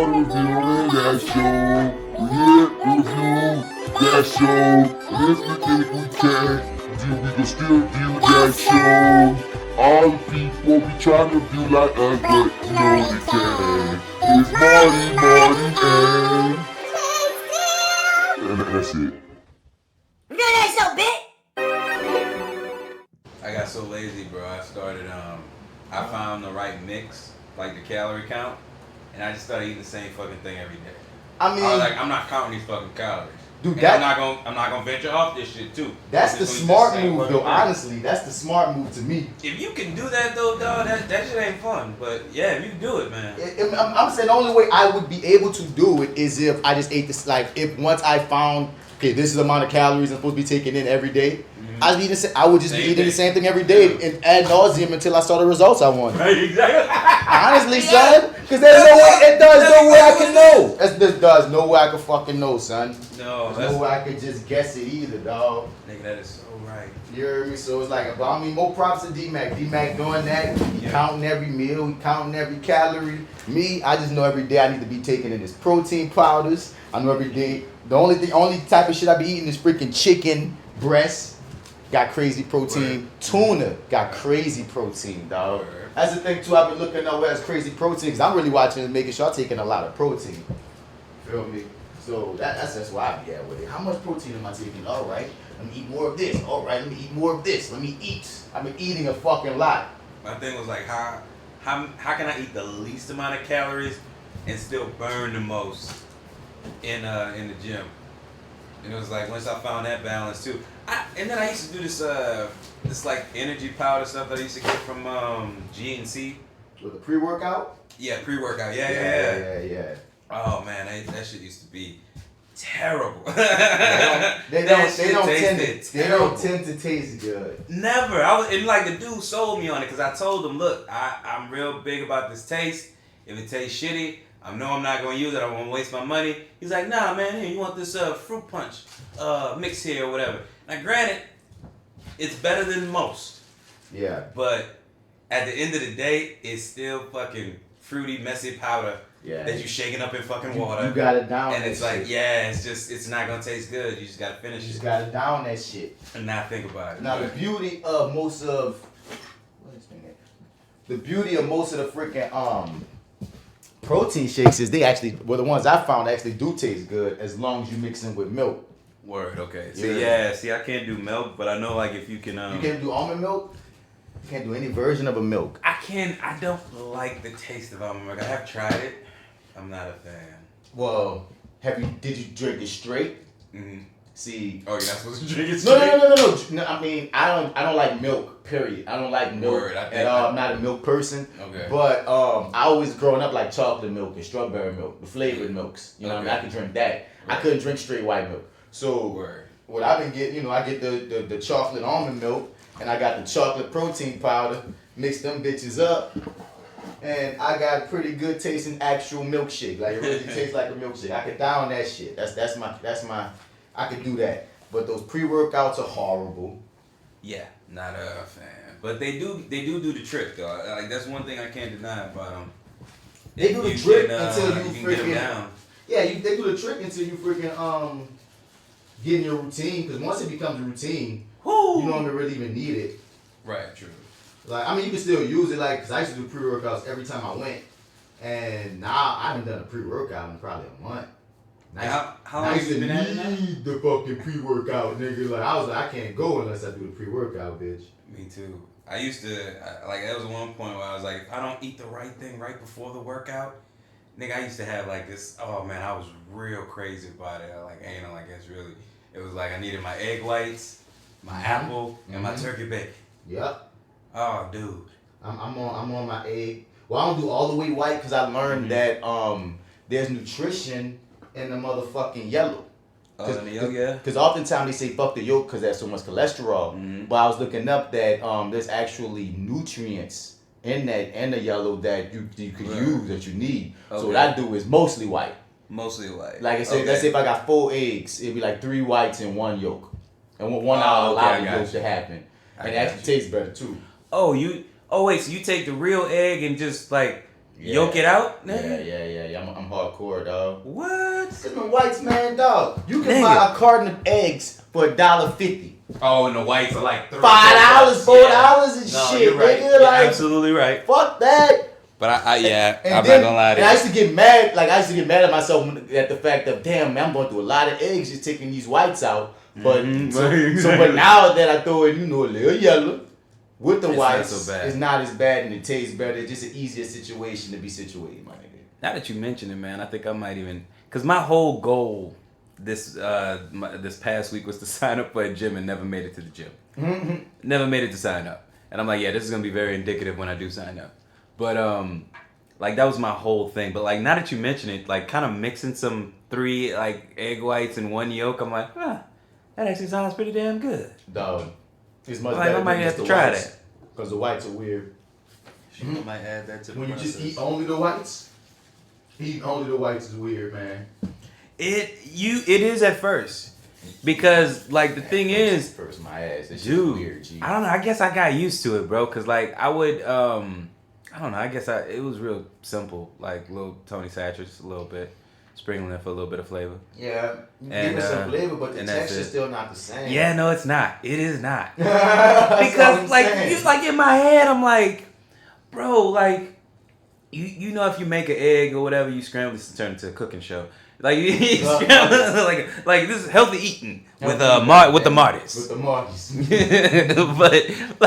reviewing that show. We here review that show. And if we think we can, then we can still view that show. All the people be trying to view like us, but you know they can. It's Marty, and that's it. Review that show, bitch! I got so lazy, bro. I started, I found the right mix, like the calorie count, and I just started eating the same fucking thing every day. I mean, I was like, I'm not counting these fucking calories. Dude, I'm not gonna venture off this shit too. That's the smart move, though. Honestly, that's the smart move to me. If you can do that, though, dog, that shit ain't fun. But yeah, if you can do it, man. I'm saying the only way I would be able to do it is if I just ate this. Like, if once I found, okay, this is the amount of calories I'm supposed to be taking in every day. I would just be eating the same thing every day and ad nauseum until I saw the results I wanted. Right, exactly. Honestly, son, because there's no way. There's no way I can know. There's no way I can fucking know, son. No, there's no way I could just guess it either, dog. Nigga, that is so right. You hear me? So it's like, but I mean, more props to D-Mac. D-Mac doing that. He counting every meal. He counting every calorie. Me, I just know every day I need to be taking in this protein powders. I know every day. The only type of shit I be eating is freaking chicken breast. Got crazy protein. Word. Tuna got crazy protein, dog. Word. That's the thing too. I've been looking up where it's crazy protein because I'm really watching and making sure I'm taking a lot of protein. Feel me? So that's why I be at with it. How much protein am I taking? All right, let me eat more of this. All right, let me eat more of this. Let me eat. I've been eating a fucking lot. My thing was like, how can I eat the least amount of calories and still burn the most in the gym? And it was like once I found that balance too. And then I used to do this like energy powder stuff that I used to get from GNC. With the pre-workout? Yeah, pre-workout. Yeah. Oh man, that shit used to be terrible. They don't tend to taste good. Never. And like the dude sold me on it because I told him, look, I'm real big about this taste. If it tastes shitty, I know I'm not gonna use it. I won't waste my money. He's like, nah, man. Here, you want this fruit punch mix here or whatever? Now, granted, it's better than most. Yeah. But at the end of the day, it's still fucking fruity, messy powder that you shaking up in fucking water. You got it down. And it's like, it's not gonna taste good. You just gotta finish it. You just gotta down that shit. And not think about it. Now, the beauty of most of the freaking protein shakes is they actually, well, the ones I found actually do taste good as long as you mix them with milk. Word, okay. See, I can't do milk, but I know like if you can You can't do almond milk? You can't do any version of a milk. I don't like the taste of almond milk. I have tried it. I'm not a fan. Well, did you drink it straight? Mm-hmm. See. Oh, you're not supposed to drink it straight? No. I mean, I don't like milk, period. I don't like milk at all. I'm not a milk person. Okay. But I always growing up like chocolate milk and strawberry milk, the flavored milks. You know what I mean? I could drink that. Right. I couldn't drink straight white milk. So what I've been getting, I get the chocolate almond milk and I got the chocolate protein powder, mix them bitches up, and I got pretty good tasting actual milkshake. Like it really tastes like a milkshake. I could down that shit. That's my I could do that. But those pre-workouts are horrible. Yeah, not a fan. But they do the trick though. Like that's one thing I can't deny about them. They do the trick until you freaking down. Yeah, they do the trick until you freaking get in your routine. Because once it becomes a routine, you don't really even need it. Right, true. Like I mean, you can still use it. Like, cause I used to do pre-workouts every time I went, and now I haven't done a pre-workout in probably a month. How long have you been at it now? Need the fucking pre-workout, nigga. Like I was like, I can't go unless I do the pre-workout, bitch. Me too. I used to like that was one point where I was like, if I don't eat the right thing right before the workout, nigga, I used to have like this. Oh man, I was real crazy about it. Like anal, like it's really. It was like I needed my egg whites, my apple, and my turkey bacon. Yep. Oh, dude. I'm on my egg. Well, I don't do all the way white because I learned that there's nutrition in the motherfucking yellow. Oh, in the yolk, yeah. Because oftentimes they say fuck the yolk because there's so much cholesterol. Mm-hmm. But I was looking up that there's actually nutrients in the yellow that you could use that you need. Okay. So what I do is mostly white. Mostly white. Like I said, let's say if I got 4 eggs, it'd be like 3 whites and 1 yolk. And 1 hour allow the yolk to happen. And it actually tastes better too. So you take the real egg and just like Yoke it out, nigga? Yeah. I'm hardcore, dog. What? Cause the whites, man, dog. You can buy a carton of eggs for $1.50. Oh, and the whites are like $5, $4 and shit, you're right. nigga. You're like, absolutely right. Fuck that. But I'm then, not gonna lie to you. And I used to get mad, at myself at the fact of, damn, man, I'm going through a lot of eggs just taking these whites out. But but now that I throw in, a little yellow with the whites, it's not as bad and it tastes better. It's just an easier situation to be situated, my nigga. Now that you mention it, man, I think I might even, because my whole goal this past week was to sign up for a gym and never made it to the gym. Mm-hmm. Never made it to sign up. And I'm like, yeah, this is gonna be very indicative when I do sign up. But like that was my whole thing. But like now that you mention it, like kind of mixing some 3 like egg whites in 1 yolk, I'm like, that actually sounds pretty damn good. Dog, it's much like, better. I might have to try that. Because the whites are weird. I might add that to the when you process. just eat only the whites, eating only the whites is weird, man. It is at first. Because like the thing is, first my ass, that shit dude, weird, G. I don't know. I guess I got used to it, bro. Cause like I would, I don't know. I guess it was real simple, like little Tony Satcher, just a little bit, sprinkling it for a little bit of flavor. Yeah, give And, it some flavor, but the and texture's still not the same. Yeah, no, it's not. It is not. That's Because like in my head, I'm like, bro, like you know, if you make an egg or whatever, you scramble this to turn into a cooking show. Like you scramble, like this is healthy eating with the Martys. With the Martys. But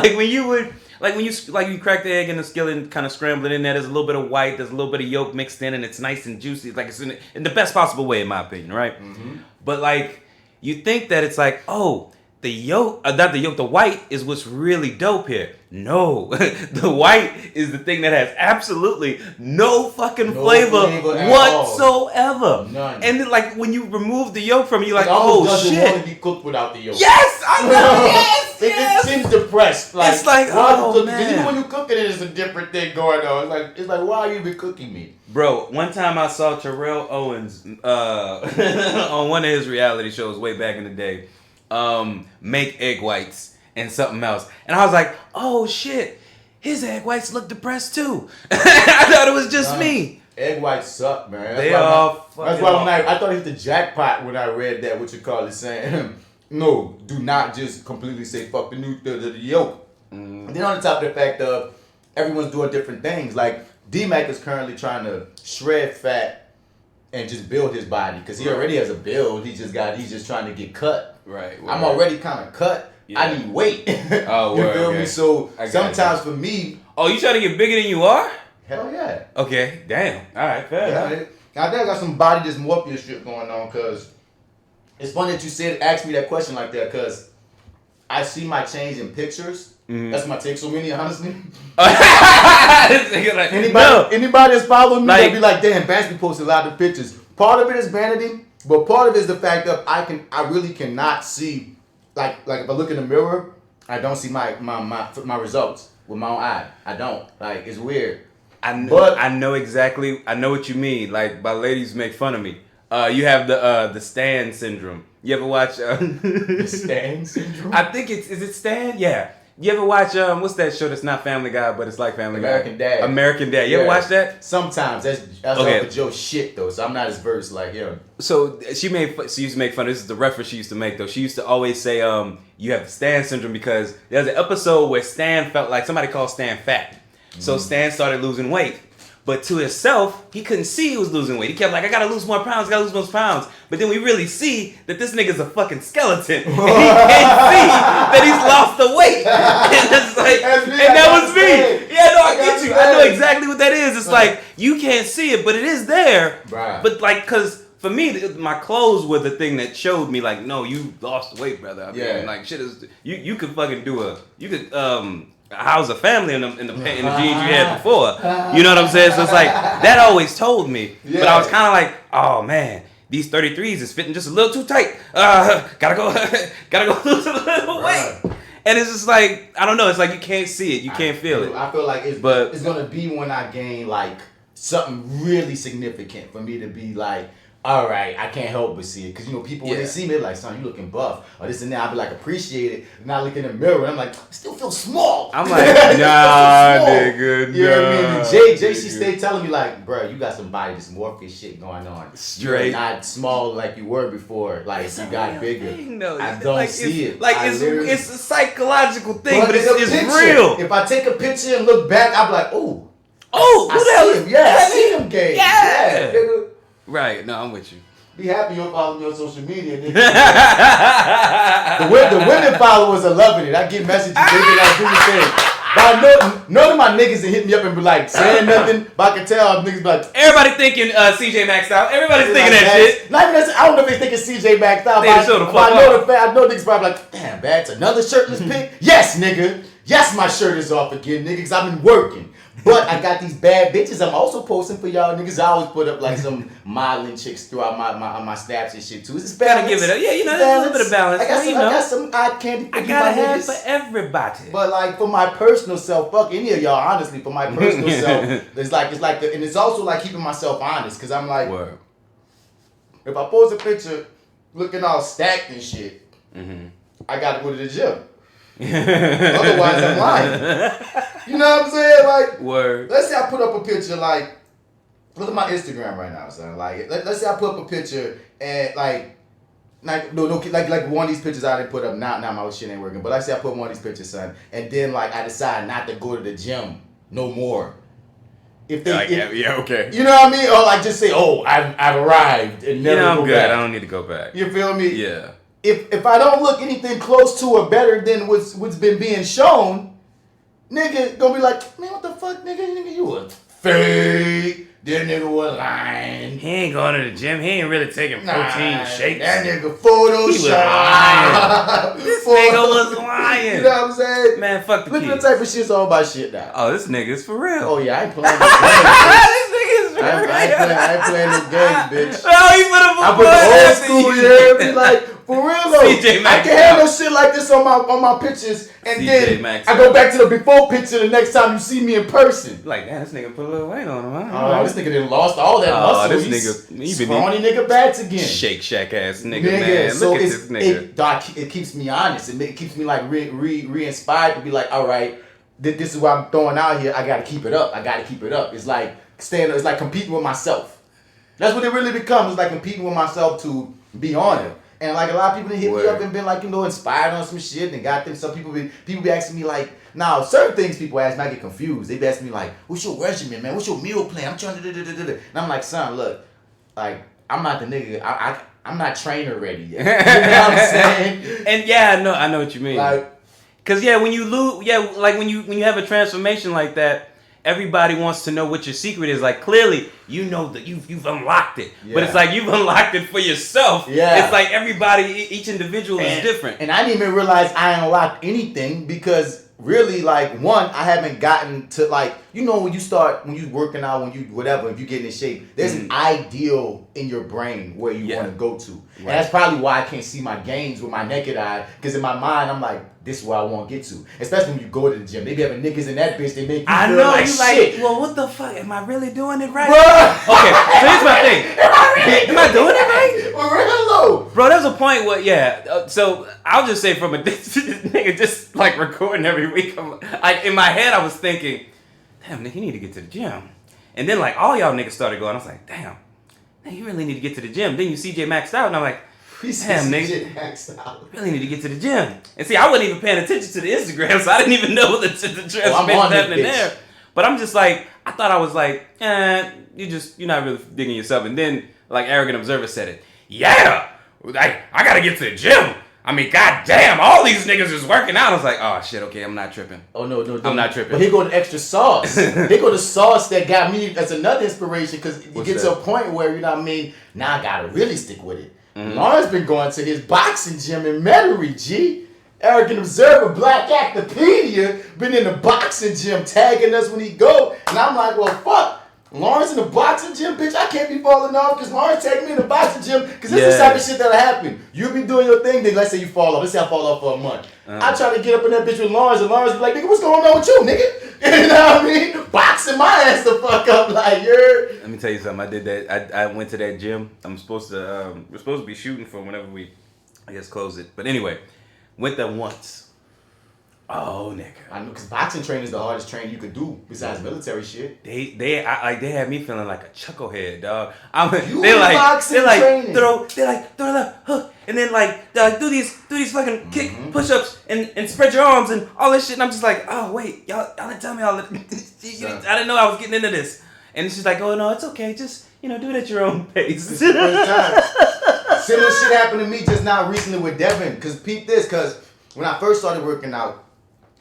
like when you crack the egg in the skillet and kind of scramble it in there, there's a little bit of white, there's a little bit of yolk mixed in, and it's nice and juicy. Like it's in the best possible way, in my opinion, right? Mm-hmm. But like you think that it's like, oh, the yolk, not the yolk, the white is what's really dope here. No, the white is the thing that has absolutely no fucking flavor whatsoever. None. And then, like when you remove the yolk from it, you're like, oh shit. It want to be cooked without the yolk. Yes, I know. Yes, It seems depressed. Like, it's like, man. Even when you cooking it, it's a different thing going on. It's like, why are you even cooking me? Bro, one time I saw Terrell Owens on one of his reality shows way back in the day make egg whites and something else. And I was like, oh shit, his egg whites look depressed too. I thought it was just me. Egg whites suck, man. That's why I thought it was the jackpot when I read that, saying, no, do not just completely say fuck the yolk. And then on the top of the fact of everyone's doing different things. Like D-Mac is currently trying to shred fat and just build his body because he already has a build. He's just trying to get cut. Right. I'm already kind of cut. Yeah. I need weight. Oh, you feel me? So sometimes for me. Oh, you trying to get bigger than you are? Hell yeah. Okay. Damn. All right. Fair. Yeah, I think I got some body dysmorphia shit going on because it's funny that you asked me that question like that because I see my change in pictures. Mm-hmm. That's my take so many, honestly. Anybody that's following me, they'll be like, damn, Vance be posting a lot of pictures. Part of it is vanity, but part of it is the fact that I really cannot see. Like if I look in the mirror, I don't see my results with my own eye. I don't. Like it's weird. I know exactly. I know what you mean. Like my ladies make fun of me. You have the Stan syndrome. You ever watch the Stan syndrome? I think is it Stan? Yeah. You ever watch what's that show that's not Family Guy but it's like Family Guy? American Dad. You ever watch that? Sometimes that's okay. Off of Joe's shit though, so I'm not as versed like him. So she used to make fun. This is the reference she used to make though. She used to always say you have the Stan syndrome because there's an episode where Stan felt like somebody called Stan fat. So Stan started losing weight. But to himself, he couldn't see he was losing weight. He kept like, I gotta lose more pounds, But then we really see that this nigga's a fucking skeleton. And he can't see that he's lost the weight. And it's like, and that was me. Yeah, no, I get you. I know exactly what that is. It's like, you can't see it, but it is there. Right. But like, cause for me, my clothes were the thing that showed me like, no, you lost weight, brother. I mean, like shit is, you could fucking house a family in the jeans you had before. You know what I'm saying? So it's like, that always told me. Yeah. But I was kind of like, oh man, these 33s is fitting just a little too tight. Gotta go lose a little weight. And it's just like, I don't know, it's like you can't see it, you can't feel it. I feel like it's gonna be when I gain like something really significant for me to be like, all right, I can't help but see it. Because, you know, people, when they see me, they're like, son, you looking buff. Or this and that. I'll be like, appreciate it. And I look in the mirror, and I'm like, I still feel small. I'm like, nah, nigga, you know what I mean? And J.C. stay telling me, like, bro, you got some body dysmorphia shit going on. Straight. You're not small like you were before. Like, it's you got bigger. Thing, I don't see it. Like, it's a psychological thing, but it's real. If I take a picture and look back, I'm like, oh, who the hell is him? Yeah, I see him, gay. Yeah, nigga. Right, no, I'm with you. Be happy you don't follow me on social media, nigga. the women followers are loving it. I get messages, they be like, do your thing. But none of my niggas that hit me up and be like, saying nothing, but I can tell niggas be like, everybody thinking CJ maxed out. Everybody's thinking like, that shit. Not even I don't know if they thinking CJ maxed out. I know niggas probably like, damn, Bats, another shirtless pic? Yes, nigga. Yes, my shirt is off again, nigga, because I've been working. But I got these bad bitches I'm also posting for y'all niggas. I always put up like some modeling chicks throughout my snaps and shit too. It's balance. Gotta give it up. Yeah, you know, there's a little bit of balance. I got some eye candy for I gotta have for everybody. But like for my personal self, fuck any of y'all, honestly, for my personal self, it's like and it's also like keeping myself honest, because I'm like, word. If I post a picture looking all stacked and shit, I gotta go to the gym. Otherwise, I'm lying. You know what I'm saying? Like, word. Let's say I put up a picture, like, look at my Instagram right now, son. Like, let's say I put up a picture and like one of these pictures I didn't put up. Now my shit ain't working. But let's say I put one of these pictures, son, and then like I decide not to go to the gym no more. If they, okay. You know what I mean? Or like just say, oh, I've arrived and never go I'm good. back. I don't need to go back. You feel me? Yeah. If I don't look anything close to or better than what's been being shown, nigga gonna be like, man, what the fuck, nigga, you a fake. That nigga was lying. He ain't going to the gym. He ain't really taking protein shakes. That nigga Photoshop. This nigga was lying. You know what I'm saying? Man, fuck the Look kids. at the type of shit's all about shit now. Oh, this nigga's for real. Oh yeah, I ain't playing this game. I ain't playing this game, bitch. Oh, he put the old school here. Be like, for real though. CJ I can't have no shit like this on my pictures, and then I go back to the before picture the next time you see me in person. Like, damn, this nigga put a little weight on him. Oh, this nigga done lost all that muscle. This nigga, he scrawny nigga Bats again. Shake Shack ass nigga, man. So look at this nigga. It keeps me honest. It keeps me like re-inspired to be like, all right, this is what I'm throwing out here. I gotta keep it up. It's like it's like competing with myself. That's what it really becomes. It's like competing with myself to be on it. And like a lot of people hit me up and been like, inspired on some shit and got them. Some people be asking me like, now certain things people ask me, I get confused. They be asking me like, what's your regimen, man? What's your meal plan? I'm trying to and I'm like, son, look, like I'm not the nigga. I'm not trainer ready yet. You know what I'm saying? And I know what you mean. Like, cause when you lose, like when you have a transformation like that, everybody wants to know what your secret is. Like, clearly, you know that you've unlocked it. Yeah. But it's like you've unlocked it for yourself. Yeah. It's like everybody, each individual is different. And I didn't even realize I unlocked anything because really, like, one, I haven't gotten to, like, when you working out, when you whatever, if you get in shape, there's an ideal in your brain where you want to go to. Right. And that's probably why I can't see my gains with my naked eye, because in my mind, I'm like, this is where I want to get to. Especially when you go to the gym. They be having niggas in that bitch, they make you feel like shit. Well, what the fuck? Am I really doing it right? Bro. Okay, so here's my thing. Am I doing it right? Bro, there's a point where, so I'll just say from a nigga just like recording every week, like in my head I was thinking, damn, nigga, you need to get to the gym. And then like all y'all niggas started going, I was like, damn, you really need to get to the gym. Then you CJ maxed out, and I'm like, damn, nigga, you really need to get to the gym. And see, I wasn't even paying attention to the Instagram, so I didn't even know the transformation happening there. But I'm just like, I thought I was like, you're not really digging yourself. And then like Arrogant Observer said it. Yeah, I gotta get to the gym. I mean, goddamn, all these niggas is working out. I was like, oh shit, okay, I'm not tripping. Oh no, I'm not tripping. But here go the extra sauce. Here go the sauce that got me as another inspiration, because you get to a point where, you know what I mean, now I gotta really stick with it. Mm-hmm. Lawrence been going to his boxing gym in Metairie, G. Arrogant Observer, Black Actopedia, been in the boxing gym tagging us when he go. And I'm like, well, fuck. Lawrence in the boxing gym, bitch, I can't be falling off because Lawrence take me in the boxing gym because this is the type of shit that'll happen. You be doing your thing, then let's say you fall off. Let's say I fall off for a month. I try to get up in that bitch with Lawrence, and Lawrence be like, nigga, what's going on with you, nigga? You know what I mean? Boxing my ass the fuck up, like, you're... Let me tell you something. I did that. I went to that gym. We're supposed to be shooting for whenever we, I guess, close it. But anyway, went there once. Oh, nigga. I know, because boxing training is the hardest training you could do besides military shit. They had me feeling like a chucklehead, dog. They're like throw the hook, and then do these fucking kick push-ups and spread your arms and all this shit. And I'm just like, oh wait, y'all didn't tell me all this. I didn't know I was getting into this. And she's like, oh no, it's okay, just do it at your own pace. Similar shit happened to me just now recently with Devin. Because when I first started working out,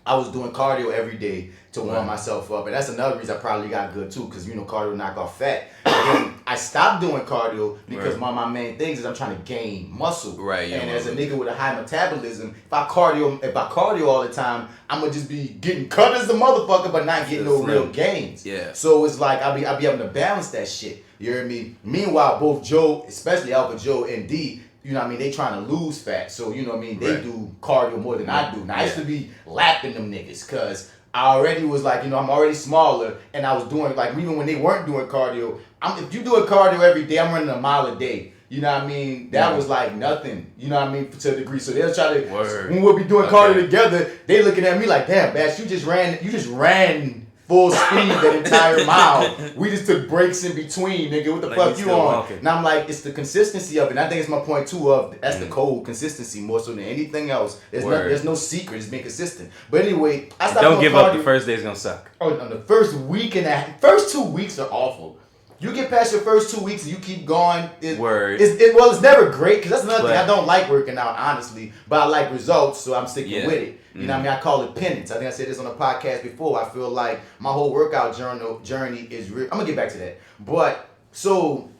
I was doing cardio every day to warm myself up. And that's another reason I probably got good too, because cardio knock off fat. And then I stopped doing cardio because one of my main things is I'm trying to gain muscle. Right. And as a nigga with a high metabolism, if I cardio all the time, I'm gonna just be getting cut as a motherfucker, but not getting no real gains. Yeah. So it's like I'll be able to balance that shit. You hear me? Meanwhile, both Joe, especially Alpha Joe and D, they trying to lose fat. So, they do cardio more than I do. Now, I used to be lapping them niggas because I already was like, I'm already smaller. And I was doing, even when they weren't doing cardio, if you doing cardio every day, I'm running a mile a day. You know what I mean? That was like nothing. You know what I mean? To a degree. So they'll try to, when we'll be doing cardio together, they looking at me like, damn, Bash, you just ran full speed that entire mile. We just took breaks in between, nigga. What the fuck you on? Walking. And I'm like, it's the consistency of it. And I think it's my point too of that's the cold consistency more so than anything else. There's no secret. It's being consistent. But anyway, I stopped. Don't give up. The first day's gonna suck. Oh, on the first week first 2 weeks are awful. You get past your first 2 weeks and you keep going. It's never great because that's another thing. I don't like working out, honestly, but I like results, so I'm sticking with it. You know what I mean? I call it penance. I think I said this on the podcast before. I feel like my whole workout journey is real. I'm going to get back to that. But, so,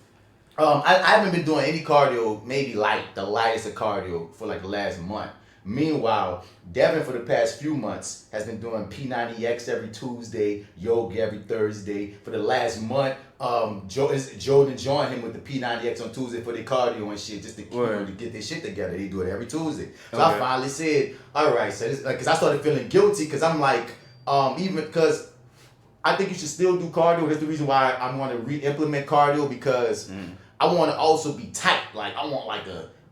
I haven't been doing any cardio, maybe the lightest of cardio for the last month. Meanwhile, Devin for the past few months has been doing P90X every Tuesday, yoga every Thursday. For the last month, Jordan joined him with the P90X on Tuesday for the cardio and shit, just to get their shit together. They do it every Tuesday. So I finally said, all right, so this, because I started feeling guilty because I'm like, even because I think you should still do cardio. That's the reason why I want to re-implement cardio because I want to also be tight. I want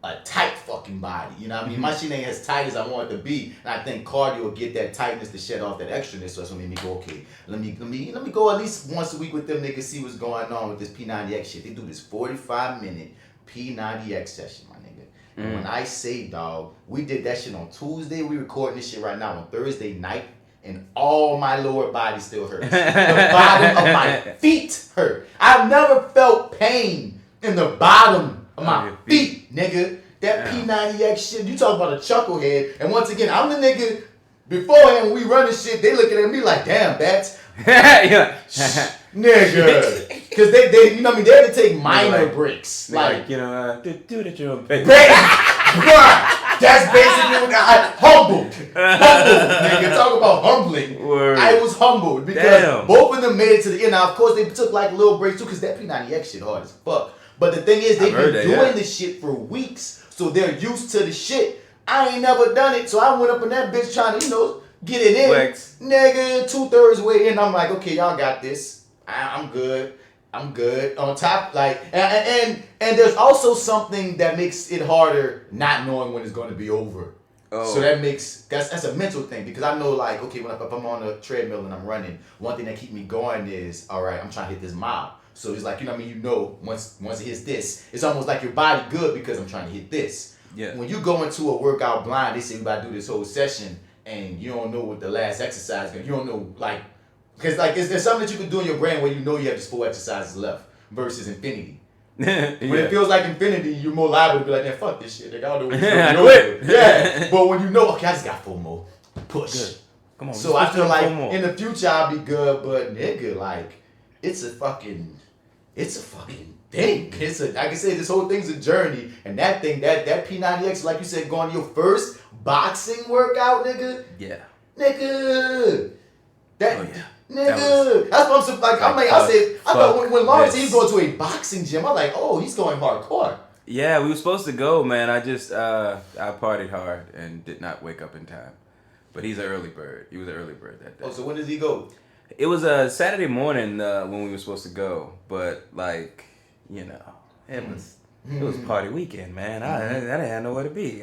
a tight fucking body, you know what I mean? My shit ain't as tight as I want it to be, and I think cardio will get that tightness to shed off that extraness. So that's what made me go, okay, let me go at least once a week with them niggas, see what's going on with this P90X shit. They do this 45-minute P90X session, my nigga. And when I say, dog, we did that shit on Tuesday. We recording this shit right now on Thursday night, and all my lower body still hurts. The bottom of my feet hurt. I've never felt pain in the bottom of my feet, nigga. That P90X shit, you talk about a chucklehead. And once again, I'm the nigga, beforehand when we run this shit, they looking at me like, damn, Bats. Nigga. Because they you know what I mean, they had to take minor breaks. Do it at your own pace. That's basically what humbled, nigga. Talk about humbling. Word. I was humbled because both of them made it to the end. Now, of course, they took little breaks too because that P90X shit hard as fuck. But the thing is, they've been doing this shit for weeks, so they're used to the shit. I ain't never done it, so I went up in that bitch trying to, get it in. Flex. Nigga, 2/3 way in, I'm like, okay, y'all got this. I'm good. On top, and there's also something that makes it harder not knowing when it's going to be over. Oh. So that's a mental thing because I know okay, if I'm on a treadmill and I'm running, one thing that keeps me going is, all right, I'm trying to hit this mile. So it's once it hits this, it's almost like your body good because I'm trying to hit this. Yeah. When you go into a workout blind, they say we about to do this whole session and you don't know what the last exercise is. You don't know because is there something that you can do in your brain where you know you have just 4 exercises left versus infinity? When it feels like infinity, you're more liable to be like, man, fuck this shit. I don't know what you're doing. Yeah. But when you know, okay, I just got 4 more. Push. Good. Come on. So I feel like in the future I'll be good, but nigga, it's a fucking thing. It's like I say, this whole thing's a journey, and that thing, that P90X, like you said, going to your first boxing workout, nigga. Yeah. Nigga. Nigga, that's what I'm like. I thought when Lawrence he go to a boxing gym, I'm like, oh, he's going hardcore. Yeah, we were supposed to go, man. I just I partied hard and did not wake up in time. But he's an early bird. He was an early bird that day. Oh, so when does he go? It was a Saturday morning when we were supposed to go, but like, you know, it was party weekend, man. I didn't have nowhere to be.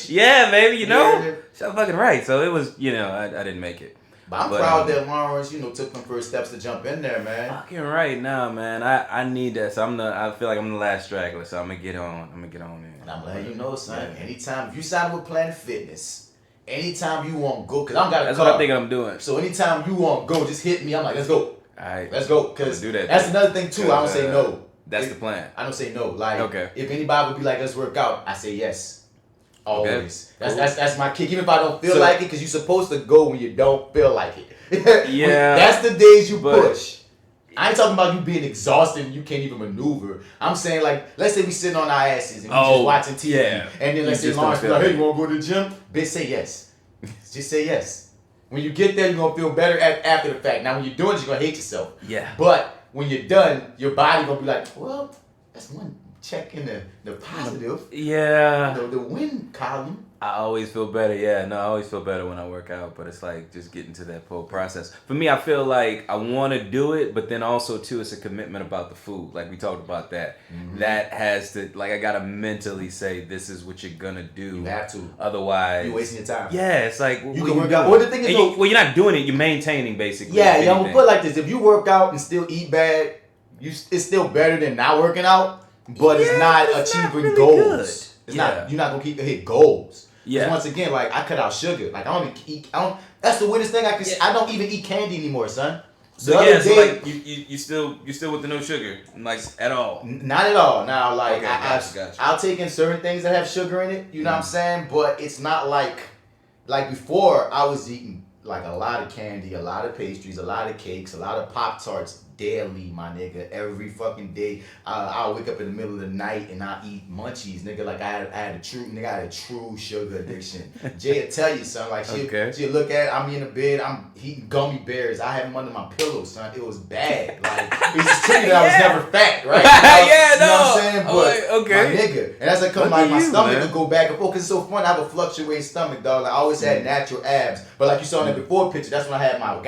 Yeah, baby, you know, so fucking right. So it was, you know, I didn't make it. But I'm proud that Lawrence, you know, took them first steps to jump in there, man. Fucking right now, man. I need that. So I feel like I'm the last straggler. So I'm gonna get on in. And I'm letting you know, son. Yeah. Anytime if you sign up with Planet Fitness, anytime you want to go, cause I'm got a That's car. what I think I'm doing. So anytime you want to go, just hit me. I'm like, let's go. All right, let's go. Cause do that. That's another thing too. I don't say no. That's the plan. I don't say no. Like, okay. If anybody would be like, let's work out, I say yes. Always. Okay. That's my kick. Even if I don't feel like it, because you're supposed to go when you don't feel like it. Yeah. That's the days you push. I ain't talking about you being exhausted and you can't even maneuver. I'm saying, like, let's say we sitting on our asses and we just watching TV. Yeah. And then let's say Lawrence be like, hey, you want to go to the gym? Bitch, say yes. Just say yes. When you get there, you're going to feel better after the fact. Now, when you're doing it, you're going to hate yourself. Yeah. But when you're done, your body going to be like, well, that's one check in the positive. Yeah. The win column. I always feel better. Yeah, no, I always feel better when I work out, but it's like just getting to that whole process. For me, I feel like I want to do it, but then also too, it's a commitment about the food. Like we talked about that. Mm-hmm. That has to, like, I gotta mentally say this is what you're gonna do. You have to. Otherwise, you're wasting your time. Yeah, it's like you can work out. Well, the thing is, well, you're not doing it. You're maintaining basically. Yeah, I'm gonna put it like this: if you work out and still eat bad, it's still better than not working out, but it's not achieving really goals. It's not. You're not gonna hit goals. Yeah. Once again, like I cut out sugar. Like I don't eat. That's the weirdest thing I can. I don't even eat candy anymore, son. So like you still with the no sugar, like at all? Not at all. Now, like gotcha. I'll take in certain things that have sugar in it. You know what I'm saying? But it's not like before. I was eating like a lot of candy, a lot of pastries, a lot of cakes, a lot of Pop-Tarts daily, my nigga. Every fucking day, I'll wake up in the middle of the night and I'll eat munchies, nigga. Like I had a true sugar addiction. Jay will tell you, son. Like she'll look at it, I'm in the bed, I'm eating gummy bears. I have them under my pillow, son. It was bad. Like it's just telling that I was never fat, right? You know what I'm saying? But my nigga, and as I come like my stomach will go back and forth. Cause it's so fun. I have a fluctuating stomach, dog. Like I always had natural abs, but like you saw in the before picture, that's when I had my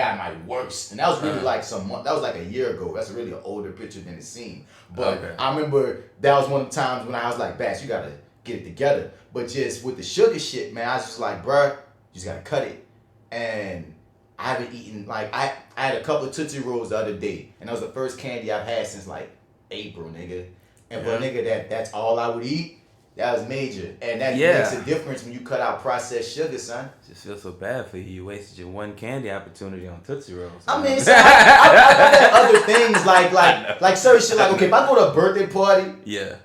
worst, and that was really like that was like a year ago. That's really an older picture than it seemed. But I remember that was one of the times when I was like, Bass, you gotta get it together. But just with the sugar shit, man, I was just like, bruh, you just gotta cut it. And I haven't eaten, like, I had a couple of Tootsie Rolls the other day, and that was the first candy I've had since like April, nigga. And for a nigga that's all I would eat, that was major. And that makes a difference when you cut out processed sugar, son. Just feel so bad for you. You wasted your one candy opportunity on Tootsie Rolls. I mean, so I had other things like certain shit. Like, okay, if I go to a birthday party,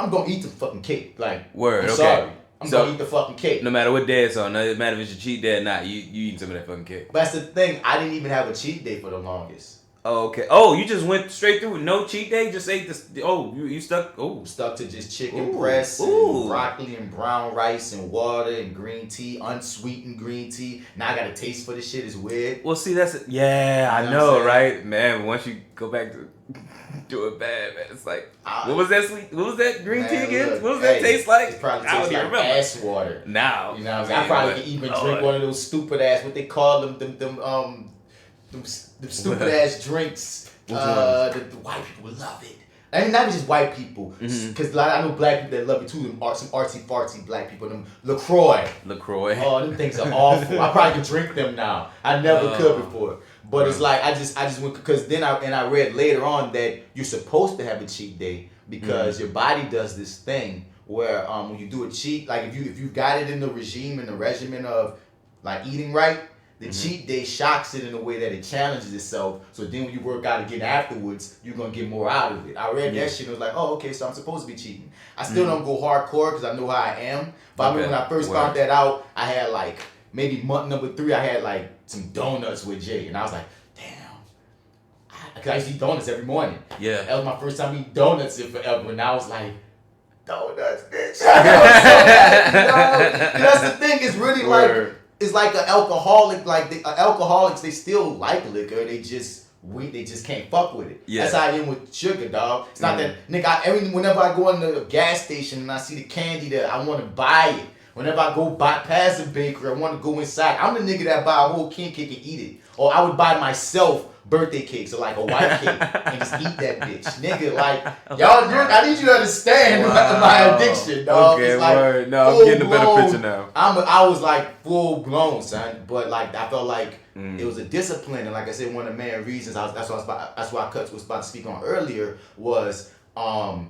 I'm gonna eat the fucking cake. Like, word, I'm sorry. I'm gonna eat the fucking cake. No matter what day it's on, no matter if it's your cheat day or not, you eating some of that fucking cake. But that's the thing. I didn't even have a cheat day for the longest. Oh, okay. Oh, you just went straight through with no cheat day? Just ate this. Oh, you stuck. Oh, stuck to just chicken breasts, and broccoli and brown rice and water and green tea, unsweetened green tea. Now I got a taste for this shit. It's weird. Well, see, I know, right, man. Once you go back to do it bad, man, it's like what was that sweet? What was that green tea again? What was that taste like? It probably tastes like ass water. Now, you know, I probably could even drink one of those stupid ass what they call them stupid ass drinks. The white people love it. I mean, not even just white people, because I know black people that love it too. Some artsy fartsy black people. Them LaCroix. Oh, them things are awful. I probably could drink them now. I never could before. But it's like I just went because then I read later on that you're supposed to have a cheat day because your body does this thing where when you do a cheat, like if you've got it in the regimen of like eating right. The cheat day shocks it in a way that it challenges itself. So then when you work out again afterwards, you're going to get more out of it. I read that shit and was like, oh, okay, so I'm supposed to be cheating. I still don't go hardcore because I know how I am. But I remember when I first found that out, I had like, maybe month number 3, I had like some donuts with Jay. And I was like, damn. Because I used to eat donuts every morning. Yeah. That was my first time eating donuts in forever. And I was like, donuts, bitch. That's the thing. It's really like, it's like an alcoholic. Like alcoholics, they still like liquor. They just can't fuck with it. Yeah. That's how I am with sugar, dog. It's not that nigga. Whenever I go into a gas station and I see the candy there, I want to buy it. Whenever I go past a bakery, I want to go inside. I'm the nigga that buy a whole king cake and eat it. Or I would buy myself birthday cakes or like a white cake and just eat that bitch. Nigga, like, y'all, I need you to understand my addiction, dog. Okay, it's like word. No, I'm getting a better picture now. I was like full blown, son. But like, I felt like it was a discipline. And like I said, one of the main reasons, that's why I was about to speak on earlier, was I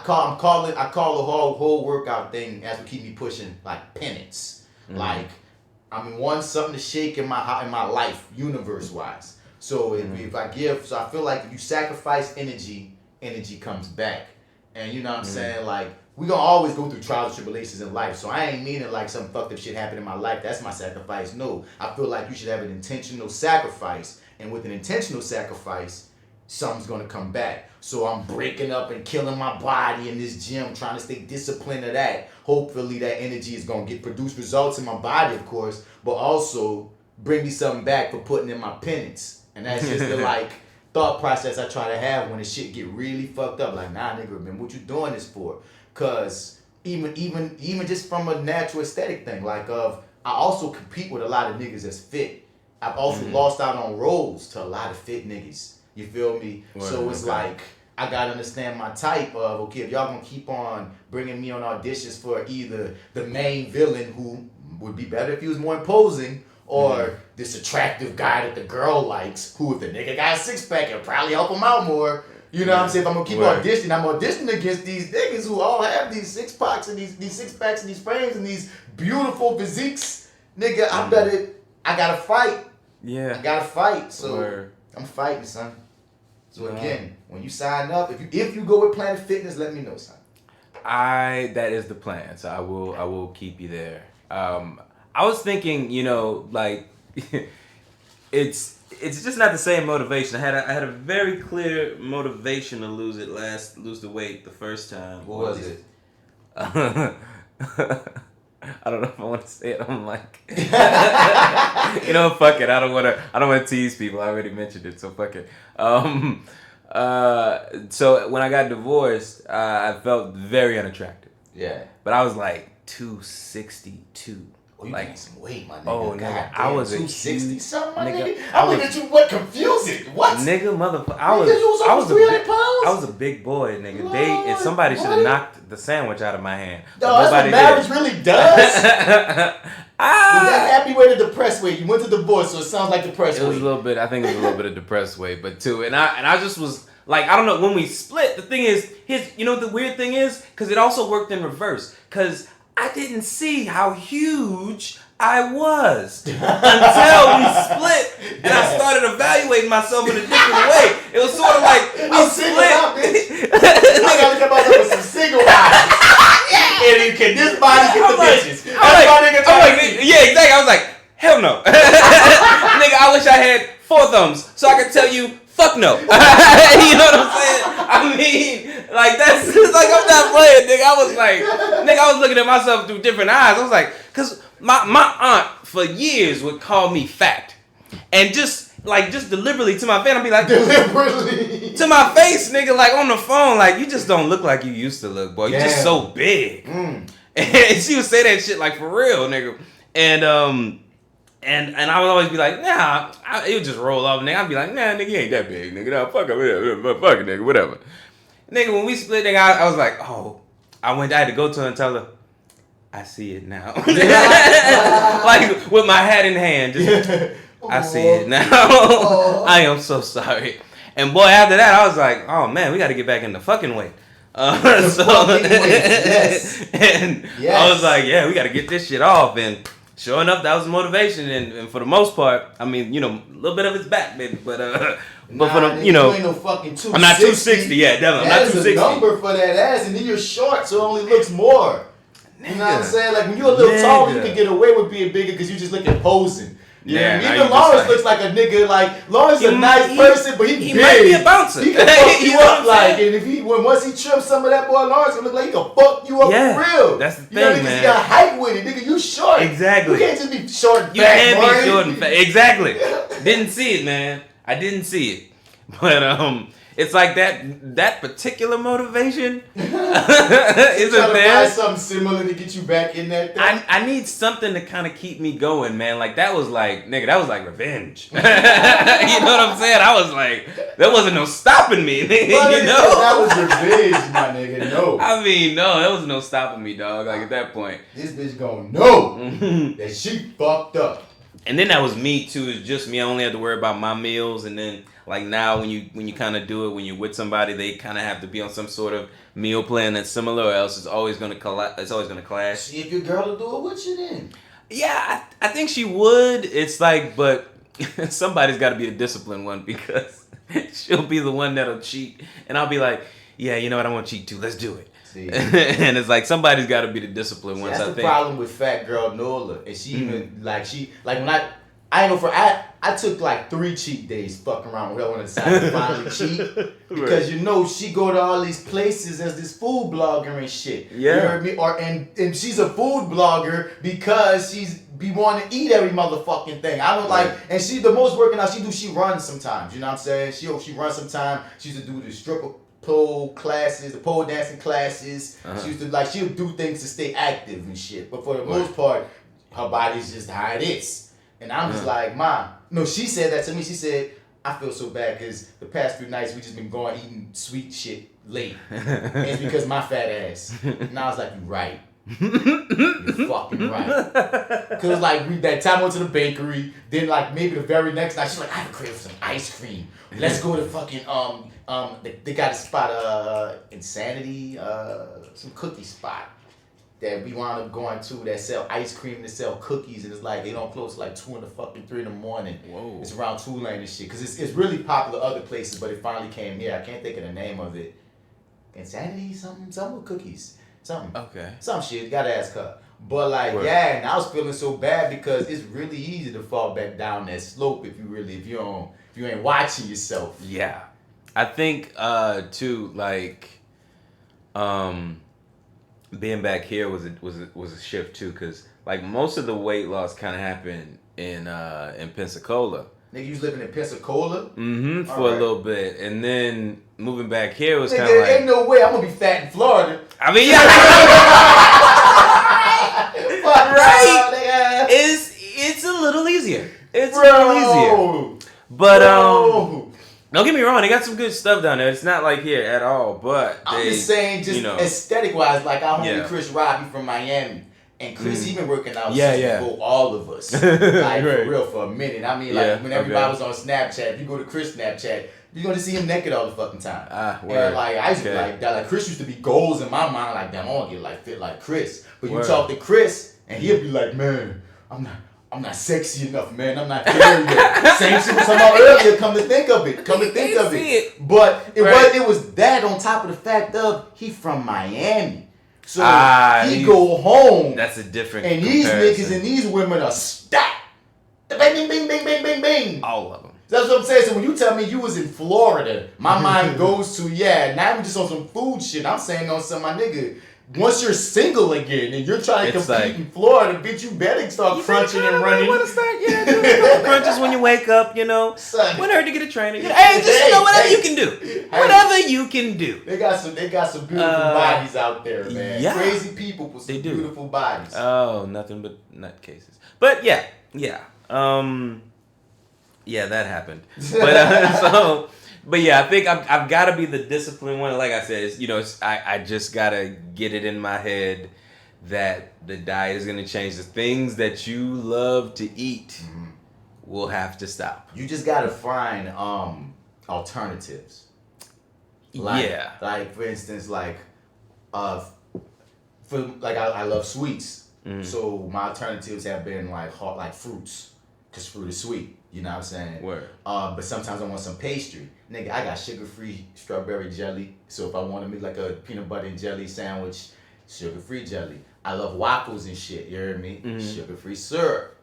call the whole workout thing as to keep me pushing, like penance. Like, I mean, something to shake in my life, universe wise. So if I feel like if you sacrifice energy comes back. And you know what I'm saying? Like, we gonna always go through trials and tribulations in life. So I ain't meaning like some fucked up shit happened in my life. That's my sacrifice. No, I feel like you should have an intentional sacrifice. And with an intentional sacrifice, something's gonna come back. So I'm breaking up and killing my body in this gym, trying to stay disciplined to that. Hopefully that energy is gonna produce results in my body, of course, but also bring me something back for putting in my penance. And that's just the like thought process I try to have when the shit get really fucked up. Like, nah, nigga, man, what you doing this for? Cause even just from a natural aesthetic thing, like I also compete with a lot of niggas that's fit. I've also lost out on roles to a lot of fit niggas. You feel me? So it's like, I gotta understand my type of, okay, if y'all gonna keep on bringing me on auditions for either the main villain, who would be better if he was more imposing, or this attractive guy that the girl likes, who if the nigga got a six-pack, it'll probably help him out more. You know what I'm saying? If I'm gonna keep auditioning, I'm auditioning against these niggas who all have these six-packs and these six-packs and these frames and these beautiful physiques. Nigga, I gotta fight. Yeah. I gotta fight. So I'm fighting, son. So again, when you sign up, if you go with Planet Fitness, let me know, son. That is the plan. So I will keep you there. I was thinking, like it's just not the same motivation. I had a very clear motivation to lose the weight the first time. What was it? I don't know if I want to say it. I'm like, fuck it. I don't want to tease people. I already mentioned it, so fuck it. So when I got divorced, I felt very unattractive. Yeah. But I was like 262. Oh, you gained some weight, my nigga. Oh, nigga, I was 260 something, my nigga. I'm looking at you. What confusing? What? Nigga, motherfucker. I was 300 pounds. I was a big boy, nigga. Lord, somebody should have knocked the sandwich out of my hand. No, that's what marriage really does. Was that happy weight or depressed weight? You went to divorce, so it sounds like depressed weight. It was a little bit. I think it was a little bit of depressed weight, but too. And I just was like, I don't know. When we split, the thing is, the weird thing is, because it also worked in reverse, because I didn't see how huge I was until we split, and I started evaluating myself in a different way. It was sort of like we split. Out, bitch. I gotta come out with some single eyes. And can this body get the bitches? Yeah, exactly. I was like, hell no, nigga. I wish I had 4 thumbs so I could tell you. Fuck no. You know what I'm saying? I mean, like, that's like, I'm not playing, nigga. I was looking at myself through different eyes. I was like, because my aunt for years would call me fat. And just deliberately to my face, I'd be like, deliberately to my face, nigga, like on the phone, like, you just don't look like you used to look, boy. You're just so big. And she would say that shit like for real, nigga. And I would always be like, nah, it would just roll off, nigga. I'd be like, nah, nigga, you ain't that big, nigga. Nah, fuck it, nigga, whatever. Nigga, when we split, nigga, I was like, I had to go to her and tell her, I see it now. Like, with my hat in hand, just, I see it now. I am so sorry. And boy, after that, I was like, oh, man, we got to get back in the fucking weight. Yes. And I was like, yeah, we got to get this shit off. And sure enough, that was the motivation, and for the most part, I mean, a little bit of it's back, baby, but for the, you ain't no fucking 260. I'm not 260, yeah, definitely. I'm not 260. That is a number for that ass, and then you're short, so it only looks more. You know what I'm saying? Like, when you're a little taller, you can get away with being bigger because you just look imposing. Yeah, even Lawrence looks like a nigga. Like Lawrence a nice person, but he big. Might be a bouncer. He can fuck you up, like, and if once he trims some of that boy Lawrence, it look like he can fuck you up for real. That's the thing, man. man. He got height with it, nigga. You short. Exactly. You can't just be short and fat. You can't be short and fat. Exactly. Didn't see it, man. I didn't see it, but it's like that particular motivation isn't there. Find something similar to get you back in that thing. I need something to kind of keep me going, man. Like that was like, nigga, that was like revenge. You know what I'm saying? I was like, there wasn't no stopping me, nigga. You know? That was revenge, my nigga. No. I mean, no, there was no stopping me, dog. Like at that point, this bitch gonna know that she fucked up. And then that was me too. It's just me. I only had to worry about my meals, and then like now when you kind of do it when you're with somebody, they kind of have to be on some sort of meal plan that's similar, or else it's always gonna clash. See if your girl will do it with you then. Yeah, I think she would. It's like, but somebody's got to be the disciplined one because she'll be the one that'll cheat, and I'll be like, yeah, you know what, I want to cheat too. Let's do it. And it's like somebody's got to be the disciplined one. That's the problem with fat girl Nola, and she even like when I know I took like 3 cheat days fucking around with her when I decided to finally cheat because you know she go to all these places as this food blogger and shit. Yeah. You heard me? And she's a food blogger because she's be wanting to eat every motherfucking thing. I don't like, and she the most working out she runs sometimes. You know what I'm saying? She runs sometimes. She used to do the stripper pole classes, the pole dancing classes. She used to she'll do things to stay active and shit. But for the most part, her body's just how it is. And I'm just like, Mom. No, she said that to me. She said, I feel so bad because the past few nights we just been going eating sweet shit late. And it's because my fat ass. And I was like, you right. You're fucking right. Because like that time I went to the bakery, then like maybe the very next night she's like, I have a crave for some ice cream. Let's go to fucking they got a spot Insanity some cookie spot that we wound up going to that sell ice cream, that sell cookies, and it's like they don't close till like 2 in the fucking 3 in the morning. Whoa. It's around Tulane and shit because it's really popular other places, but it finally came here. I can't think of the name of it. Insanity something with cookies. Something. Okay. Some shit. Gotta ask her. But like, yeah, and I was feeling so bad because it's really easy to fall back down that slope if you ain't watching yourself. Yeah. I think too, like being back here was a shift too, cause like most of the weight loss kind of happened in Pensacola. Nigga, you was living in Pensacola? Mm-hmm. For a little bit, and then moving back here was kind of like, ain't no way I'm gonna be fat in Florida. I mean, yeah. Right? It's a little easier. It's a little easier. But don't get me wrong, they got some good stuff down there. It's not like here at all, but I'm just saying, aesthetic wise, like our homie Chris Robbie from Miami. And Chris, he been working out since before all of us. Like, for real, for a minute. I mean, like, when everybody was on Snapchat, if you go to Chris' Snapchat, you're going to see him naked all the fucking time. And, like, I used to be like that. Like, Chris used to be goals in my mind, like, damn, I want to get, like, fit like Chris. But you talk to Chris, and he'll be like, man, I'm not sexy enough, man. I'm not there yet. Same shit we talking about earlier. Come to think of it. But it was that on top of the fact of he from Miami. So he go home. That's a different and comparison. These niggas and these women are stacked. Bang, bang, bang, bang, bang, bang, bang. All of them. That's what I'm saying. So when you tell me you was in Florida, my mind goes to, now I'm just on some food shit. I'm saying on some, my nigga, once you're single again and you're trying to compete in Florida, bitch, you better start crunching and running. You want to start, doing a couple crunches when you wake up, Son. Wouldn't hurt to get a trainer. Hey, just whatever you can do. Whatever you can do. They got some beautiful bodies out there, man. Yeah. Crazy people with some beautiful bodies. Oh, nothing but nutcases. But yeah. Yeah, that happened. But But yeah, I think I've got to be the disciplined one. Like I said, I just got to get it in my head that the diet is going to change. The things that you love to eat will have to stop. You just got to find alternatives. Like for instance, I love sweets. So my alternatives have been like fruits, because fruit is sweet. You know what I'm saying? Word. But sometimes I want some pastry. Nigga, I got sugar-free strawberry jelly. So if I want to make like a peanut butter and jelly sandwich, sugar-free jelly. I love waffles and shit, you heard me? Sugar-free syrup.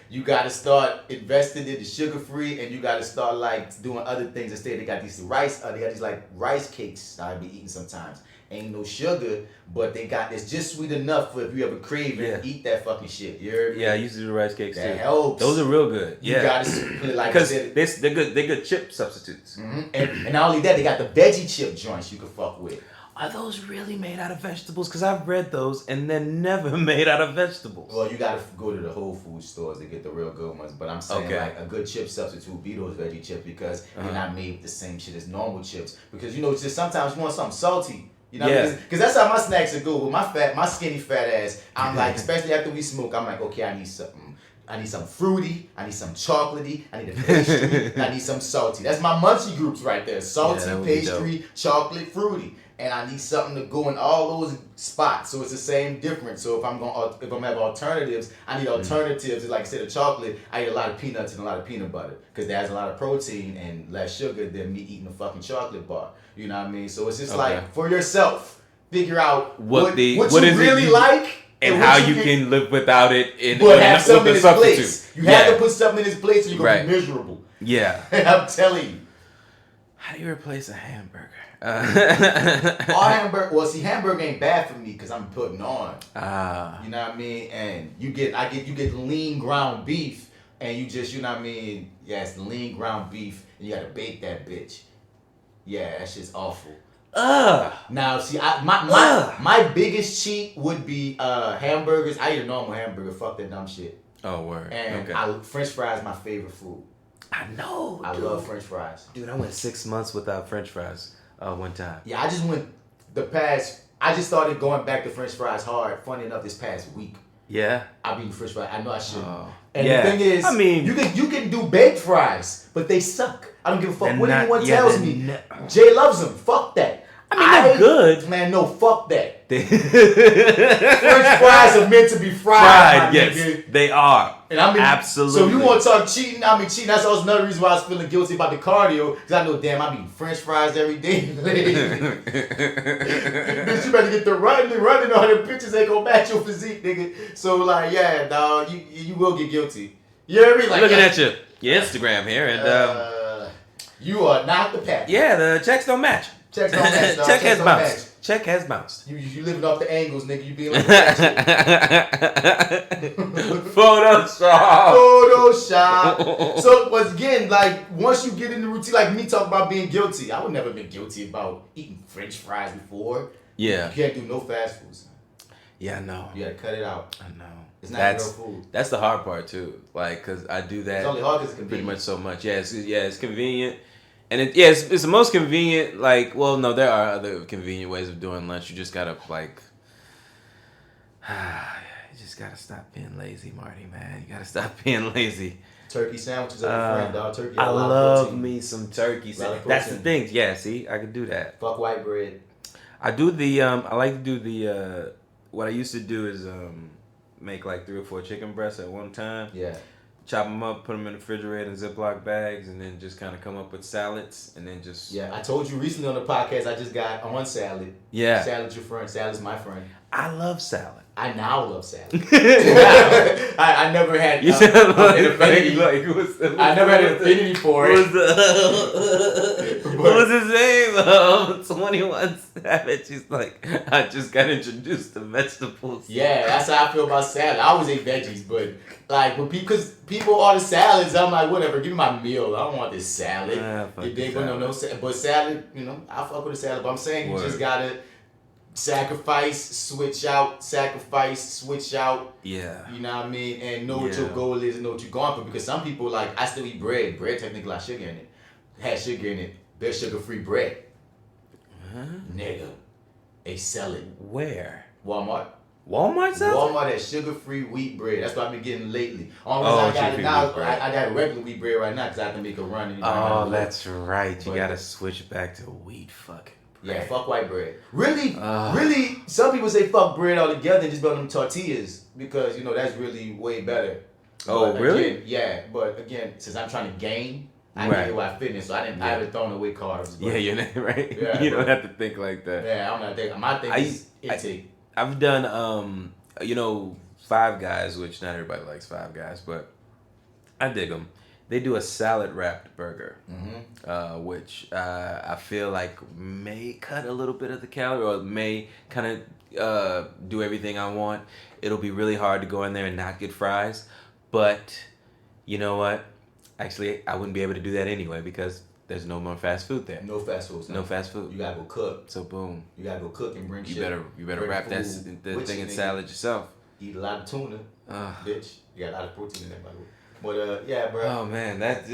You gotta start investing in the sugar-free, and you gotta start like doing other things instead. They got these rice, they got these like rice cakes I be eating sometimes. Ain't no sugar, but it's just sweet enough for if you ever crave it, eat that fucking shit. You heard me? Yeah, I used to do the rice cakes that too. Helps. Those are real good. You gotta put it like because they're good chip substitutes. And not only that, they got the veggie chip joints you can fuck with. Are those really made out of vegetables? Because I've read those and they're never made out of vegetables. Well, you gotta go to the Whole Foods stores to get the real good ones. But I'm saying like a good chip substitute be those veggie chips because they're not made with the same shit as normal chips. Because just sometimes you want something salty. You know, because that's how my snacks are good. With my skinny fat ass, I'm like, especially after we smoke, I'm like, okay, I need something. I need some fruity. I need some chocolatey. I need a pastry. And I need some salty. That's my munchie groups right there. Salty, pastry, chocolate, fruity. And I need something to go in all those spots. So it's the same difference. So if I'm gonna have alternatives, I need alternatives. Like instead of chocolate, I eat a lot of peanuts and a lot of peanut butter because that has a lot of protein and less sugar than me eating a fucking chocolate bar. You know what I mean? So it's just like for yourself, figure out what you really like and how you can live without it. But have something in its place. You have to put something in its place or you're gonna be miserable. Yeah, I'm telling you. How do you replace a hamburger? Hamburger ain't bad for me because I'm putting on. You know what I mean? And you get lean ground beef, and you just, you know what I mean? Yeah, it's lean ground beef, and you gotta bake that bitch. Yeah, that shit's awful. Now, see, my biggest cheat would be hamburgers. I eat a normal hamburger. Fuck that dumb shit. Oh, word. And French fries my favorite food. I know. I love French fries. Dude, I went 6 months without French fries one time. Yeah, I just started going back to French fries hard. Funny enough, this past week. Yeah. I've eaten French fries. I know I shouldn't. And the thing is, I mean, you can do baked fries, but they suck. I don't give a fuck what anyone tells me. Jay loves them. Fuck that. I mean, they're good. Man, no, fuck that. French fries are meant to be fried yes, nigga. They are. And I mean, absolutely. So if you want to talk cheating, cheating. That's also another reason why I was feeling guilty about the cardio. Because I know, damn, I'm eating French fries every day. Bitch, you better get the running on the pictures ain't gonna match your physique, nigga. So, like, yeah, dog, you will get guilty. You know what I mean? Like, looking at your Instagram here, and you are not the pack. Yeah, the checks don't match. Checks don't match. Check has bounced. Check has bounced. You living off the angles, nigga. You being like Photoshop. So once again, like once you get in the routine, like me talking about being guilty, I would never been guilty about eating French fries before. Yeah. You can't do no fast foods. Yeah, I know. You gotta cut it out. I know. It's not real food. That's the hard part too. Like, cause I do that. It's only hard because it's convenient. Pretty much so much. Yeah, it's convenient. And it's the most convenient, like, well, no, there are other convenient ways of doing lunch. You just gotta, like, you just gotta stop being lazy, Marty, man. You gotta stop being lazy. Turkey sandwiches are a friend, dog. Turkey. I love me some turkey sandwiches. That's the thing. Yeah, see, I could do that. Fuck white bread. I do I like to do the, what I used to do is make like 3 or 4 chicken breasts at one time. Yeah. Chop them up, put them in the refrigerator in Ziploc bags, and then just kind of come up with salads, and then just... Yeah, I told you recently on the podcast I just got on salad. Yeah. Salad's your friend. Salad's my friend. I love salad. I now love salad. I never had an affinity. I never had an affinity for it. What was his name? 21 Savage. He's like, I just got introduced to vegetables. Yeah, that's how I feel about salad. I always ate veggies, but like because people order salads, I'm like, whatever, give me my meal. I don't want this salad. You dig? But salad, you know, I fuck with the salad. But I'm saying you just gotta sacrifice, switch out. Yeah. You know what I mean? And know what your goal is and know what you're going for. Because some people, like, I still eat bread. Bread technically has sugar in it. Has sugar in it. There's sugar-free bread. Huh? Nigga. They sell it. Where? Walmart. Walmart sells it? Walmart has sugar-free wheat bread. That's what I've been getting lately. Only reason I got it now, I got regular wheat bread right now because I have to make a run. And that's right. You got to switch back to wheat fucking bread. Yeah, fuck white bread. Really, some people say fuck bread altogether and just build them tortillas because, you know, that's really way better. But really? Again, yeah, but again, since I'm trying to gain, I get where I fitness, so I haven't thrown away carbs. But, yeah, you're not right. Yeah, you don't have to think like that. Yeah, I don't know. My thing is intake. I've done Five Guys, which not everybody likes Five Guys, but I dig them. They do a salad wrapped burger, which I feel like may cut a little bit of the calorie, or may kind of do everything I want. It'll be really hard to go in there and not get fries, but you know what? Actually, I wouldn't be able to do that anyway because there's no more fast food there. No fast food. No fast food. You gotta go cook. So boom. You gotta go cook and bring shit. You better wrap the thing in salad yourself. Eat a lot of tuna, bitch. You got a lot of protein in that, by the way. But yeah, bro. Oh man, that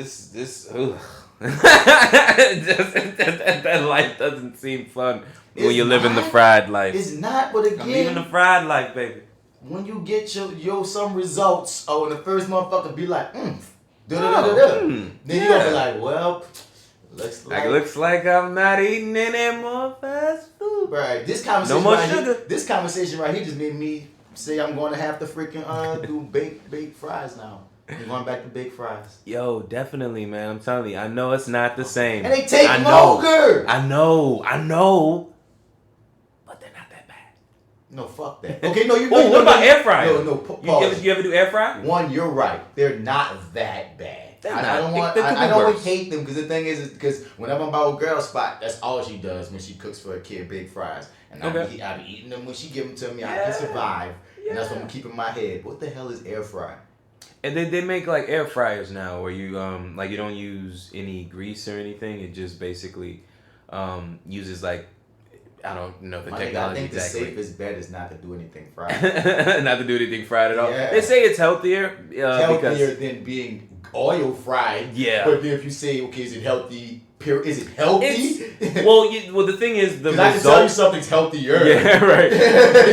that life doesn't seem fun when you're living the fried life. It's not, but again, I'm living the fried life, baby. When you get some results, or when the first motherfucker be like, then you gonna be like, well, looks like I'm not eating any more fast food. Right. This conversation, no more sugar. This conversation right here just made me say I'm going to have to freaking do baked fries now. I'm going back to baked fries. Yo, definitely, man. I'm telling you, I know it's not the same. And they take longer. I know. But they're not that bad. No, fuck that. Okay, no, you. What about air fryer? No, pause. You ever do air fry? One, you're right. They're not that bad. I don't hate them because the thing is because whenever I'm by a girl spot, that's all she does when she cooks for a kid, baked fries. And I be eating them when she give them to me. I can survive. Yeah. And that's what I'm keeping in my head. What the hell is air fry? And they make like air fryers now where you like you don't use any grease or anything. It just basically uses like, I don't know the technology I think exactly. The safest bet is not to do anything fried. Not to do anything fried at all. Yeah. They say it's healthier. Healthier than being oil fried. Yeah. But then if you say, okay, is it healthy? Is it healthy? Well, the thing is the result. I can tell you something's healthier. Yeah, right.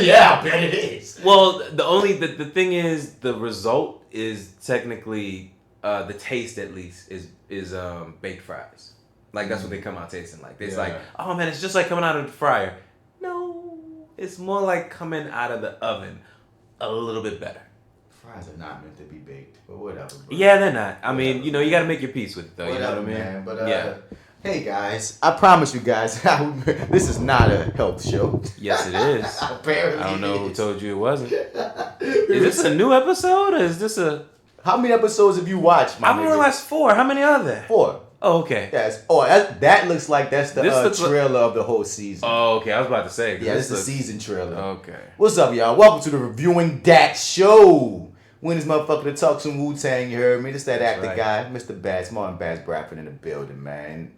Yeah, I bet it is. Well, the thing is the result is technically the taste at least is baked fries. Like that's what they come out tasting like. It's like, oh man, it's just like coming out of the fryer. No, it's more like coming out of the oven, a little bit better. Fries are not meant to be baked, but whatever. Bro. Yeah, they're not. I mean, you got to make your peace with it, though. Whatever, you know what I mean? Man. But hey guys, I promise you guys, this is not a health show. Yes, it is. Apparently, I don't know who told you it wasn't. Is this a new episode, or is this a? How many episodes have you watched? I've only watched 4. How many are there? 4. Oh, okay. Yes. Oh, that looks like that's the trailer of the whole season. Oh, okay. I was about to say. Yeah, this is the season trailer. Okay. What's up, y'all? Welcome to the Reviewing Dat Show. When this motherfucker to talk some WuTang, you heard me. This that actor guy, Mr. Bats, Martin Bats Bradford in the building, man.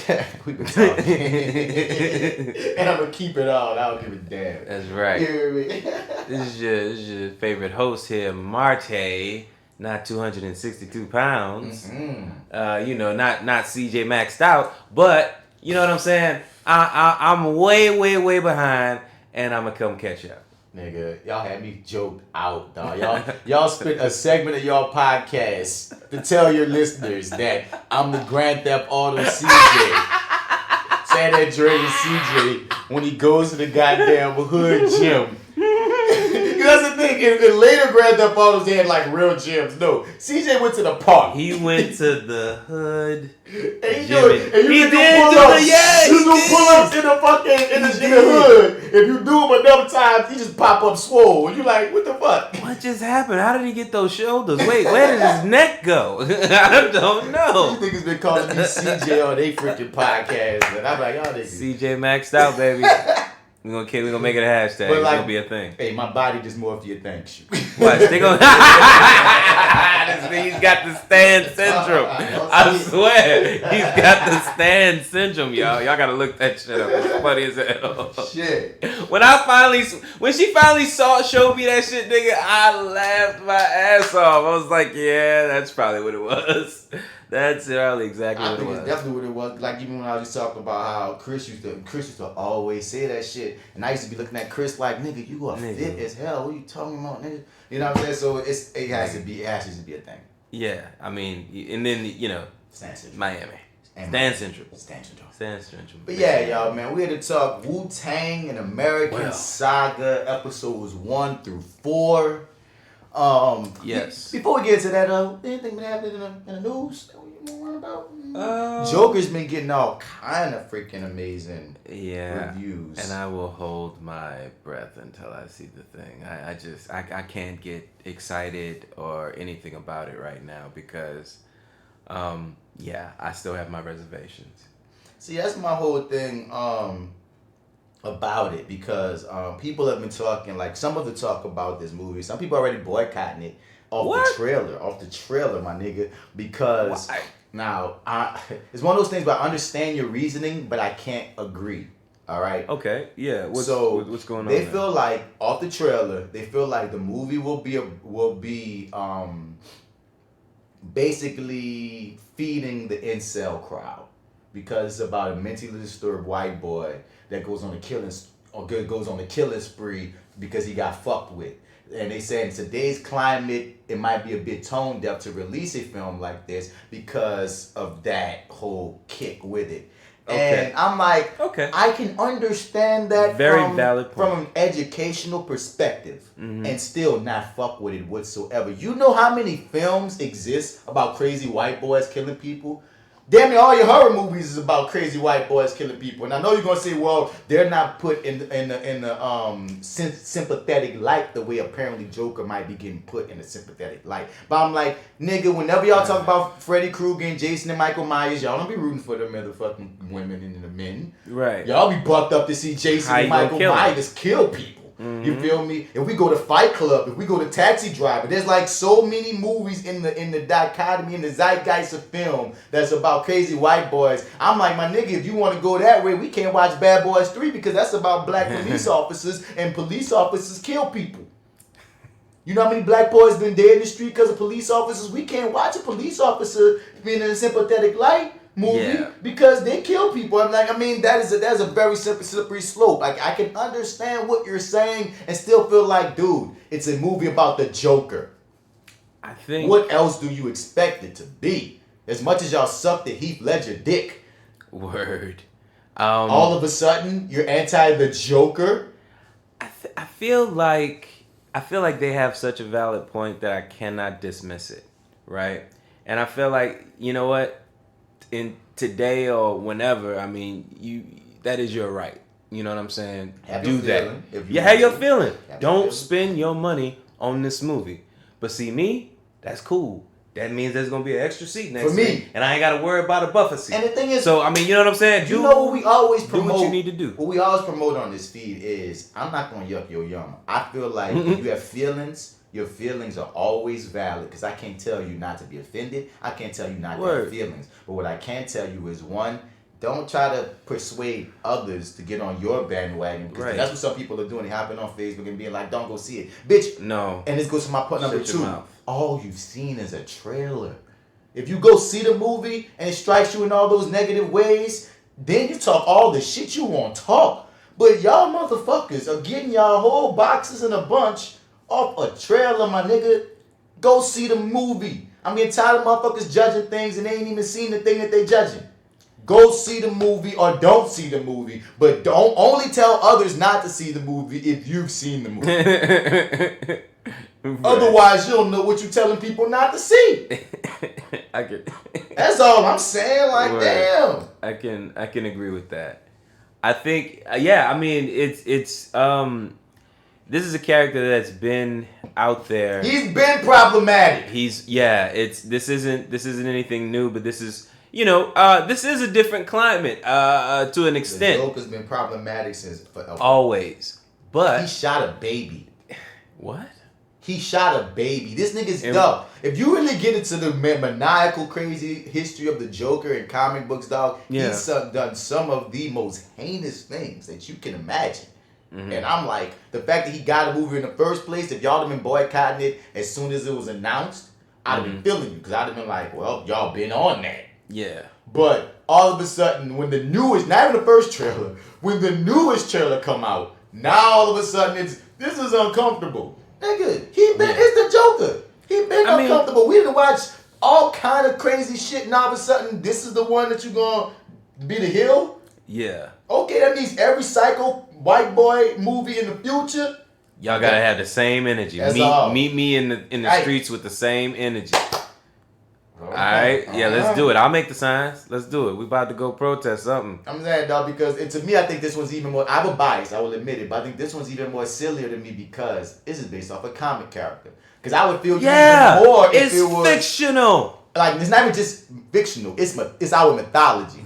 Yeah, we've been talking. And I'm gonna keep it on. I don't give a damn. That's right. You hear me? This is your favorite host here, Marty. Not 262 pounds. Mm-hmm. Not CJ maxed out, but you know what I'm saying? I'm way behind, and I'm gonna come catch up. Nigga, y'all had me joked out, dog. Y'all spent a segment of y'all podcast to tell your listeners that I'm the Grand Theft Auto CJ. San Andreas CJ when he goes to the goddamn hood gym. That's the thing. In later Grand Theft Autos, they had like real gyms. No, CJ went to the park. He went to the hood. And he did pull-ups in the fucking in the hood. If you do them enough times, he just pop up swole. You like, what the fuck? What just happened? How did he get those shoulders? Wait, where did his neck go? I don't know. You niggas been calling me CJ on they freaking podcast, and I'm like, y'all niggas. CJ maxed out, baby. We're gonna make it a hashtag. But like, it's gonna be a thing. Hey, my body just morphed your thanks. What? They gonna he's got the Stan syndrome. I swear. He's got the Stan syndrome, y'all. Y'all gotta look that shit up. It's funny as hell. Shit. When she finally showed me that shit, nigga, I laughed my ass off. I was like, yeah, that's probably what it was. That's probably exactly what it was. It's definitely what it was. Like even when I was just talking about how Chris used to always say that shit, and I used to be looking at Chris like, nigga, you are fit as hell. What are you talking about, nigga? You know what I'm saying? So it has to be a thing. Yeah, I mean, and then Stan Syndrome. Miami. Stan Syndrome. Stan Syndrome. But yeah, y'all, man, we had to talk WuTang and American Saga episodes 1 through 4. Yes. Before we get to that, anything been happening in the news? Joker's been getting all kind of freaking amazing reviews. And I will hold my breath until I see the thing. I can't get excited or anything about it right now because, I still have my reservations. See, that's my whole thing about it because people have been talking, like some of the talk about this movie. Some people already boycotting it off the trailer, my nigga, because... Why? Now, it's one of those things where I understand your reasoning, but I can't agree. All right? Okay, yeah. What's going on? They feel like, off the trailer, they feel like the movie will be basically feeding the incel crowd because it's about a mentally disturbed white boy that goes on a killing spree because he got fucked with. And they say in today's climate, it might be a bit tone deaf to release a film like this because of that whole kick with it. Okay. And I'm like, I can understand that valid point. From an educational perspective and still not fuck with it whatsoever. You know how many films exist about crazy white boys killing people? Damn near all your horror movies is about crazy white boys killing people. And I know you're going to say, well, they're not put in the sympathetic light the way apparently Joker might be getting put in a sympathetic light. But I'm like, nigga, whenever y'all talk about Freddy Krueger and Jason and Michael Myers, y'all don't be rooting for the motherfucking women and the men. Right. Y'all be bucked up to see Jason and Michael Myers kill people. You feel me? If we go to Fight Club, if we go to Taxi Driver, there's like so many movies in the dichotomy, in the zeitgeist of film that's about crazy white boys. I'm like, my nigga, if you want to go that way, we can't watch Bad Boys 3 because that's about black police officers and police officers kill people. You know how many black boys been dead in the street because of police officers? We can't watch a police officer being in a sympathetic light movie because they kill people. I'm like, that's a very slippery slope. Like, I can understand what you're saying and still feel like, dude, it's a movie about the Joker. I think. What else do you expect it to be? As much as y'all suck the Heath Ledger dick. Word. All of a sudden, you're anti the Joker. I feel like they have such a valid point that I cannot dismiss it, right? And I feel like, you know what? In today or whenever, that is your right. You know what I'm saying? Do that. Have your feeling. Don't spend your money on this movie. But see me, that's cool. That means there's gonna be an extra seat next to me, and I ain't gotta worry about a buffer seat. And the thing is, so you know what I'm saying? You know what we always promote. Do what you need to do. What we always promote on this feed is, I'm not gonna yuck your yum. I feel like if you have feelings. Your feelings are always valid because I can't tell you not to be offended. I can't tell you not to have feelings. But what I can tell you is, one, don't try to persuade others to get on your bandwagon because that's what some people are doing. They hopping on Facebook and being like, don't go see it. Bitch. No. And this goes to my point number 2. All you've seen is a trailer. If you go see the movie and it strikes you in all those negative ways, then you talk all the shit you want to talk. But y'all motherfuckers are getting y'all whole boxes in a bunch off a trailer, my nigga. Go see the movie. I'm getting tired of motherfuckers judging things and they ain't even seen the thing that they judging. Go see the movie or don't see the movie, but don't only tell others not to see the movie if you've seen the movie. Otherwise, you don't know what you're telling people not to see. That's all I'm saying. Like, damn. I can agree with that. I think, it's this is a character that's been out there. He's been problematic. This isn't anything new, but this is, this is a different climate to an extent. The Joker's been problematic since forever. Always. But he shot a baby. What? He shot a baby. This nigga's dumb. If you really get into the maniacal, crazy history of the Joker in comic books, dog, he's done some of the most heinous things that you can imagine. Mm-hmm. And I'm like, the fact that he got a movie in the first place, if y'all have been boycotting it as soon as it was announced, I'd have been feeling you. Because I'd have been like, well, y'all been on that. Yeah. But all of a sudden, when the newest, not even the first trailer, when the newest trailer come out, now all of a sudden this is uncomfortable. Nigga, it's the Joker. He been uncomfortable. We done watched all kind of crazy shit, and all of a sudden, this is the one that you gonna be the heel? Yeah. Okay, that means every psycho white boy movie in the future. Y'all gotta have the same energy. Meet me in the streets with the same energy. All right. Yeah, let's do it. I'll make the signs. Let's do it. We about to go protest something. I'm saying, dog, because to me, I think this one's even more. I have a bias, I will admit it, but I think this one's even more sillier to me because this is based off a comic character. Because I would feel even more if it was fictional. Like, it's not even just fictional. It's our mythology.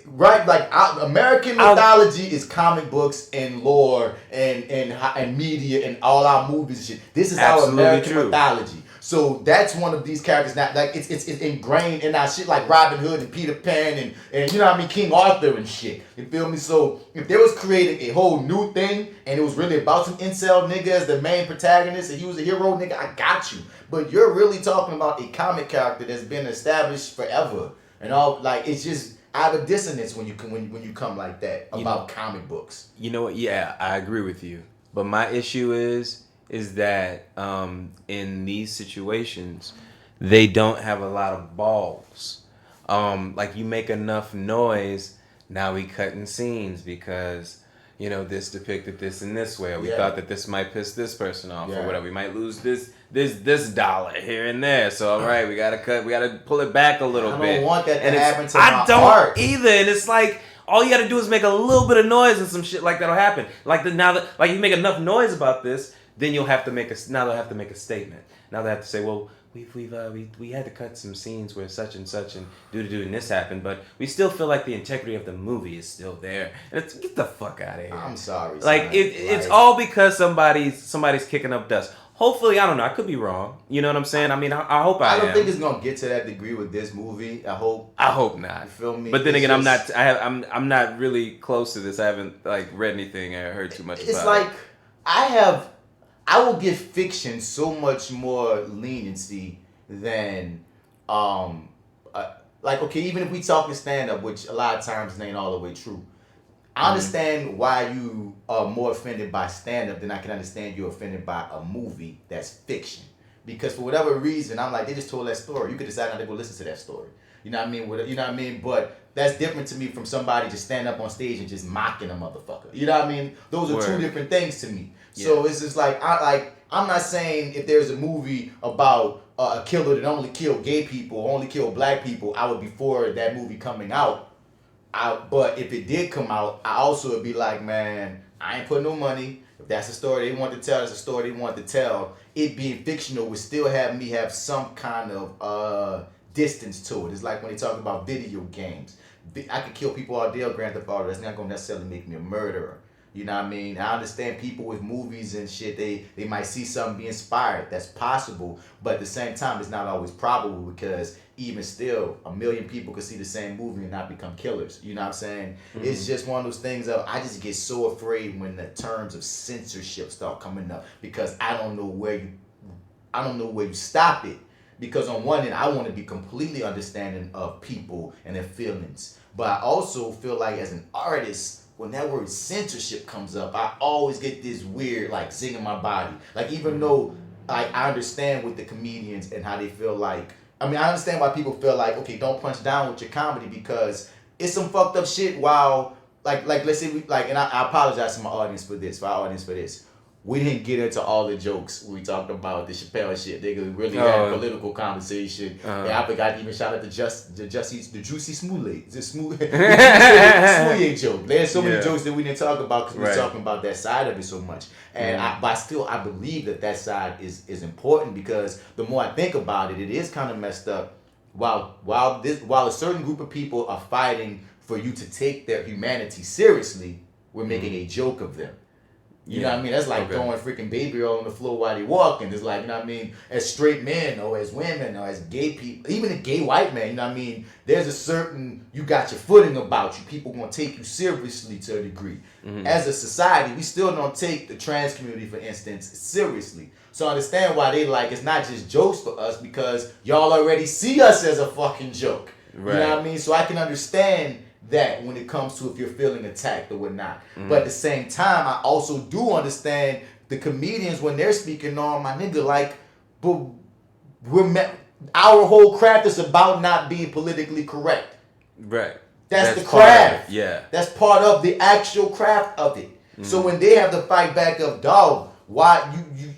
Right, like American mythology is comic books and lore and media and all our movies and shit. This is our American mythology. So that's one of these characters that like it's ingrained in our shit, like Robin Hood and Peter Pan and you know what I mean, King Arthur and shit. You feel me? So if they was creating a whole new thing and it was really about some incel nigga as the main protagonist and he was a hero nigga, I got you. But you're really talking about a comic character that's been established forever and all. Like, it's just I have a dissonance when you come like that about comic books. You know what? Yeah, I agree with you. But my issue is that in these situations, they don't have a lot of balls. Like, you make enough noise, now we cutting scenes because, you know, this depicted this in this way. Or we thought that this might piss this person off or whatever. We might lose this dollar here and there. So, all right, we got to pull it back a little bit. I don't want that to happen to my art. I don't either. And it's like, all you got to do is make a little bit of noise and some shit like that'll happen. Like, you make enough noise about this, then you'll have to make they'll have to make a statement. Now they have to say, well, we had to cut some scenes where such and such and and this happened, but we still feel like the integrity of the movie is still there. And it's, get the fuck out of here. I'm sorry. Like, it's all because somebody's kicking up dust. Hopefully, I don't know. I could be wrong. You know what I'm saying? I mean, I hope I am. I don't think it's gonna get to that degree with this movie. I hope not. You feel me? But then again, I'm not really close to this. I haven't like read anything or heard too much about it. It's like I will give fiction so much more leniency than like, okay, even if we talking stand up, which a lot of times ain't all the way true. I understand why you are more offended by stand-up than I can understand you're offended by a movie that's fiction. Because for whatever reason, I'm like, they just told that story. You could decide not to go listen to that story. You know what I mean? You know what I mean? But that's different to me from somebody just stand up on stage and just mocking a motherfucker. You know what I mean? Those are two different things to me. Yeah. So it's just like, I'm not saying if there's a movie about a killer that only killed gay people or only killed black people, I would be for that movie coming out. But if it did come out, I also would be like, man, I ain't putting no money. If that's a story they want to tell, that's a story they want to tell. It being fictional would still have me have some kind of distance to it. It's like when they talk about video games. I could kill people all day on Grand Theft Auto. That's not going to necessarily make me a murderer. You know what I mean? I understand people with movies and shit, they might see something, be inspired. That's possible. But at the same time, it's not always probable because even still, 1 million people could see the same movie and not become killers. You know what I'm saying? Mm-hmm. It's just one of those things of, I just get so afraid when the terms of censorship start coming up because I don't know where you stop it. Because on one end, I want to be completely understanding of people and their feelings. But I also feel like as an artist, when that word censorship comes up, I always get this weird, like, zing in my body. Like, even though I understand with the comedians and how they feel like, I mean, I understand why people feel like, okay, don't punch down with your comedy because it's some fucked up shit while, like let's say, and I apologize to my audience for this. We didn't get into all the jokes we talked about the Chappelle shit. They really had political conversation. And I forgot to even shout out the Juicy Smollett, the Smollett joke. There's so many jokes that we didn't talk about because we're talking about that side of it so much. And I believe that side is important because the more I think about it, it is kind of messed up. While a certain group of people are fighting for you to take their humanity seriously, we're making a joke of them. You know what I mean? That's like throwing freaking baby oil on the floor while they walking. It's like, you know what I mean? As straight men or as women or as gay people, even a gay white man, you know what I mean? There's a certain, you got your footing about you. People going to take you seriously to a degree. Mm-hmm. As a society, we still don't take the trans community, for instance, seriously. So I understand why they like, it's not just jokes for us because y'all already see us as a fucking joke. Right. You know what I mean? So I can understand that when it comes to if you're feeling attacked or whatnot. Mm-hmm. But at the same time, I also do understand the comedians when they're speaking on, my nigga, like, but our whole craft is about not being politically correct. Right. That's the craft. Yeah. That's part of the actual craft of it. Mm-hmm. So when they have to fight back of, dog, why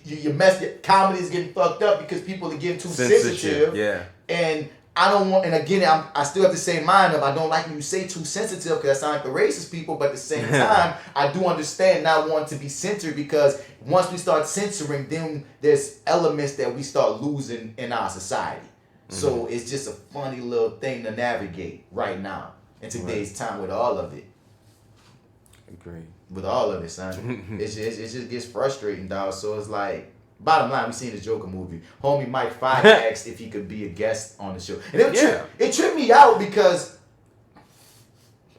you mess it, comedy is getting fucked up because people are getting too sensitive. Yeah. And I don't want, and again, I still have the same mind of I don't like when you say too sensitive because that sounds like the racist people, but at the same time, I do understand not wanting to be censored because once we start censoring, then there's elements that we start losing in our society. So it's just a funny little thing to navigate right now in today's time with all of it. Agree. With all of it, son. it just gets frustrating, dog. So it's like, bottom line, we seen the Joker movie. Homie Mike 5 asked if he could be a guest on the show. And it tripped me out because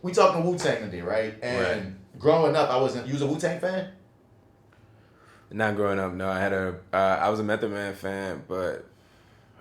we talking WuTang today, right? And growing up, you was a WuTang fan? Not growing up, no. I was a Method Man fan, but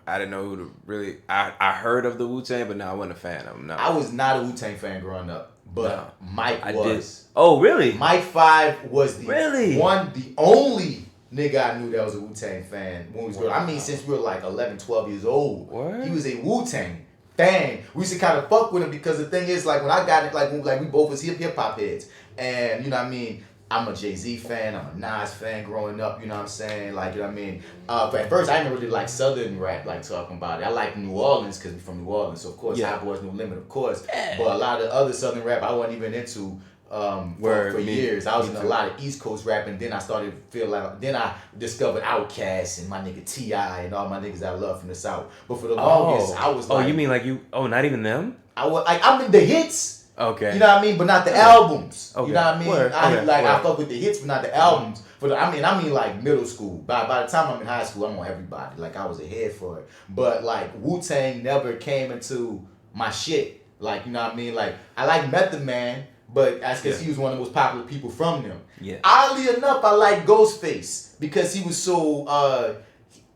I didn't know who to really. I heard of the WuTang, but no, I wasn't a fan of them. No. I was not a WuTang fan growing up, but Mike was. Did. Oh, really? Mike 5 was the only nigga I knew that was a WuTang fan when we was growing up. I mean, since we were like 11, 12 years old. What? He was a WuTang fan. We used to kind of fuck with him because the thing is, like, when I got it, like we both was hip hop heads, and you know what I mean. I'm a Jay-Z fan. I'm a Nas fan growing up. You know what I'm saying? Like, you know what I mean? At first, I didn't really like Southern rap, like talking about it. I like New Orleans because we're from New Orleans. So, of course, Hot Boys No Limit, of course. But a lot of other Southern rap, I wasn't even into for years. I was in a lot of East Coast rap, and then I started to feel like, then I discovered Outkast and my nigga T.I. and all my niggas I love from the South. But for the longest, I was like... Oh, you mean like you... Oh, not even them? I'm in the hits. Okay. You know what I mean? But not the albums. Okay. You know what I mean? I fuck with the hits, but not the albums. But I mean like middle school. By the time I'm in high school, I'm on everybody. Like I was ahead for it. But like Wu-Tang never came into my shit. Like, you know what I mean? Like I like Method Man, but that's because he was one of the most popular people from them. Yeah. Oddly enough, I like Ghostface because he was so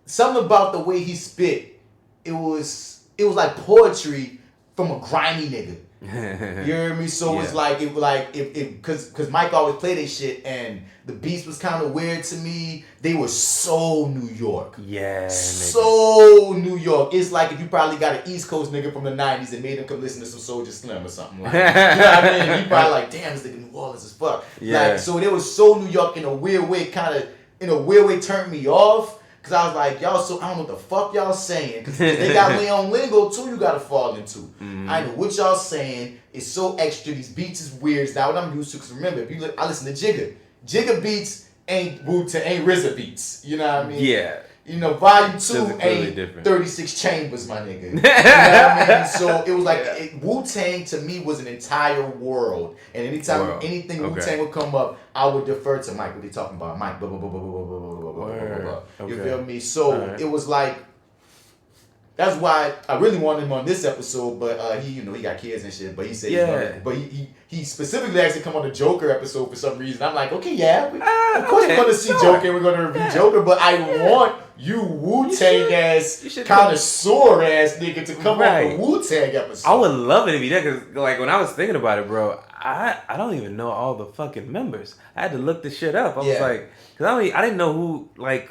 something about the way he spit. It was like poetry from a grimy nigga. You hear me? So it's like because Mike always played this shit and the beats was kind of weird to me. They were so New York. Yeah. So New York. It's like if you probably got an East Coast nigga from the 90s and made him come listen to some Soulja Slim or something like that. You know what I mean? You probably like, damn, this nigga New Orleans as fuck. Yeah. Like, so they was so New York in a weird way, turned me off. Cause I was like, y'all, so I don't know what the fuck y'all saying. Cause they got their own lingo too. You gotta fall into. I know what y'all saying. It's so extra. These beats is weird. It's not what I'm used to. Cause remember, if you look, I listen to Jigga. Jigga beats ain't WuTang, ain't RZA beats. You know what I mean? Yeah. You know, Volume 2 ain't different. 36 Chambers, my nigga. You know what I mean? So it was like Wu-Tang to me was an entire world. And anytime anything Wu-Tang would come up, I would defer to Mike. What they talking about? Mike, blah, blah, blah, blah, blah, blah, blah, blah, blah, blah. You feel me? So it was like, that's why I really wanted him on this episode, but he got kids and shit. But he said, he specifically asked to come on the Joker episode for some reason. I'm like, okay, of course we're gonna see Joker, and we're gonna review Joker, but I want you Wu-Tang ass connoisseur ass nigga to come on the Wu-Tang episode. I would love it if you did, because like when I was thinking about it, bro, I don't even know all the fucking members. I had to look this shit up. I was like, because I didn't know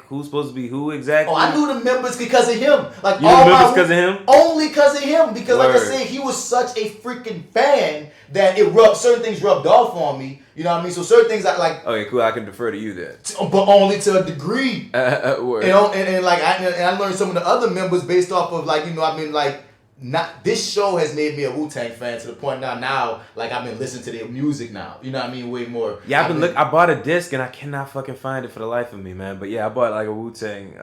who's supposed to be who exactly. Oh, I knew the members because of him. Like you knew the members because of him? Only because of him. Because like I said, he was such a freaking fan that certain things rubbed off on me. You know what I mean? So certain things I like. Okay, cool. I can defer to you then. But only to a degree. Word. You know, and like I learned some of the other members based off of like, you know, I mean, like. Not this show has made me a Wu-Tang fan to the point now like I've been listening to their music now. You know what I mean? Way more. Yeah, I bought a disc and I cannot fucking find it for the life of me, man. But yeah, I bought like a Wu-Tang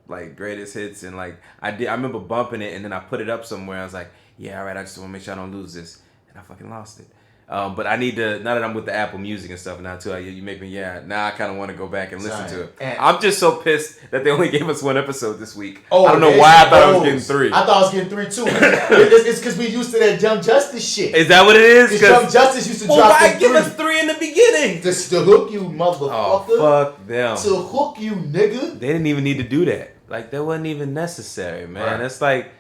like greatest hits and like I remember bumping it and then I put it up somewhere. I was like, yeah, all right, I just want to make sure I don't lose this, and I fucking lost it. But I need to, now that I'm with the Apple Music and stuff now too, you make me, now I kind of want to go back and listen to it. And I'm just so pissed that they only gave us one episode this week. I don't know why I thought I was getting 3. I thought I was getting 3 too. It's because we used to that Young Justice shit. Is that what it is? Because Young Justice used to drop why give us 3 in the beginning? Just to hook you, motherfucker. Oh, fuck them. To hook you, nigga. They didn't even need to do that. Like, that wasn't even necessary, man. It's like,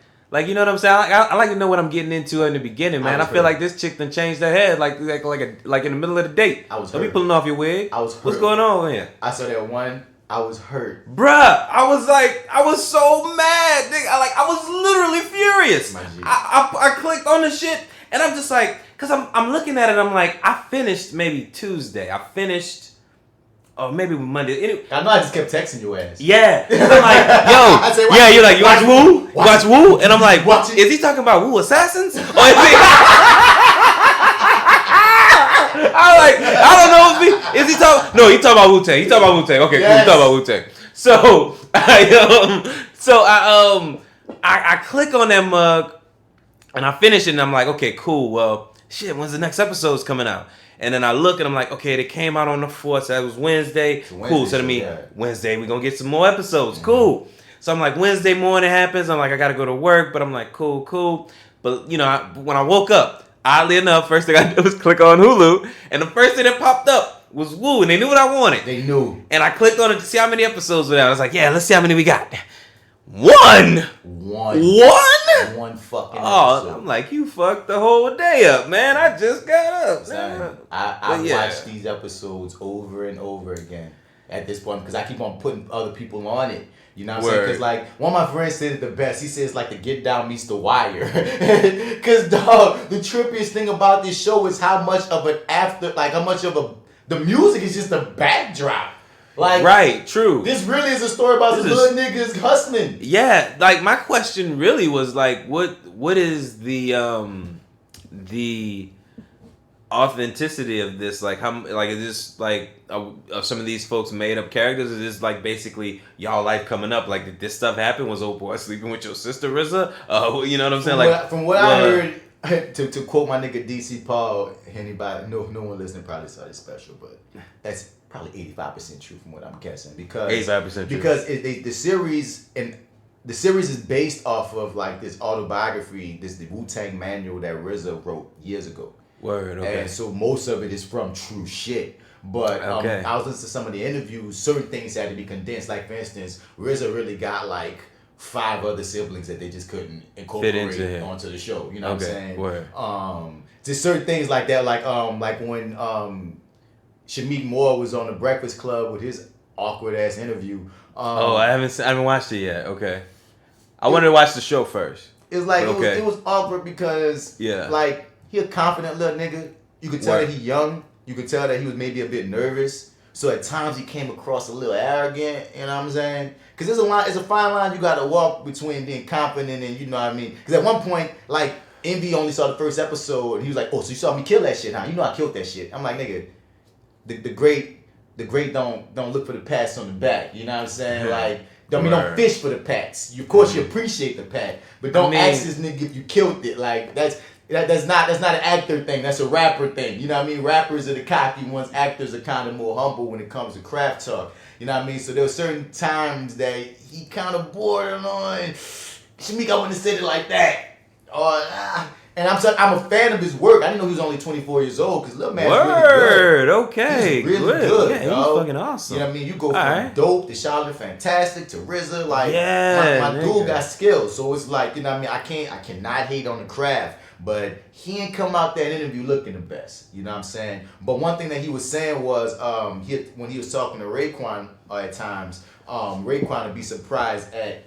you know what I'm saying? I like to know what I'm getting into in the beginning, man. I feel like this chick done changed her head, like in the middle of the date. Don't be pulling off your wig. I was hurt. What's going on here? I saw that one. I was hurt, bruh. I was so mad, nigga. I was literally furious. I clicked on the shit, and I'm just like, cause I'm looking at it. I'm like, I finished maybe Tuesday. I finished or maybe Monday. I know I just kept texting your ass. Yeah. I'm like, yo. I say, yeah, you're like, you watch Wu? You watch Wu? And I'm like, watch it. Is he talking about Wu Assassins? Or is he... I'm like, I don't know. Is he talking? No, he talking about WuTang. He talking about WuTang. Okay, yes. cool. He talking about WuTang. So I click on that mug and I finish it and I'm like, okay, cool. Well, shit, when's the next episode's coming out? And then I look and I'm like, okay, they came out on the 4th, so that was Wednesday. Cool. So to me, Wednesday we gonna get some more episodes. Mm-hmm. Cool. So I'm like, Wednesday morning happens. I'm like, I gotta go to work, but I'm like, cool. But you know, when I woke up, oddly enough, first thing I did was click on Hulu, and the first thing that popped up was Wu, and they knew what I wanted. They knew. And I clicked on it to see how many episodes were there. I was like, yeah, let's see how many we got. One fucking episode. I'm like, you fucked the whole day up, man. I just got up. Son, I watched these episodes over and over again at this point because I keep on putting other people on it. You know what I'm saying? Because, like, one of my friends said it the best. He says, like, the Get Down meets The Wire. Because, dog, the trippiest thing about this show is how much of an the music is just a backdrop. Like, right, true. This really is a story about some hood niggas hustling. Yeah, like, my question really was, like, what is the authenticity of this? Like, how, like, is this like some of these folks made up characters? Is this like basically y'all life coming up? Like, did this stuff happen? Was old boy sleeping with your sister RZA? You know what I'm saying? From what I heard, to quote my nigga DC Paul, anybody, no one listening probably saw this special, but that's probably 85% true from what I'm guessing, because 85% true. Because the series is based off of like this autobiography, the WuTang manual that RZA wrote years ago. Word, okay. And so most of it is from true shit. But I was listening to some of the interviews, certain things had to be condensed. Like, for instance, RZA really got like 5 other siblings that they just couldn't incorporate onto the show. You know what I'm saying? Word. Just certain things like that, like when Shameik Moore was on the Breakfast Club with his awkward ass interview. I haven't watched it yet. Okay. I wanted to watch the show first. It was like it was awkward because like, he a confident little nigga. You could tell that he young. You could tell that he was maybe a bit nervous. So at times he came across a little arrogant. You know what I'm saying? Because it's a fine line you got to walk between being confident and, you know what I mean? Because at one point, like, Envy only saw the first episode and he was like, oh, so you saw me kill that shit, huh? You know I killed that shit. I'm like, nigga, the great don't look for the pats on the back. You know what I'm saying? Like, don't fish for the pats. Of course you appreciate the pat, but don't ask this nigga if you killed it. Like, that's not an actor thing. That's a rapper thing. You know what I mean? Rappers are the cocky ones. Actors are kind of more humble when it comes to craft talk. You know what I mean? So there were certain times that he kind of bordered on, Shameik, I wouldn't have said it like that. And I'm a fan of his work. I didn't know he was only 24 years old because little man's really good. Okay. He's really good. Yeah, he's fucking awesome. You know what I mean? You go from dope to Charlotte Fantastic to RZA. Like, my dude got skills. So it's like, you know what I mean? I cannot hate on the craft. But he ain't come out that interview looking the best. You know what I'm saying? But one thing that he was saying was when he was talking to Raekwon at times, Raekwon would be surprised at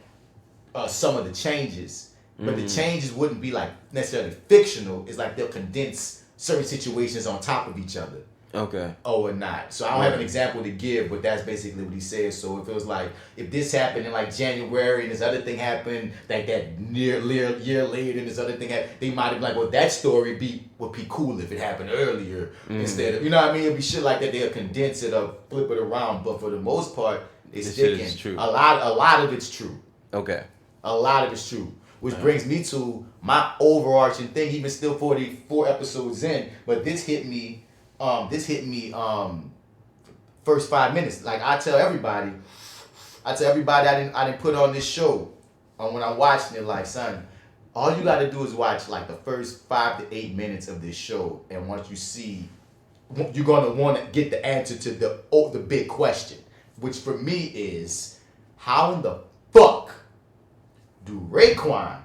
some of the changes. But the changes wouldn't be like necessarily fictional. It's like they'll condense certain situations on top of each other. Okay. Or not. So I don't have an example to give, but that's basically what he said. So if it was like, if this happened in like January and this other thing happened like that year later and this other thing happened, they might have been like, well, that story would be cool if it happened earlier instead of, you know what I mean? It'd be shit like that. They'll condense it or flip it around. But for the most part, it's sticking. True. A lot of it's true. Okay. A lot of it's true. Which brings me to my overarching thing, even still 44 episodes in, but this hit me first 5 minutes. Like, I tell everybody I didn't put on this show when I'm watching it, like, son, all you gotta do is watch like the first 5 to 8 minutes of this show, and once you see, you're gonna want to get the answer to the big question, which for me is, how in the fuck do Raekwon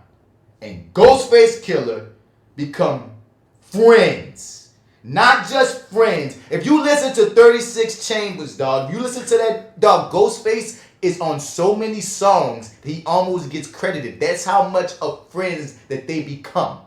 and Ghostface Killer become friends? Not just friends. If you listen to 36 Chambers, dog, you listen to that, dog, Ghostface is on so many songs that he almost gets credited. That's how much of friends that they become.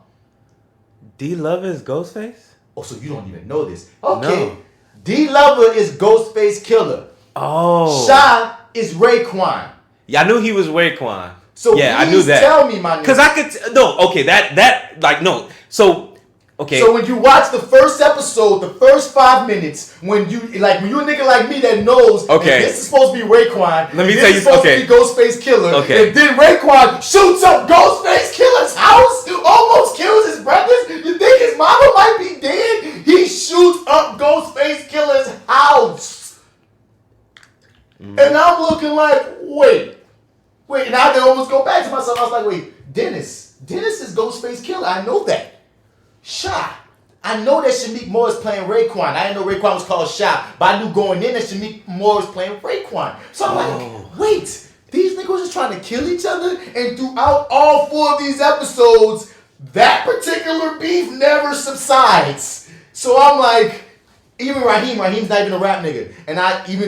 D-Love is Ghostface? Oh, so you don't even know this. Okay. No. D-Lover is Ghostface Killer. Oh. Shy is Raekwon. Yeah, I knew he was Raekwon. So yeah, please I knew that. Tell me, my nigga. Because I could no. So okay. So when you watch the first episode, the first 5 minutes, when you a nigga like me that knows that this is supposed to be Raekwon, let me tell you. This is supposed to be Ghostface Killer. Okay. And then Raekwon shoots up Ghostface Killer's house, almost kills his brothers. You think his mama might be dead? He shoots up Ghostface Killer's house. And I'm looking like, wait. And I can almost go back to myself. I was like, wait, Dennis is Ghostface Killer. I know that. Shy. I know that Shameik Moore is playing Raekwon. I didn't know Raekwon was called Shy, but I knew going in that Shameik Moore was playing Raekwon. So I'm like, wait, these niggas just trying to kill each other? And throughout all 4 of these episodes, that particular beef never subsides. So I'm like, even Raheem's not even a rap nigga. And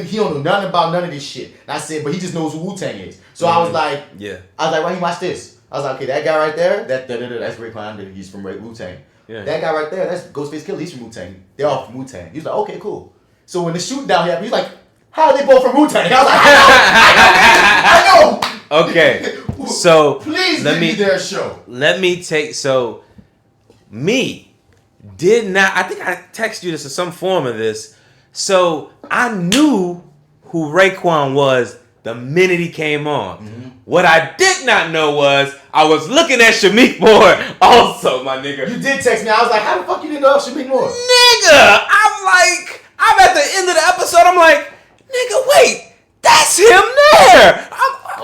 he don't know nothing about none of this shit. And I said, but he just knows who WuTang is. So I was like, Raheem, watch this. I was like, okay, that guy right there, that's Raekwon. He's from WuTang. Yeah. That guy right there, that's Ghostface Killer. He's from WuTang. They're all from WuTang. He's like, okay, cool. So when the shooting down happened, he's like, how are they both from WuTang? I was like, I know. Okay. So please give me their show. Let me take did not. I think I texted you this in some form of this. So I knew who Raekwon was the minute he came on. Mm-hmm. What I did not know was I was looking at Shameik Moore also, my nigga. You did text me. I was like, how the fuck you didn't know Shameik Moore? Nigga, I'm at the end of the episode. I'm like, nigga, wait, that's him there.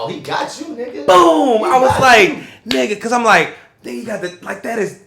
He got you, nigga. Boom. I was like, nigga, because I'm like, nigga, you got the, that is,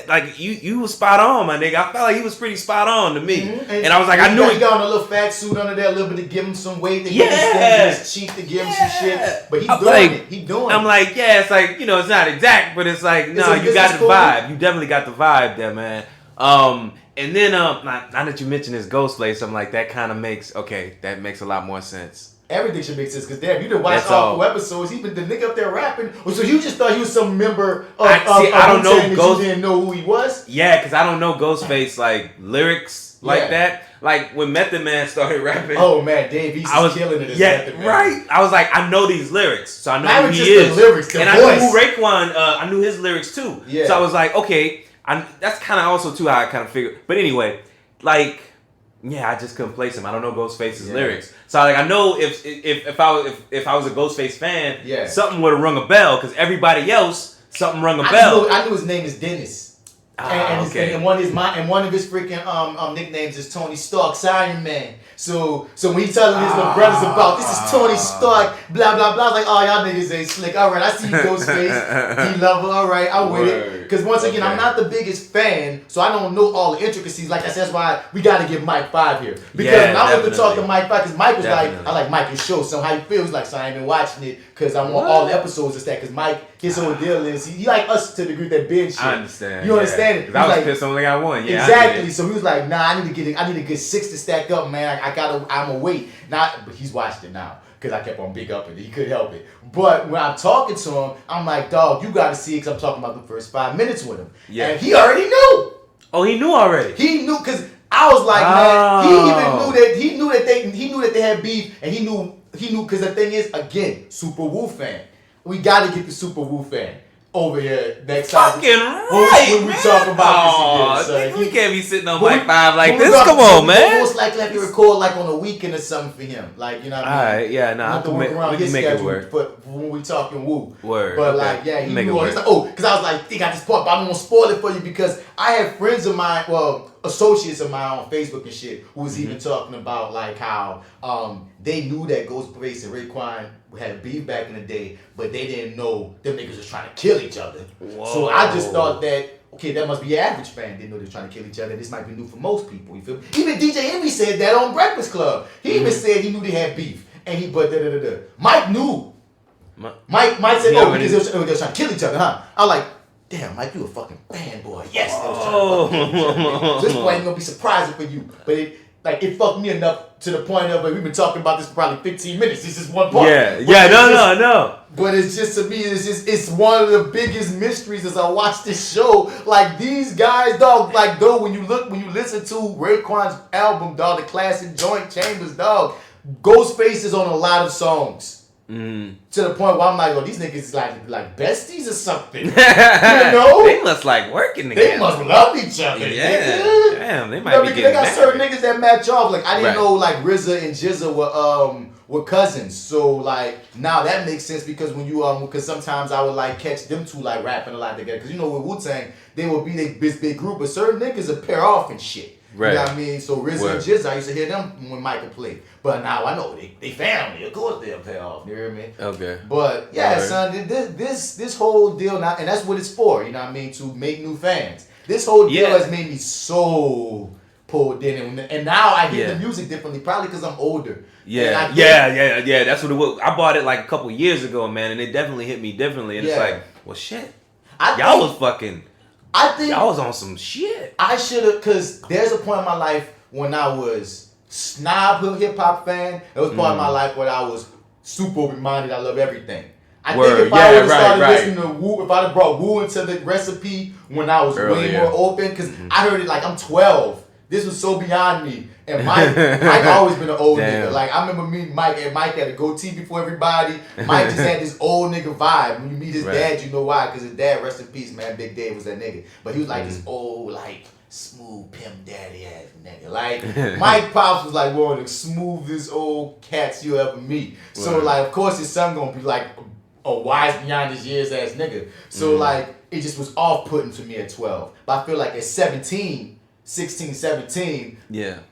like, you was spot on, my nigga. I felt like he was pretty spot on to me. Mm-hmm. And I was like, I knew he got on a little fat suit under there, a little bit to give him some weight, to give his cheek, to give him some shit. But he's doing it. He's doing it. I'm like, it's like, it's not exact, but it's like, no, you got the vibe. You definitely got the vibe there, man. And then, now that you mentioned his Ghostface, I'm like, that kind of makes that makes a lot more sense. Everything should make sense, because damn, you didn't watch all 4 episodes. He been the nigga up there rapping. So you just thought he was some member of I don't know you didn't know who he was? Yeah, because I don't know Ghostface lyrics like that. Like when Method Man started rapping. Oh man, Dave East is killing it as Method Man. Right. I was like, I know these lyrics, so I know who he is. The lyrics, and voice. I knew who Raekwon. I knew his lyrics too. Yeah. So I was like, okay, that's kind of also too how I kind of figured. But anyway, I just couldn't place him. I don't know Ghostface's lyrics, so I know if I was a Ghostface fan, something would have rung a bell, because everybody else something rung a bell. I knew his name is Dennis. And one of his freaking nicknames is Tony Stark, Iron Man. So when he telling his little brothers about this is Tony Stark, blah blah blah, I was like, oh, y'all niggas ain't slick. All right, I see you, Ghostface, D-Lover. All right, I'm with it. Because once again, I'm not the biggest fan, so I don't know all the intricacies. Like I said, that's why we got to give Mike 5 here. Because when I went to talk to Mike 5, because Mike was like, I like Mike's show. So how he feels like, so I ain't been watching it because I want all the episodes and stuff. Because Mike, his whole deal is he like us to the degree that binge shit. I understand. You understand it? I was pissed only got one. Yeah, exactly. So he was like, nah, I need a good 6 to stack up, man. I'm a wait. But he's watched it now, because I kept on big up it. He couldn't help it. But when I'm talking to him, I'm like, dog, you got to see it, because I'm talking about the first 5 minutes with him. Yeah. And he already knew. Oh, he knew already. He knew, because I was like, man, he knew that they had beef, and he knew because the thing is, again, Super Wu fan. We got to get the Super Wu fan over here next time. Fucking right, when we talk about this again. We can't be sitting on Mike 5 like this. Come on, man. Most likely have to record like on a weekend or something for him. Like, you know what I mean? Alright, yeah, nah, we can make it work. But when we talking Wu. Word. But like, yeah, he knew. He's like, because I was like, he got this part, but I'm going to spoil it for you, because I have friends of mine, associates of mine on Facebook and shit, who was even talking about like how they knew that Ghostface and Raekwon had beef back in the day, but they didn't know them niggas was trying to kill each other. Whoa. So I just thought that, okay, that must be an average fan. Didn't know they were trying to kill each other. This might be new for most people. You feel me? Even DJ Envy said that on Breakfast Club. He even said he knew they had beef, and Mike knew. Mike said, because they were trying to kill each other, huh? I was like, damn, Mike, you a fucking fanboy. Yes, they was trying to fucking kill each other. So this boy ain't gonna be surprising for you, but like it fucked me enough to the point of like, we've been talking about this for probably 15 minutes. This is one part. No. But it's just, to me, it's one of the biggest mysteries as I watch this show. Like, these guys, dog, like, though, when you listen to Raekwon's album, dog, the classic Joint Chambers, dog, Ghostface is on a lot of songs. To the point where I'm like, oh, these niggas is like besties or something. You know? They must like working together. They must love each other. Yeah. Nigga. Damn, they might be getting They got married. certain niggas that match off. Like, I didn't know, like, RZA and GZA were cousins. So, like, now that makes sense because when you, because sometimes I would, like, catch them two, like, rapping a lot together. Because, you know, with WuTang, they would be this big group, but certain niggas would pair off and shit. Right. You know what I mean? So RZA and GZA, I used to hear them when Michael played. But now I know they family. Of course they'll pay off. You hear me? Okay. But yeah, Right. son, this whole deal now, and that's what it's for. You know what I mean? To make new fans. This whole deal has made me so pulled in, and now I hear the music differently. Probably because I'm older. Yeah. That's what it was. I bought it like a couple years ago, man, and it definitely hit me differently. And it's like, well, shit. Y'all was fucking. I think y'all was on some shit. I should have, because there's a point in my life when I was snob hip hop fan. There was a point in my life where I was super open-minded. I love everything. I think if I would have started listening to Wu, if I'd have brought Wu into the recipe when I was way more open, because I heard it like I'm 12. This was so beyond me. And Mike always been an old nigga. Like, I remember meeting Mike, and Mike had a goatee before everybody. Mike just had this old nigga vibe. When you meet his dad, you know why. Because his dad, rest in peace, man, Big Dave was that nigga. But he was like this old, like, smooth pimp daddy ass nigga. Like, Mike Pops was like one of the smoothest old cats you ever meet. So, like, of course his son gonna be like a wise beyond his years ass nigga. So, like, it just was off-putting to me at 12. But I feel like at 16, 17,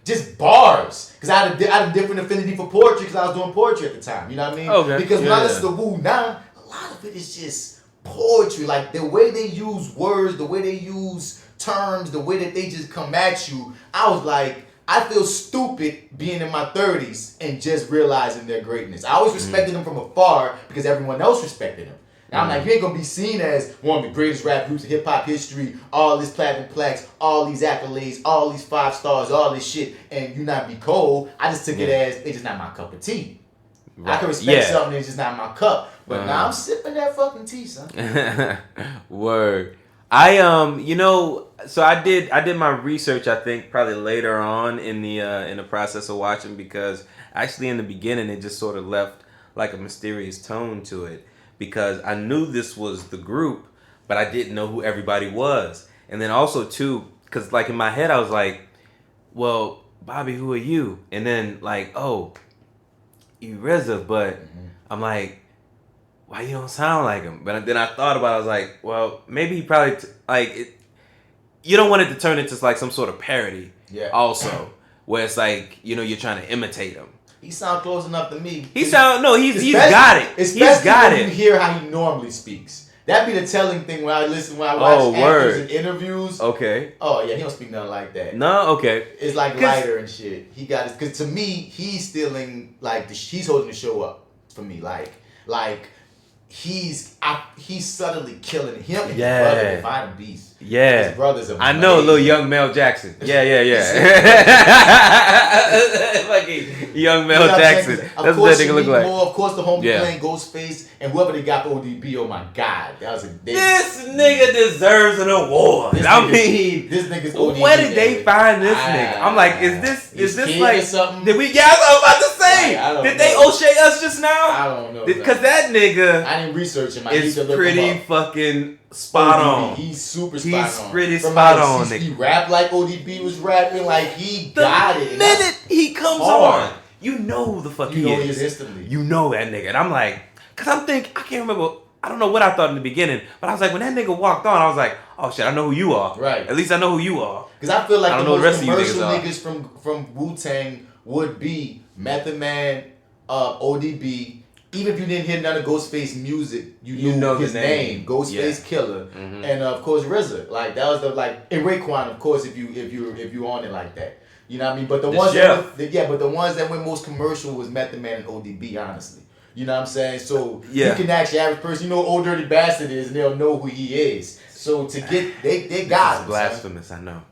just bars. Because I had a different affinity for poetry because I was doing poetry at the time. You know what I mean? Okay. Because when I listen to Wu now, a lot of it is just poetry. Like, the way they use words, the way they use terms, the way that they just come at you, I was like, I feel stupid being in my 30s and just realizing their greatness. I always respected them from afar because everyone else respected them. And I'm like, you ain't gonna be seen as one of the greatest rap groups in hip hop history, all these platinum plaques, all these accolades, all these 5 stars, all this shit, and you not be cold. I just took it as it's just not my cup of tea. Right. I can respect something that's just not my cup. But now I'm sipping that fucking tea, son. Word. I you know, so I did my research, I think probably later on in the process of watching, because actually in the beginning it just sort of left like a mysterious tone to it, because I knew this was the group, but I didn't know who everybody was. And then also too, because like in my head I was like, well, Bobby, who are you? And then like, oh, you RZA, but I'm like, why you don't sound like him? But then I thought about it, I was like, well, maybe he probably, you don't want it to turn into like some sort of parody also, where it's like, you know, you're trying to imitate him. He sound close enough to me. He's got it. He's got it. You hear how he normally speaks. That'd be the telling thing when I watch actors in interviews. Okay. Oh yeah, he don't speak nothing like that. No, okay. It's like lighter and shit. He got it, because to me, he's stealing, like, he's holding the show up for me. Like he's subtly killing him and his brother, Divine Beast. Yeah. His brother's amazing. I know, little young Mel Jackson. Yeah. Fucking young Mel Jackson. That's what that nigga look like. Of course, the homie playing Ghostface and whoever they got for ODB. Oh my God, this nigga deserves an award. This nigga's ODB. Where did they find this nigga? I'm like, is this like something? Did we? Yeah, I was about to say. Did they O'Shea us just now? I don't know. Because that nigga, I didn't research him. It's pretty fucking spot on. He's super spot on. He's pretty spot on. He rap like ODB was rapping. Like, he got it. The minute he comes on, you know who the fuck he is. Instantly. You know that nigga. And I'm like, because I can't remember. I don't know what I thought in the beginning, but I was like, when that nigga walked on, I was like, oh shit, I know who you are. Right. At least I know who you are. Because I feel like the most commercial niggas from Wu-Tang would be Method Man, ODB. Even if you didn't hear none of Ghostface music, you know his name, Ghostface Killer, and of course RZA. Like, that was and Raekwon, of course, if you on it like that, you know what I mean. But the ones that went most commercial was Method Man and ODB, honestly. You know what I'm saying? So you can ask your average person, you know who Old Dirty Bastard is, and they'll know who he is. So to get they got blasphemous, I know,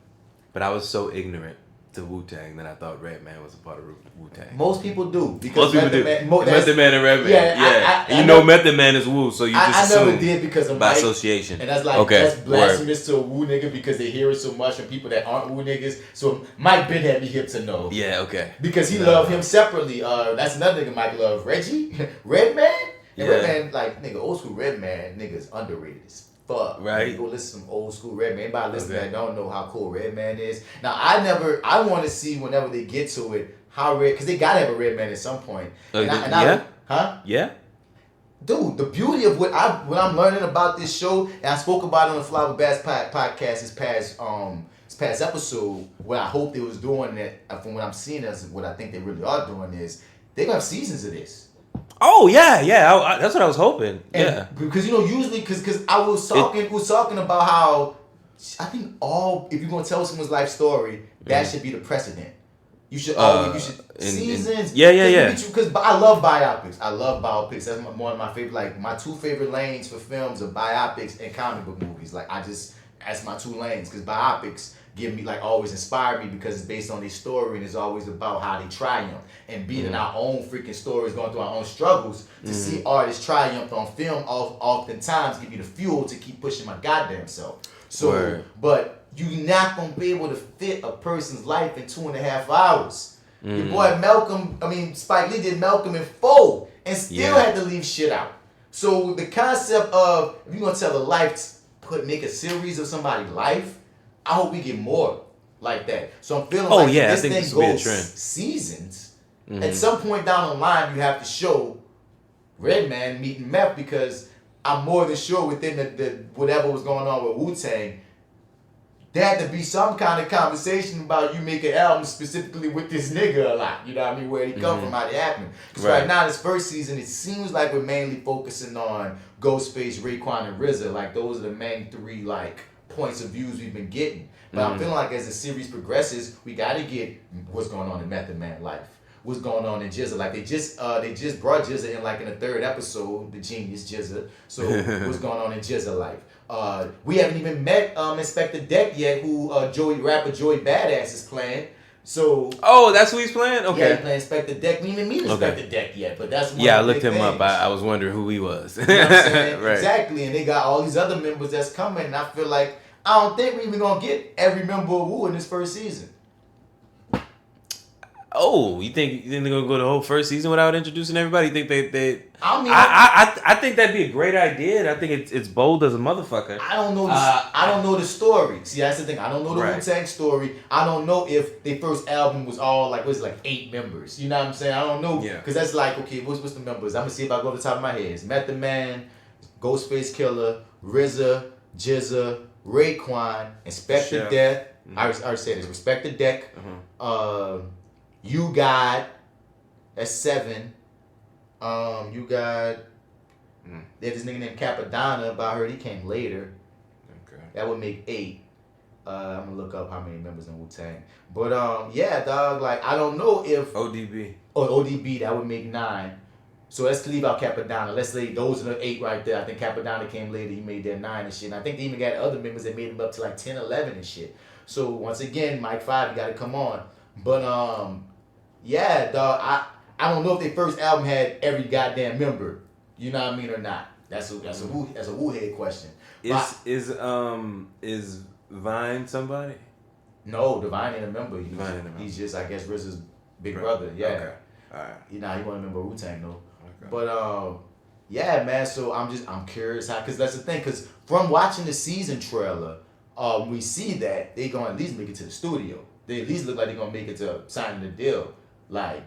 but I was so ignorant. to WuTang than I thought Redman was a part of WuTang. Most people do. Most Because people do. Method Man and Redman. Yeah. And you know Method Man is Wu, so you just assume. I never did because of by Mike, association. And that's like, that's blasphemous to a Wu nigga because they hear it so much from people that aren't Wu niggas. So Mike been had me hip to know. Yeah, okay. Because he loved him separately. That's another nigga Mike loved. Reggie? Redman? And Redman, like, nigga, old school Redman, niggas underrated as fuck. Right. You go listen to some old school Redman. Anybody listening that don't know how cool Redman is. Now, I want to see whenever they get to it, how because they gotta have a Redman at some point. Yeah? Dude, the beauty of what I'm learning about this show, and I spoke about it on the FlyWithBats Podcast this past episode, what I hope they was doing that, from what I'm seeing as what I think they really are doing is, they're gonna have seasons of this. Oh yeah, that's what I was hoping. And because usually, because I was talking about how I think if you're gonna tell someone's life story, that should be the precedent. You should seasons. Yeah. Because I love biopics. That's one of my favorite. Like my two favorite lanes for films are biopics and comic book movies. Like that's my two lanes because biopics give me always inspire me because it's based on their story and it's always about how they triumph and being in our own freaking stories, going through our own struggles. To see artists triumph on film oftentimes give you the fuel to keep pushing my goddamn self. So, but you're not gonna be able to fit a person's life in 2.5 hours. Your boy Spike Lee did Malcolm in 4 and still had to leave shit out. So the concept of if you're gonna tell a life, make a series of somebody's life. I hope we get more like that. So I'm feeling this thing goes seasons. Mm-hmm. At some point down the line, you have to show Redman meeting Meth because I'm more than sure within the whatever was going on with WuTang, there had to be some kind of conversation about you making albums specifically with this nigga a lot. You know what I mean? Where he come from, how they happen. Because right now, this first season, it seems like we're mainly focusing on Ghostface, Raekwon, and RZA. Like those are the main three points of views we've been getting. But I'm feeling like as the series progresses, we gotta get what's going on in Method Man life. What's going on in Jizza. Like they just brought Jizza in the third episode, the genius Jizza. So what's going on in Jizza life? We haven't even met Inspector Deck yet, who rapper Joey Badass is playing. So that's who he's playing? Okay. Yeah, he's playing Inspector Deck. We didn't meet Inspector Deck yet, but that's one I looked him up. I was wondering who he was. You know what I'm saying? Right. Exactly. And they got all these other members that's coming, and I feel like I don't think we're even gonna get every member of Wu in this first season. Oh, you think they're gonna go the whole first season without introducing everybody? You think they I think that'd be a great idea. And I think it's bold as a motherfucker. I don't know. I don't know the story. See, that's the thing. I don't know the WuTang story. I don't know if their first album was all 8 members. You know what I'm saying? I don't know. Yeah. Because that's okay. What's the members? I'm gonna see if I go to the top of my head. It's Method Man, Ghostface Killer, RZA, Jizza, Raekwon, Inspector Deck. I already said this. Inspector Deck. You got that's 7. You got there's this nigga named Capadonna, but I heard he came later. Okay. That would make 8. I'm gonna look up how many members in WuTang. But yeah, dog, I don't know if ODB. ODB, that would make 9. So let's leave out Capadonna. Let's say those are the 8 right there. I think Capadonna came later. He made that 9 and shit. And I think they even got other members that made him up to 10, 11 and shit. So once again, Mike 5, you got to come on. But yeah, dog. I don't know if their first album had every goddamn member. You know what I mean or not? That's a Wu head question. Is Vine somebody? No, Divine ain't a member. He's just RZA's big brother. Yeah. Okay. All right. He want to member WuTang though. Okay. But yeah, man. So I'm curious how, because that's the thing. Because from watching the season trailer, we see that they gonna at least make it to the studio. They at least look like they're gonna make it to signing the deal.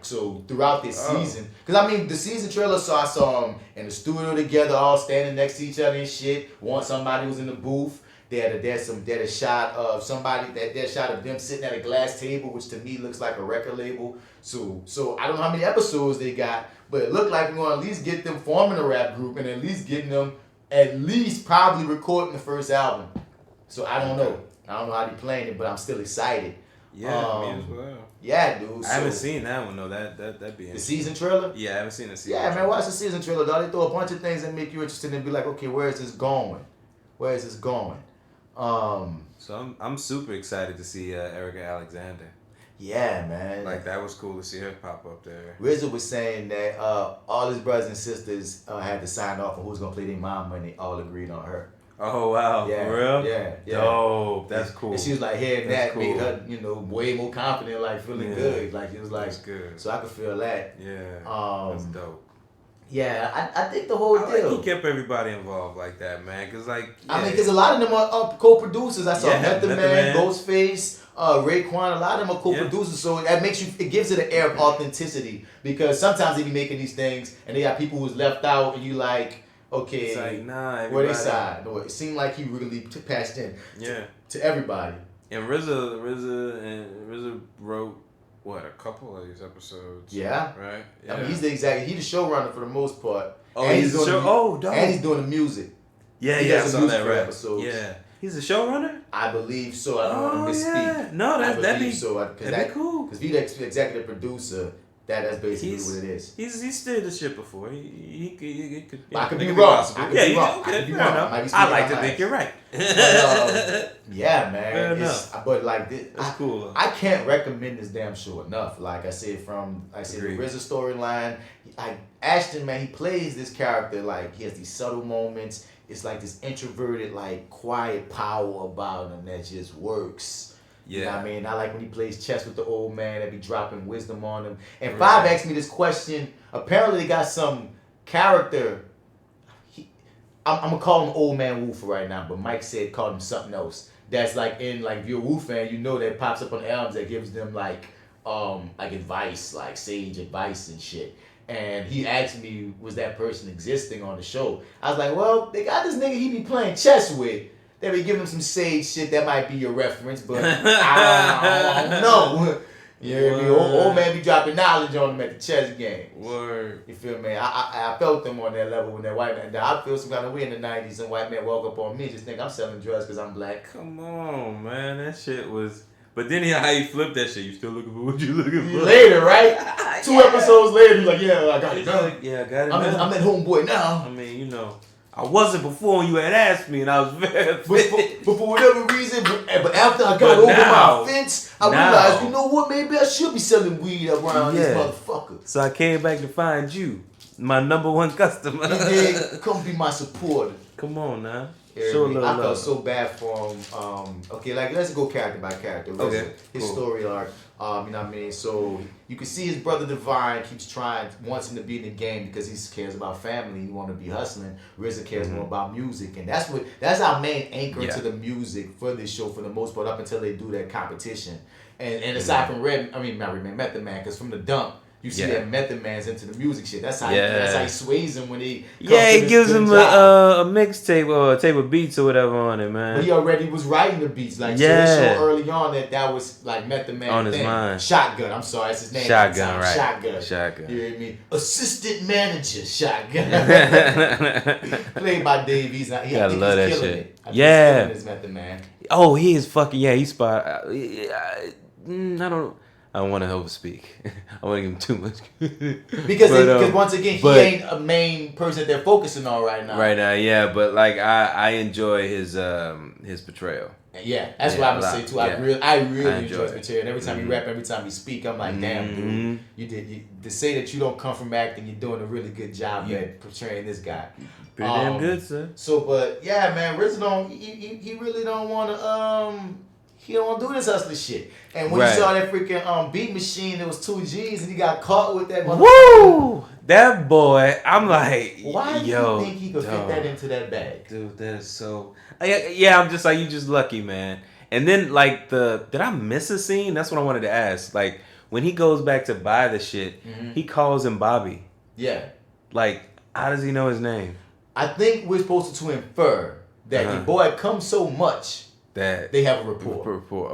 So throughout this season, because the season trailer, so I saw them in the studio together, all standing next to each other and shit. Somebody was in the booth. They had a shot of somebody that shot of them sitting at a glass table, which to me looks like a record label. So I don't know how many episodes they got, but it looked like we're gonna at least get them forming a rap group and at least getting them probably recording the first album. So I don't know. I don't know how they playing it, but I'm still excited. Yeah, me as well. Yeah, dude. I haven't seen that one though. That'd be interesting. The season trailer? Yeah, I haven't seen the season. Yeah, man, watch the season trailer, dog. They throw a bunch of things that make you interested and be like, okay, where is this going? So I'm super excited to see Erica Alexander. Yeah, man. Like, that was cool to see her pop up there. RZA was saying that all his brothers and sisters had to sign off on who's gonna play their mom, and they all agreed on her. Oh, wow. Yeah, For real? Yeah. Dope. That's cool. And she was like, hearing That's that made cool. her, you know, way more confident, like feeling good. Like, it was like, That's good. so I could feel that. Yeah. That's dope. Yeah, I think the whole deal. Like he kept everybody involved like that, man. Cause like, yeah. I mean, because a lot of them are co-producers. I saw Method Man, Man. Ghostface, Raekwon. A lot of them are co-producers, so that makes you. It gives it an air of authenticity because sometimes they be making these things and they got people who's left out, and you like, okay, it's like, nah, where they side? No, it seemed like he really passed in. To everybody. And RZA wrote what, a couple of these episodes? Yeah. Right. I mean, he's the showrunner for the most part. Oh, and he's the show. dope. And he's doing the music. Yeah, he I saw that, right? Episodes. Yeah. He's a showrunner? I believe so. I don't want to misspeak. Yeah. No, that'd be so. That'd be cool. Because if you're the executive producer, that's basically what it is. He's steered the ship before. He could. I could be wrong. Okay, fair enough. I like to think you're right. But, yeah, man. Fair enough. But like this, that's cool. I can't recommend this damn show enough. Like I said, the RZA storyline. Ashton, man, he plays this character like he has these subtle moments. It's like this introverted, like quiet power about him that just works. Yeah. You know what I mean? I like when he plays chess with the old man that be dropping wisdom on him. And Five asked me this question. Apparently they got some character. I'm going to call him Old Man Wu for right now, but Mike said call him something else. That's like in, like, if you're a Wu fan, you know that pops up on the albums that gives them like advice, like sage advice and shit. And he asked me, was that person existing on the show? I was like, well, they got this nigga he be playing chess with. They be giving him some sage shit. That might be your reference, but I don't know. You hear me? Old man be dropping knowledge on him at the chess game. Word. You feel me? I felt them on that level when that white man. I feel some kind of way in the 90s and white man walk up on me just think I'm selling drugs because I'm black. Come on, man. That shit was... But then how he flipped that shit. You still looking for what you looking for? Later, right? 2 episodes later, he's like, yeah, I got it done. Yeah, I got it I'm that homeboy now. I mean, you know... I wasn't before when you had asked me, and I was very but for whatever reason, but after I got over my offense, I realized, you know what, maybe I should be selling weed around this motherfucker. So I came back to find you, my #1 customer. You did. Come be my supporter. Come on now. Show I felt so bad for him. Okay, like let's go character by character. Okay, his story arc. You know what I mean? So you can see his brother Divine wants him to be in the game because he cares about family. He want to be hustling. RZA cares more about music, and that's our main anchor to the music for this show for the most part up until they do that competition. And aside from Method Man, because from the dump. You see that Method Man's into the music shit. That's how he sways him when he he gives him a mixtape or a tape of beats or whatever on it, man. But he already was writing the beats. Like so they show early on that was like Method Man on his mind. Shotgun, I'm sorry, that's his name. Shotgun, right. Shotgun. You hear me? Assistant manager Shotgun. Played by Dave. I think he's killing it. He's killing his Method Man. Oh, he is fucking he's spot. I don't want to overspeak. I want to give him too much. because once again, he ain't a main person that they're focusing on right now. Right now, yeah, but like I enjoy his portrayal. Yeah, that's what I'm gonna say too. Yeah. I really enjoy his material. And every time he rap, every time he speak, I'm like, damn, dude, to say that you don't come from acting, you're doing a really good job at portraying this guy. Pretty damn good, sir. So, but yeah, man, RZA he really don't want to He don't want to do this hustler shit. And when you saw that freaking beat machine, it was 2 G's, and he got caught with that motherfucker. Woo! That boy, I'm like, why do you think he could fit that into that bag? Dude, that is so... Yeah, I'm just like, you just lucky, man. And then, like, did I miss a scene? That's what I wanted to ask. Like, when he goes back to buy the shit, he calls him Bobby. Yeah. Like, how does he know his name? I think we're supposed to infer that the boy comes so much that they have a rapport.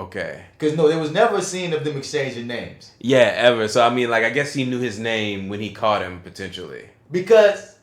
Okay. Because there was never a scene of them exchanging names. Yeah, ever. So I mean, like, I guess he knew his name when he caught him potentially. Because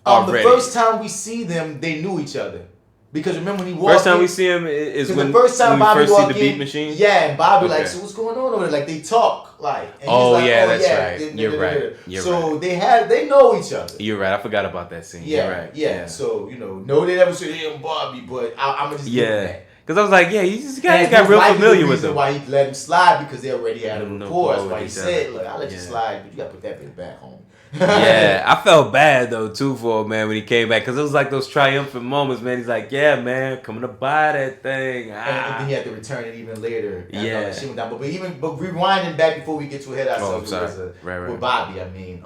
the first time we see them, they knew each other. Because remember when he walked First time we see him is when the first time Bobby first walked see the in, beat machine. Yeah, and Bobby like, so what's going on over there? Like they talk like. And oh he's like, yeah, that's right. You're right. So they know each other. You're right. I forgot about that scene. Yeah, You're right. Yeah. So no, they never say, hey, I'm Bobby, but I'm gonna just give him that. Because I was like, yeah, he got real familiar with him. Why he let him slide because they already had a rapport. That's why he said, look, I'll let you slide, but you got to put that bitch back home. Yeah, I felt bad though too for him, man, when he came back, because it was like those triumphant moments, man. He's like, yeah, man, coming to buy that thing. And then he had to return it even later. Yeah. Shit went down. But rewinding back before we get to ahead ourselves with Bobby, I mean,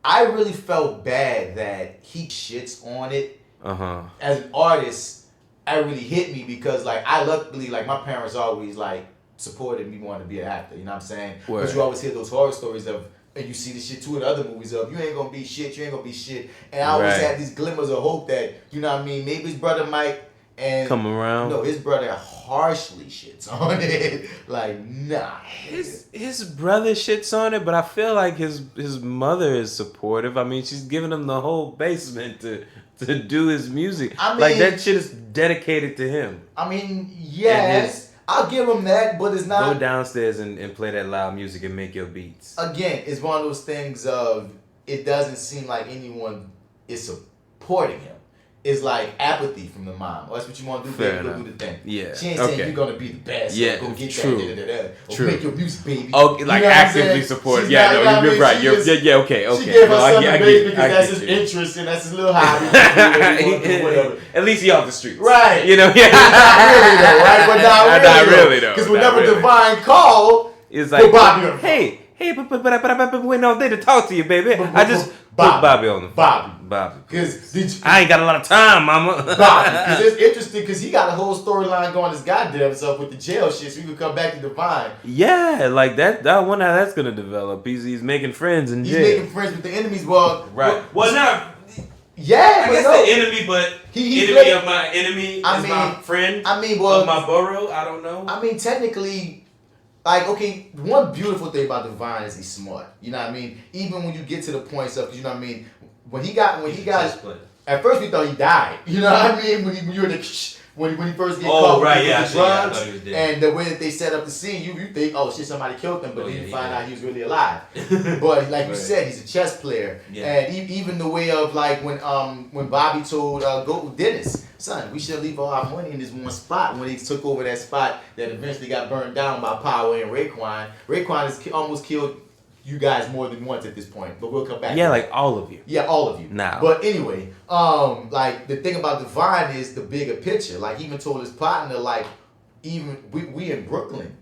I really felt bad that he shits on it. As an artist, it really hit me because like I luckily, like my parents always like supported me wanting to be an actor. You know what I'm saying? But you always hear those horror stories of. And you see this shit too in other movies of you ain't gonna be shit, you ain't gonna be shit. And I always had these glimmers of hope that, you know what I mean, maybe his brother might and come around. No, his brother harshly shits on it. Like, nah. His brother shits on it, but I feel like his mother is supportive. I mean, she's giving him the whole basement to do his music. I mean, like that shit is dedicated to him. I mean, yes. I'll give him that, but it's not... Go downstairs and play that loud music and make your beats. Again, it's one of those things of... It doesn't seem like anyone is supporting him. It's like apathy from the mom. Oh, that's what you want to do, baby. Go do the thing. Yeah. She ain't saying you're going to be the best. Yeah, go get true. that. True. Or make your music, baby. Okay, like you know actively support. Yeah, no, you're right. Okay. She gave her son a baby because that's his interest and that's his little hobby. Whatever. At least he off the streets. Right. You know? Yeah. Not really though, right? But not really though. Because whenever Divine called, it's like, Bobby hey, but I've been waiting all day to talk to you, baby. I just put Bobby on the phone. Bobby. Because I ain't got a lot of time, mama. Bobby. Because it's interesting because he got a whole storyline going his goddamn self with the jail shit, so he could come back to Divine. Yeah, like that. I wonder how that's gonna develop. He's making friends in jail. He's making friends with the enemies. Well, Well, not. Yeah, I guess the enemy, but enemy of my enemy is my friend. I mean, well, of my borough. I don't know. I mean, technically. Like, okay, one beautiful thing about Divine is he's smart. You know what I mean? Even when you get to the points of, you know what I mean? When he got, at first we thought he died. You know what I mean? When you were when he first get caught with the drugs and the way that they set up the scene, you think, oh shit, somebody killed him, but then you find out he was really alive. But like you said, he's a chess player, and even the way of like when Bobby told Dennis, son, we should leave all our money in this one spot. When he took over that spot that eventually got burned down by Power and Raekwon. Raekwon has almost killed you guys more than once at this point, but we'll come back. Yeah, like all of you. Yeah, all of you. Now. But anyway, like the thing about Divine is the bigger picture. Like he even told his partner, like, even we in Brooklyn.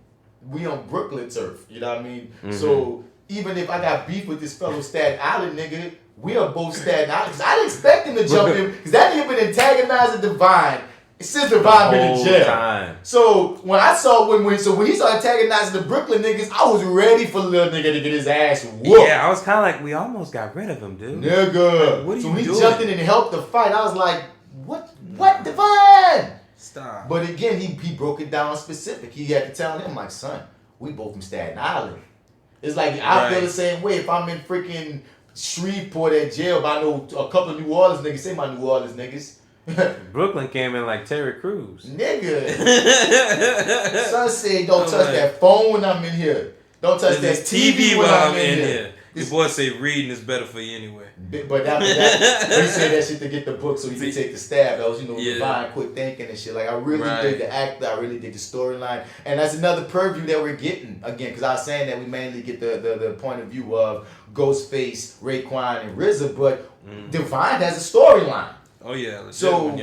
We on Brooklyn turf. You know what I mean? Mm-hmm. So even if I got beef with this fellow Staten Island nigga, we are both Staten Island. Cause I didn't expect him to jump in. Cause that nigga been antagonizing Divine since Divine been in jail. Time. So when I saw when he started antagonizing the Brooklyn niggas, I was ready for the little nigga to get his ass whooped. Yeah, I was kind of like, we almost got rid of him, dude. Nigga. Like, what are so you when doing? he jumped in and helped the fight, I was like, what Divine? Stop. But again, he broke it down specific. He had to tell him, like, son, we both from Staten Island. It's like, I feel the same way if I'm in freaking Shreveport at jail, but I know a couple of New Orleans niggas, say my New Orleans niggas. Brooklyn came in like Terry Crews. Nigga. Son said, don't touch that phone when I'm in here. Don't touch that TV when I'm in here. Your boy say reading is better for you anyway. But after that, he said that shit to get the book so he could take the stab. That was, Divine quit thinking and shit. Like, I really dig the actor. I really dig the storyline. And that's another purview that we're getting. Again, because I was saying that we mainly get the point of view of Ghostface, Raekwon, and RZA. But Divine has a storyline. Oh yeah. So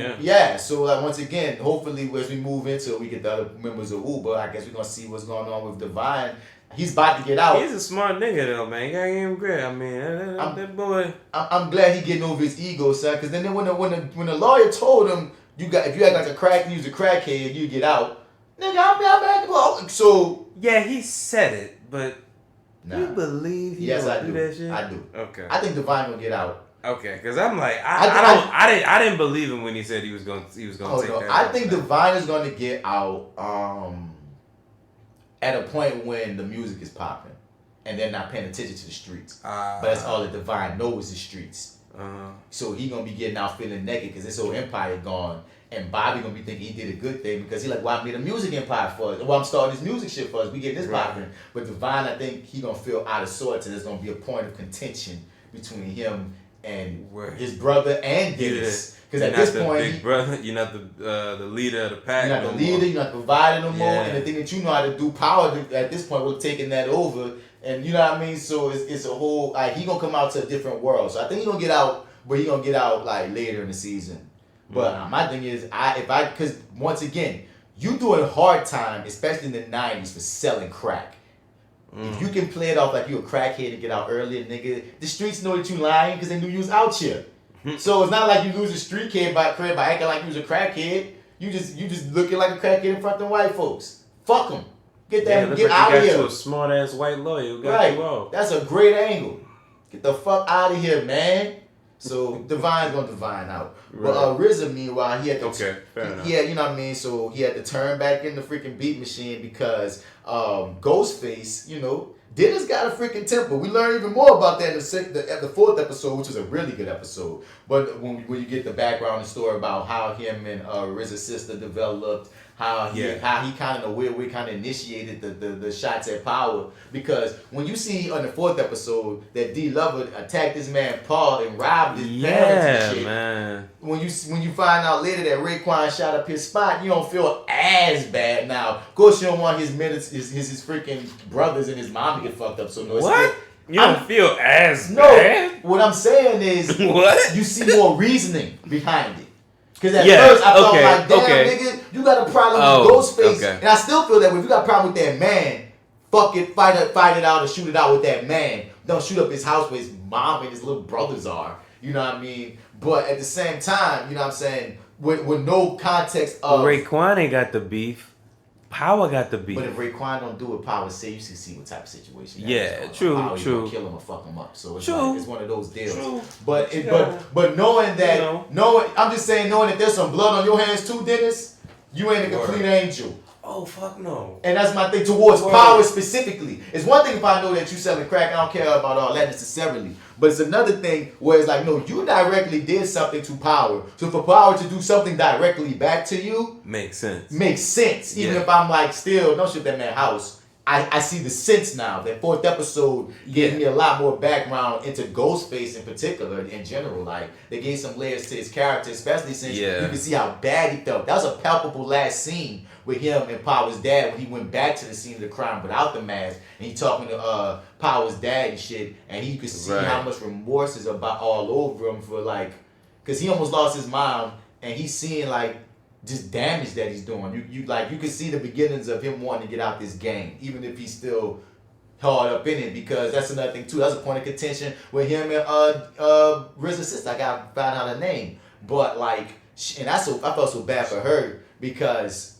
so like once again, hopefully as we move into it, we get the other members of Uber. I guess we're gonna see what's going on with Divine. He's about to get out. He's a smart nigga though, man. You gotta give him credit. I mean, that boy. I'm glad he getting over his ego, son. Because then when the lawyer told him if you act like you was a crackhead, you get out. Nigga, I'm at the law. So yeah, he said it, but you believe he gonna do that shit? I do. Okay. I think Divine gonna get out. Okay, because I'm like, I didn't believe him when he said he was going to take that. I think Divine is going to get out at a point when the music is popping and they're not paying attention to the streets. But that's all that Divine knows is the streets. So he gonna be getting out feeling naked because this whole empire gone, and Bobby gonna be thinking he did a good thing because he like, well, I made a music empire for us. Well, I'm starting this music shit for us. We getting this popping. But Divine, I think he gonna feel out of sorts, and there's gonna be a point of contention between him and his brother and Dennis. Because at this point, big brother, you're not the leader of the pack. You're not the leader. You're not the provider no more. And the thing that you know how to do, power at this point would have taken that over. And you know what I mean. So it's a whole like he gonna come out to a different world. So I think he gonna get out, but he gonna get out like later in the season. But my thing is, because once again, you doing hard time, especially in the 90s, for selling crack. If you can play it off like you a crackhead and get out earlier, nigga, the streets know that you lying because they knew you was out here. So it's not like you lose a street kid by acting like you was a crackhead. You just looking like a crackhead in front of the white folks. Fuck them. Get out of here. You got you a smart ass white lawyer who got you off. That's a great angle. Get the fuck out of here, man. So Divine's gonna divine out. Right. But RZA, meanwhile, he had to you know what I mean. So he had to turn back in the freaking beat machine because Ghostface, you know, Dennis got a freaking temper. We learned even more about that in the fourth episode, which was a really good episode. But when you get the background and story about how him and RZA's sister developed, how he kind of in a weird way kind of initiated the shots at Power, because when you see on the fourth episode that D Lover attacked this man Paul and robbed his parents and shit, man. When you find out later that Raekwon shot up his spot, you don't feel as bad now. Of course, you don't want his freaking brothers and his mom to get fucked up. So no, what? You don't feel as bad? What I'm saying is, what? You see more reasoning behind it. Because at first I felt like, damn, nigga, you got a problem with Ghostface. And I still feel that way. If you got a problem with that man, fuck it, fight it out and shoot it out with that man. Don't shoot up his house where his mom and his little brothers are. You know what I mean? But at the same time, you know what I'm saying, with no context of... But Raekwon ain't got the beef. Power got the beef. But if Raekwon don't do what Power say, you can see what type of situation. Yeah, true. Power, you gonna kill him or fuck him up. So it's it's one of those deals. True. But knowing that, I'm just saying, knowing that there's some blood on your hands too, Dennis, you ain't a complete angel. Oh, fuck no. And that's my thing towards Power specifically. It's one thing if I know that you selling crack, I don't care about all that necessarily. But it's another thing where it's like, no, you directly did something to Power. So for Power to do something directly back to you... Makes sense. Even if I'm like, still, don't shoot that man house. I see the sense now. That fourth episode gave me a lot more background into Ghostface in particular, in general. Like, they gave some layers to his character, especially since you can see how bad he felt. That was a palpable last scene with him and Power's dad when he went back to the scene of the crime without the mask, and he talking to Power's dad and shit, and you could see how much remorse is about all over him for like, because he almost lost his mom, and he's seeing like just damage that he's doing. You can see the beginnings of him wanting to get out this game, even if he's still hard up in it, because that's another thing too. That's a point of contention with him and RZA's sister. I gotta find out her name, but like, and I felt so bad for her because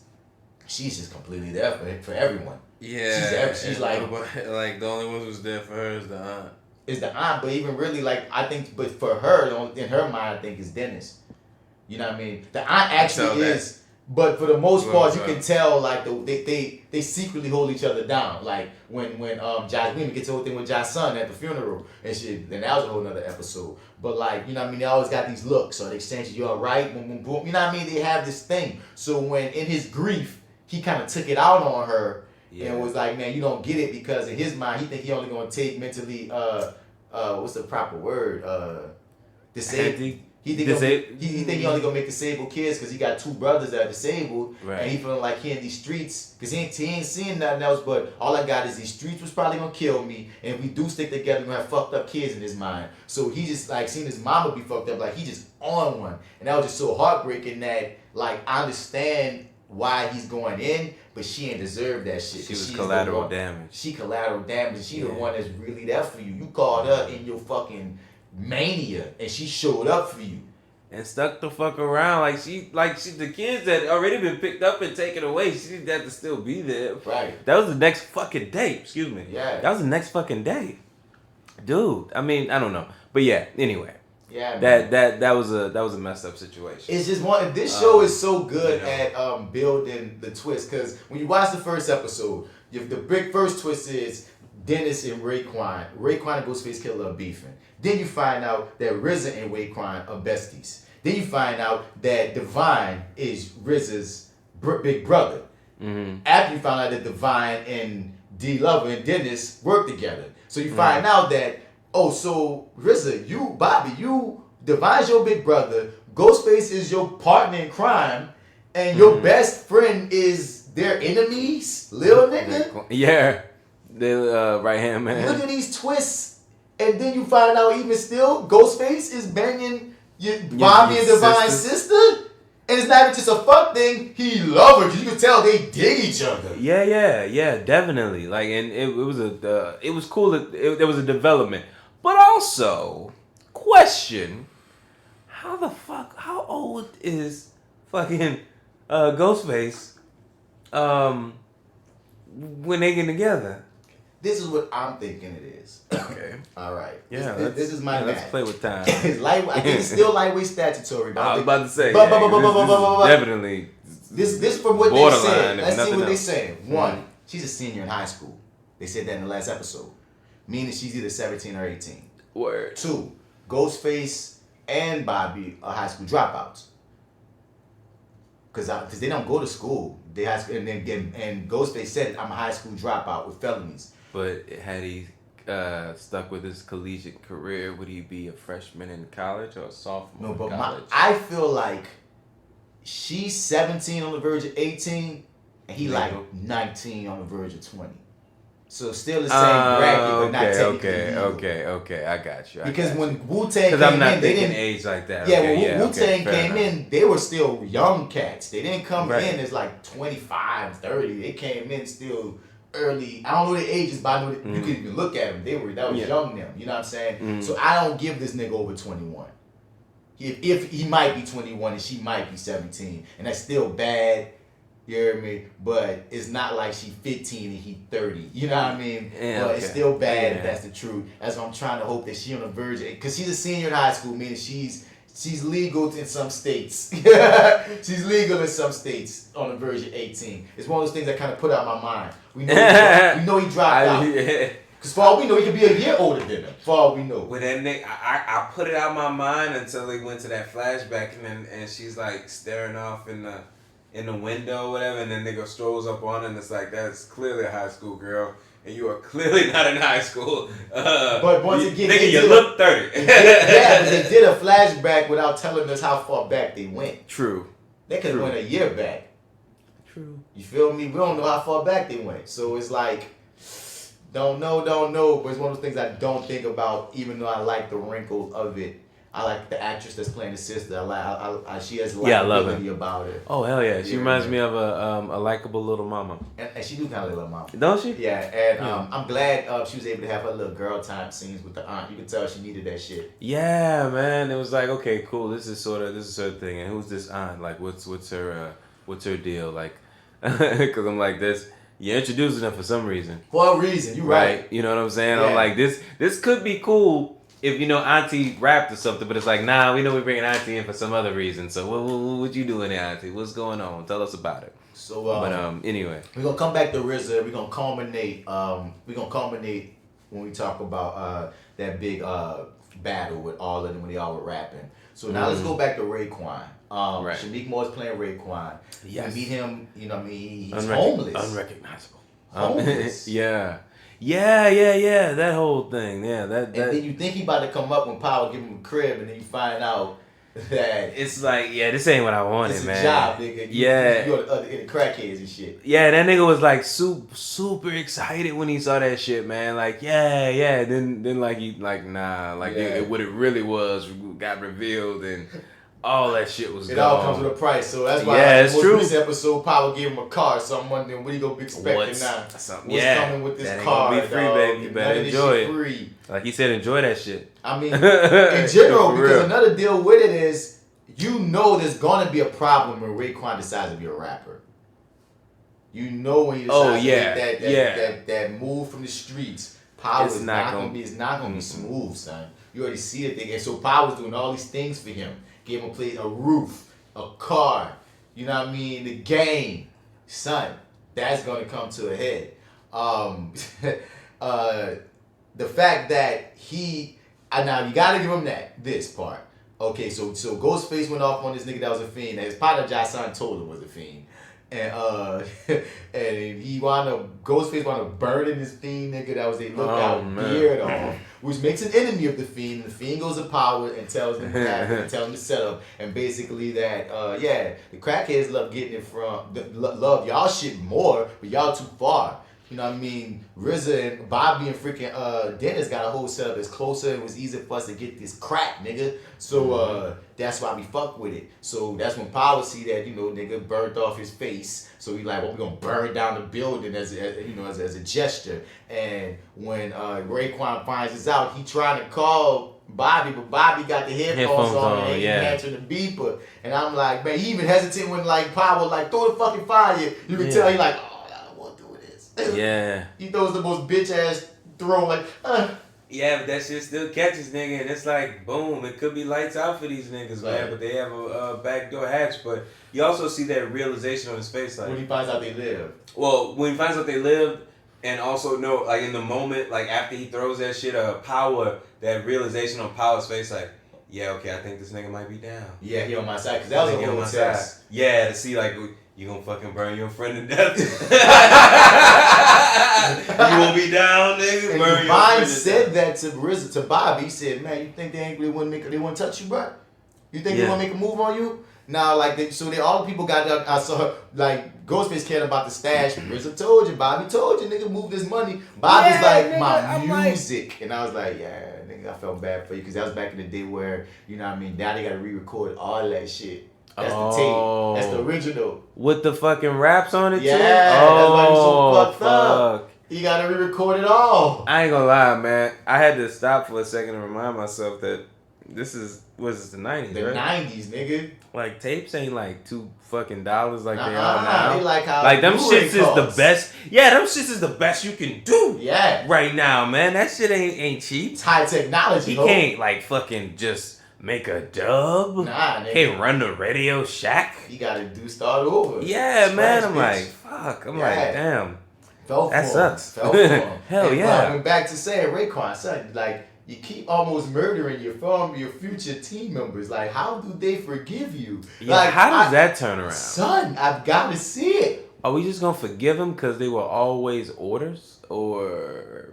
she's just completely there for everyone. Yeah, she's like the only one who's there for her is the aunt. Is the aunt, but even really like I think, but for her in her mind, I think it's Dennis. You know what I mean? The aunt actually is, but for the most part, you can tell like they secretly hold each other down. Like when Josh Wheeman gets the whole thing with Josh's son at the funeral and shit, then that was a whole nother episode. But like, you know what I mean? They always got these looks, so they exchange, you all right? Boom, boom, boom. You know what I mean? They have this thing. So when in his grief, he kind of took it out on her and was like, man, you don't get it, because in his mind, he think he only gonna take mentally, what's the proper word? Disabled. He think he only gonna make disabled kids because he got two brothers that are disabled, and he feeling like he in these streets because he ain't seeing nothing else. But all I got is these streets was probably gonna kill me, and if we do stick together, we're gonna have fucked up kids in his mind. So he just like seeing his mama be fucked up, like he just on one, and that was just so heartbreaking that like I understand why he's going in, but she ain't deserve that shit. She was collateral damage. She collateral damage. She the one that's really there for you. You called her in your fucking mania, and she showed up for you and stuck the fuck around like she the kids that already been picked up and taken away, she had to still be there. Right. That was the next fucking day. Excuse me. Yeah. That was the next fucking day, dude. I mean, I don't know, but yeah. Anyway. Yeah. That was a messed up situation. It's just one. This show is so good at building the twist, because when you watch the first episode, the big first twist is Dennis and Raekwon and Ghostface Killer are beefing. Then you find out that RZA and Raekwon are besties. Then you find out that Divine is RZA's big brother. Mm-hmm. After you find out that Divine and D Lover and Dennis work together. So you find out that oh, so RZA, Bobby, Divine's your big brother. Ghostface is your partner in crime, and your best friend is their enemies, little nigga. Yeah, the right hand man. Look at these twists, and then you find out even still, Ghostface is banging Bobby and Divine's sister. And it's not even just a fuck thing. He love her. You can tell they dig each other. Yeah, definitely. Like, and it was cool. There was a development, but also question: how old is fucking Ghostface when they get together? This is what I'm thinking it is. Okay. All right. Yeah. This is my math. Let's play with time. I think it's still lightweight statutory. I was about to say. Definitely. This from what they said. Let's see what they say. One, Mm-hmm. she's a senior in high school. They said that in the last episode. Meaning she's either 17 or 18. Word. 2, Ghostface and Bobby are high school dropouts. Because they don't go to school. They and Ghostface said, I'm a high school dropout with felonies. But had he stuck with his collegiate career, would he be a freshman in college or a sophomore in college? I feel like she's 17 on the verge of 18, and he like 19 on the verge of 20. So still the same bracket, but not technically. Okay, I got you. Because when WuTang came in, because I'm not thinking age like that. Yeah, when WuTang came in, they were still young cats. They didn't come in as like 25, 30. They came in still early. I don't know their ages, but I know that you could even look at them. That was young them. You know what I'm saying? So I don't give this nigga over 21. If he might be 21 and she might be 17, and that's still bad. You hear me? But it's not like she 15 and he 30. You know what I mean? Yeah, but it's still bad if that's the truth. That's what I'm trying to hope that she on the verge of, because she's a senior in high school, meaning she's legal in some states. She's legal in some states on the verge of 18. It's one of those things that kind of put out my mind. We know he dropped out. Because for all we know, he could be a year older than her. For all we know. With that nigga, I put it out of my mind until they went to that flashback, and she's like staring off in the window or whatever, and then nigga strolls up on her, and it's like, that's clearly a high school girl, and you are clearly not in high school. But once again, nigga, you look 30. But they did a flashback without telling us how far back they went. True. They could have went a year back. True. You feel me? We don't know how far back they went. So it's like, don't know, but it's one of those things I don't think about, even though I like the wrinkles of it. I like the actress that's playing the sister. She has likability about her. Oh hell yeah! She reminds me of a likable little mama. And she do kind of like little mama. Don't she? Yeah, and I'm glad she was able to have her little girl time scenes with the aunt. You can tell she needed that shit. Yeah, man. It was like, okay, cool. This is sort of thing. And who's this aunt? Like, what's her deal? Like, because I'm like this. You're introducing her for some reason. For a reason, you right. You know what I'm saying? Yeah. I'm like, this could be cool if, Auntie rapped or something, but it's like, nah, we know we're bringing Auntie in for some other reason. So what you doing there, Auntie? What's going on? Tell us about it. So, anyway. We're going to come back to RZA. We're going to culminate when we talk about that big battle with all of them when they all were rapping. So now let's go back to Raekwon. Right. Shameik Moore is playing Raekwon. Yes. You meet him, he's homeless. Unrecognizable. Homeless. Yeah. That whole thing. Yeah, and then you think he about to come up when Power give him a crib, and then you find out that it's like, this ain't what I wanted, it's a man. job, nigga. You're in the crackheads and shit. Yeah, that nigga was like super excited when he saw that shit, man. Like, yeah. Then like he like nah, like what it really was got revealed and all that shit was It gone. all comes with a price, so that's why it's true. This episode, Power gave him a car, so I'm wondering what he gonna be expecting now. What's coming with this car? Gonna be free, dog. baby. You better enjoy it. Free. Like he said, enjoy that shit. I mean, in general, For because real. another deal with it is, there's gonna be a problem when Raekwon decides to be a rapper. When he decides to make that move from the streets, Power is not gonna be smooth, son. You already see it, and so Power's doing all these things for him. Gave him a roof, a car, you know what I mean, the game. Son, that's gonna come to a head. The fact that now you gotta give him this part. Okay, so Ghostface went off on this nigga that was a fiend. His partner Jason told him was a fiend. And and Ghostface wound up burning this fiend nigga that was a lookout beard off. which makes an enemy of the Fiend. And the Fiend goes to power and tells them what happened, and tells them to set up. And basically that, the crackheads love getting it love y'all shit more, but y'all too far. You know what I mean? RZA and Bobby and freaking Dennis got a whole setup that's closer. It was easier for us to get this crack, nigga. So that's why we fuck with it. So that's when Power see that, nigga burnt off his face. So he like, well, we gonna burn down the building as a gesture. And when Raekwon finds this out, he trying to call Bobby, but Bobby got the headphones on and ain't answering the beeper. And I'm like, man, he even hesitant when like Power like throw the fucking fire. You can tell he like, yeah. He throws the most bitch ass throw like, Yeah, but that shit still catches nigga, and it's like, boom, it could be lights out for these niggas, man, but they have a backdoor hatch. But you also see that realization on his face, like when he finds out they live. Well, when he finds out they live, and also like in the moment, like after he throws that shit, Power, that realization on Power's face, like, yeah, okay, I think this nigga might be down. Yeah, he on my side, because that was a whole test. Yeah, to see like, you gonna fucking burn your friend to death. You won't be down, nigga. And burn Divine said that to RZA, to Bobby. He said, man, you think they wouldn't touch you, bro? You think they want to make a move on you? Now, like, all the people got up. I saw, like, Ghostface cared about the stash. RZA told you, Bobby told you, nigga, move this money. Bobby's like, nigga, my music. And I was like, yeah, nigga, I felt bad for you. Because that was back in the day where, you know what I mean, now they got to re-record all that shit. That's the tape. That's the original. With the fucking raps on it too? Yeah, that's why he's so fucked up. You gotta re-record it all. I ain't gonna lie, man. I had to stop for a second to remind myself that this is, the 90s, the right? 90s, nigga. Like, tapes ain't like $2 like they are now. They like how them shits is the best. Yeah, them shits is the best you can do. Yeah. Right now, man. That shit ain't cheap. It's high technology, He can't, like, fucking just make a dub. Nah, nigga. Can't run the Radio Shack. You gotta start over. Yeah, man. I'm bitch. like, fuck. I'm like, damn. That sucks. Fell for him. Hell yeah. I went back to saying, Raekwon, son, like, you keep almost murdering your future team members. Like, how do they forgive you? Yeah, like, how does that turn around? Son, I've got to see it. Are we just gonna forgive them because they were always orders? Or...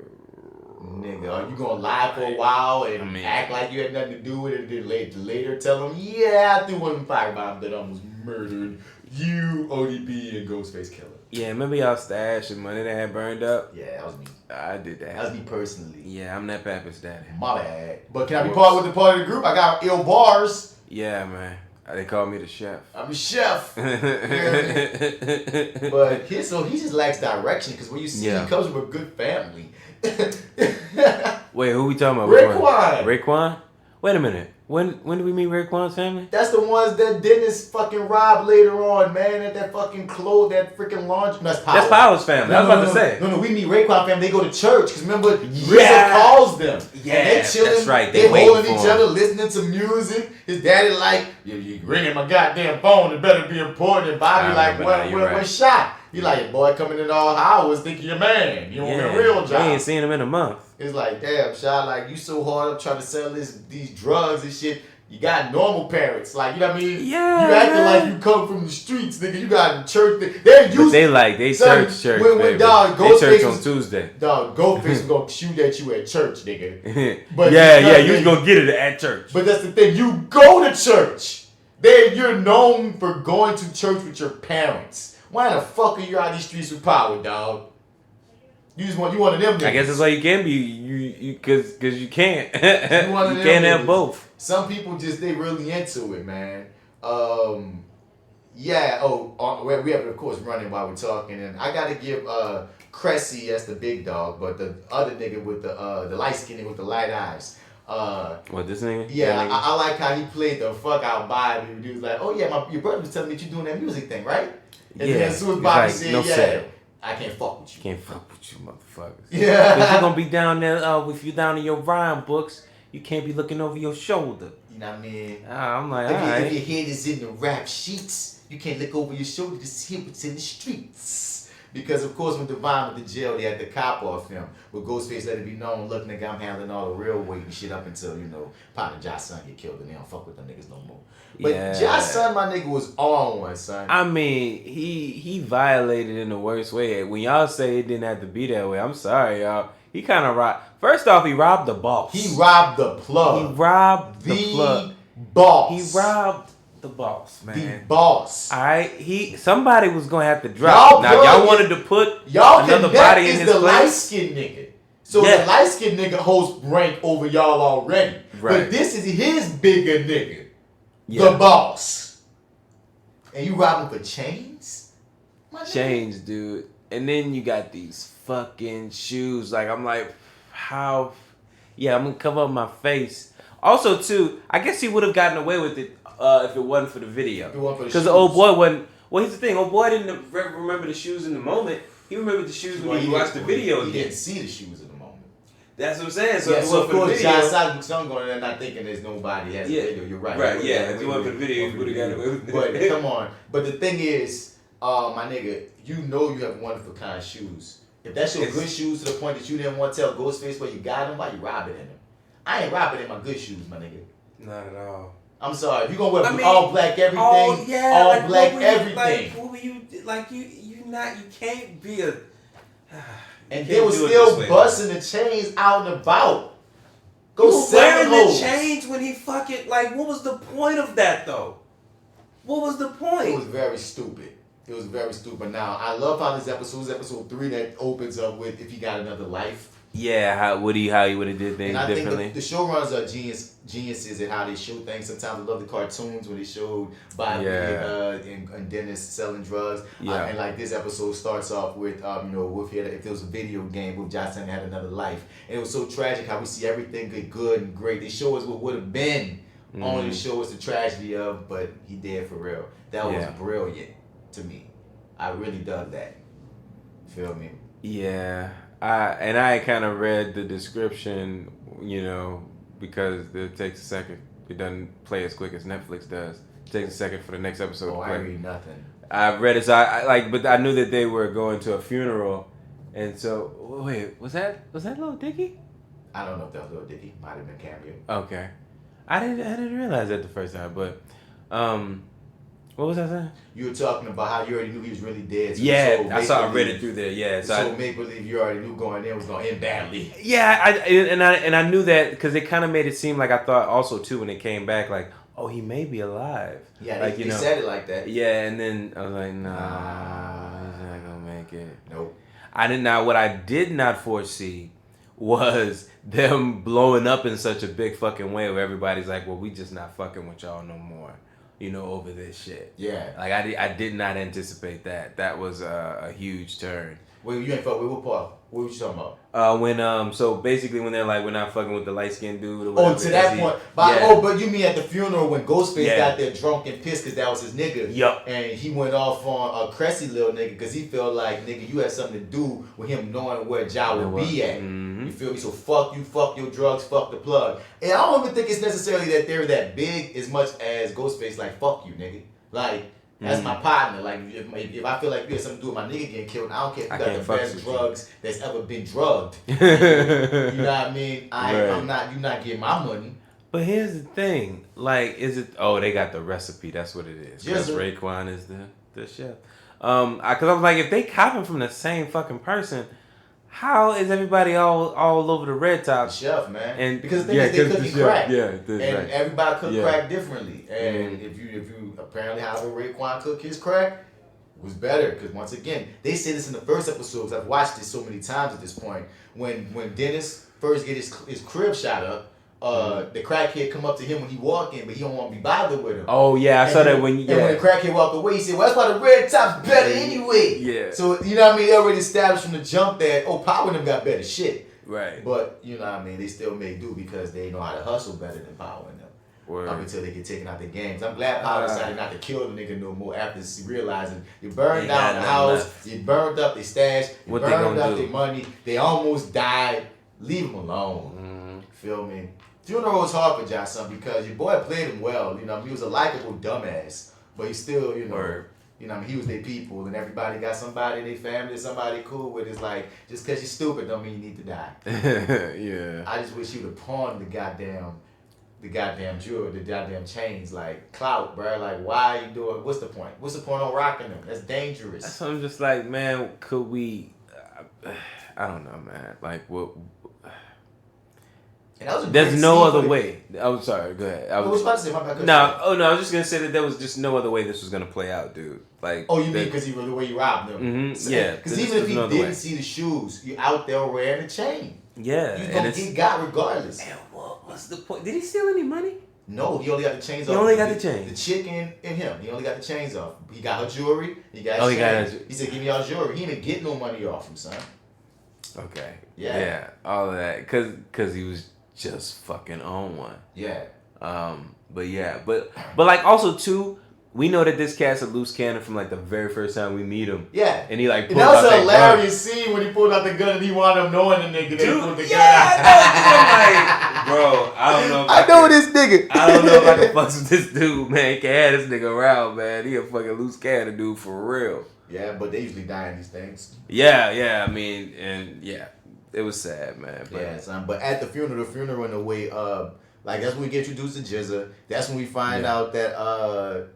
Nigga, are you gonna lie for a while and act like you had nothing to do with it, and then later tell them, yeah, I threw one of them firebombs that almost murdered you, ODB, and Ghostface Killer. Yeah, remember y'all stash and money that had burned up? Yeah, that was me. I did that. That was me personally. Yeah, I'm that Papa's daddy. My bad. But can I be part of the group? I got ill bars. Yeah, man. They call me the chef. I'm the chef. But he just lacks direction, because when you see he comes from a good family. Wait, who we talking about? Raekwon. Raekwon? Wait a minute. When did we meet Raekwon's family? That's the ones that Dennis fucking robbed later on, man. At that fucking that freaking laundry. That's Power. That's Power's family. I was about to say. No, we meet Raekwon family. They go to church. Because remember, RZA calls them. Yeah, and they chilling. That's right. They holding each other, listening to music. His daddy like, you ringing my goddamn phone. It better be important. And Bobby like, what shot? He like, boy, coming in all hours, thinking you're man. You want a real job. I ain't seen him in a month. It's like, damn, Shy, like, you so hard up trying to sell these drugs and shit. You got normal parents. Like, you know what I mean? Yeah. You acting like you come from the streets, nigga. You got church. They church, when dog, they church on Tuesday. Dog, Ghostface was going to shoot at you at church, nigga. But you was going to get it at church. But that's the thing. You go to church. You're known for going to church with your parents. Why the fuck are you out these streets with Power, dog? You one of them niggas. I guess that's why you can be, because you can't. You can't have both. Some people they really into it, man. We have it, of course, running while we're talking. And I got to give Cressy, that's the big dog, but the other nigga with the light skin nigga with the light eyes. What, this nigga? Yeah, I like how he played the fuck out Bobby. He was like, oh yeah, your brother was telling me that you're doing that music thing, right? And then as soon as Bobby said, I can't fuck with you. Can't fuck with you, motherfuckers. Yeah. Because you're going to be down there, if you're down in your rhyme books, you can't be looking over your shoulder. You know what I mean? I'm like, if your head is in the rap sheets, you can't look over your shoulder to see what's in the streets. Because, of course, when Divine went to jail, they had the cop off him. But Ghostface let it be known, look, nigga, I'm handling all the real weight and shit up until, Partner Josh Son get killed and they don't fuck with them niggas no more. But Josh Son, my nigga, was on one, son. I mean, he violated in the worst way. When y'all say it didn't have to be that way, I'm sorry, y'all. He kind of robbed. First off, he robbed the boss. He robbed the plug. He robbed the plug. Boss. He robbed the boss, man. The boss. All right, somebody was gonna have to drop. Y'all wanted to put another body in his place. The light-skinned nigga. So the light-skinned nigga holds rank over y'all already. Right. But this is his bigger nigga. Yeah. The boss. And you rob him for chains? Chains, dude. And then you got these fucking shoes. Like, I'm like, how? Yeah, I'm gonna cover up my face. Also, too, I guess he would have gotten away with it if it wasn't for the video. Because the old boy wasn't. Well, here's the thing. Old boy didn't remember the shoes in the moment. He remembered the shoes when he watched the video. He didn't see the shoes in the moment. That's what I'm saying. So, yeah, so of course, John Saga going there not thinking there's nobody has a video. You're right. Right, yeah. If you went for the video, you would have got away with it. But come on. But the thing is, my nigga, you know you have wonderful kind of shoes. If that's your good shoes to the point that you didn't want to tell Ghostface where you got them, why you robbing in them? I ain't robbing in my good shoes, my nigga. Not at all. I'm sorry. If you gonna wear all black everything, all black everything. What were you like? You can't be a. And they were still busting the chains out and about. Go wearing the chains when he fucking like. What was the point of that though? What was the point? It was very stupid. Now I love how this episode 3 that opens up with if he got another life. Yeah, how he would have did things differently. Think the showrunners are geniuses at how they show things. Sometimes I love the cartoons when they showed Bobby and Dennis selling drugs. Yeah. And like this episode starts off with Wolf here. If there was a video game, Wolf Johnson had another life, and it was so tragic how we see everything get good and great. They show us what would have been, only to show us the tragedy of, but he dead for real. That was brilliant to me. I really dug that. Feel me? Yeah. I kind of read the description, because it takes a second. It doesn't play as quick as Netflix does. It takes a second for the next episode to play. I read nothing. I read it, so but I knew that they were going to a funeral, and so wait, was that Lil Dicky? I don't know if that was Lil Dicky. Might have been cameo. Okay, I didn't realize that the first time, but what was I saying? You were talking about how you already knew he was really dead. So I read it through there. Yeah, so make believe you already knew going in was going to end badly. Yeah, I knew that because it kind of made it seem like I thought also too when it came back like, oh, he may be alive. Yeah, they said it like that. Yeah, and then I was like, nah, he's not gonna make it. Nope. What I did not foresee was them blowing up in such a big fucking way where everybody's like, well, we just not fucking with y'all no more. Over this shit. Yeah. Like, I did not anticipate that. That was a huge turn. Wait, you ain't fuck with what part? What were you talking about? So basically when they're like, we're not fucking with the light-skinned dude or whatever. Oh, to that point. But you mean at the funeral when Ghostface got there drunk and pissed because that was his nigga. Yup. And he went off on a cressy little nigga because he felt like, nigga, you had something to do with him knowing where Ja would be at. Mm-hmm. You feel me? So fuck you, fuck your drugs, fuck the plug. And I don't even think it's necessarily that they're that big as much as Ghostface like, fuck you, nigga. Like, that's my partner. Like, if I feel like you have something to do with my nigga getting killed, I don't care if you got the best drugs that's ever been drugged. You know what I mean? You're not getting my money. But here's the thing. Like, is it... Oh, they got the recipe. That's what it is. Because Raekwon is the chef. Because I was like, if they copying from the same fucking person, how is everybody all over the red top? The chef, man. And because the thing is, they cook crack. Yeah, and everybody cook crack differently. And if you apparently however Raekwon cook his crack was better. Because once again, they said this in the first episodes. I've watched it so many times at this point. When Dennis first get his crib shot up, the crackhead come up to him when he walk in, but he don't want to be bothered with him. Oh yeah, I saw that when And when the crackhead walked away, he said, "Well, that's why the red top's better anyway." Yeah. So you know what I mean? They already established from the jump that Power and them got better shit. Right. But you know what I mean? They still may do because they know how to hustle better than Power and them. Up until they get taken out the games. I'm glad Power decided not to kill the nigga no more after realizing you burned down the house, you burned up their stash, you burned up their money, they almost died. Leave them alone. Feel me? Funeral was hard for Johnson because your boy played him well. You know, he was a likable dumbass, but he still, he was their people, and everybody got somebody in their family, somebody cool with. It's like just because you're stupid don't mean you need to die. Yeah. I just wish you would have pawned the goddamn jewelry, the goddamn chains, like clout, bro. Like, why are you doing? What's the point? What's the point on rocking them? That's dangerous. So I'm just like, man, could we? I don't know, man. Like what? There's no other way. I'm sorry. Go ahead. I was about to say my bad. No, I was just gonna say that there was just no other way this was gonna play out, dude. Like, you mean because the way you robbed them? Mm-hmm, yeah. Because even if he didn't see the shoes, you out there wearing a chain. Yeah, you gonna get got regardless. And what's the point? Did he steal any money? No, he only got the chains off. He only got the chains. The chicken and him. He only got the chains off. He got her jewelry. He got. He got. He said, "Give me y'all jewelry." He didn't get no money off him, son. Okay. Yeah. All of that, cause he was just fucking on one. Yeah. But like also too, we know that this cat's a loose cannon from like the very first time we meet him. Yeah. And he like pulled out that hilarious scene when he pulled out the gun and he wound up knowing the nigga that pulled the gun out. I know. Bro, I don't know. I know this nigga. I don't know if I can fuck with this dude, man. He can have this nigga around, man. He a fucking loose cannon dude for real. Yeah, but they usually die in these things. Yeah. I mean, and yeah. It was sad, man. But. Yeah, son. But at the funeral in a way, like that's when we get introduced to Jizza. That's when we find out that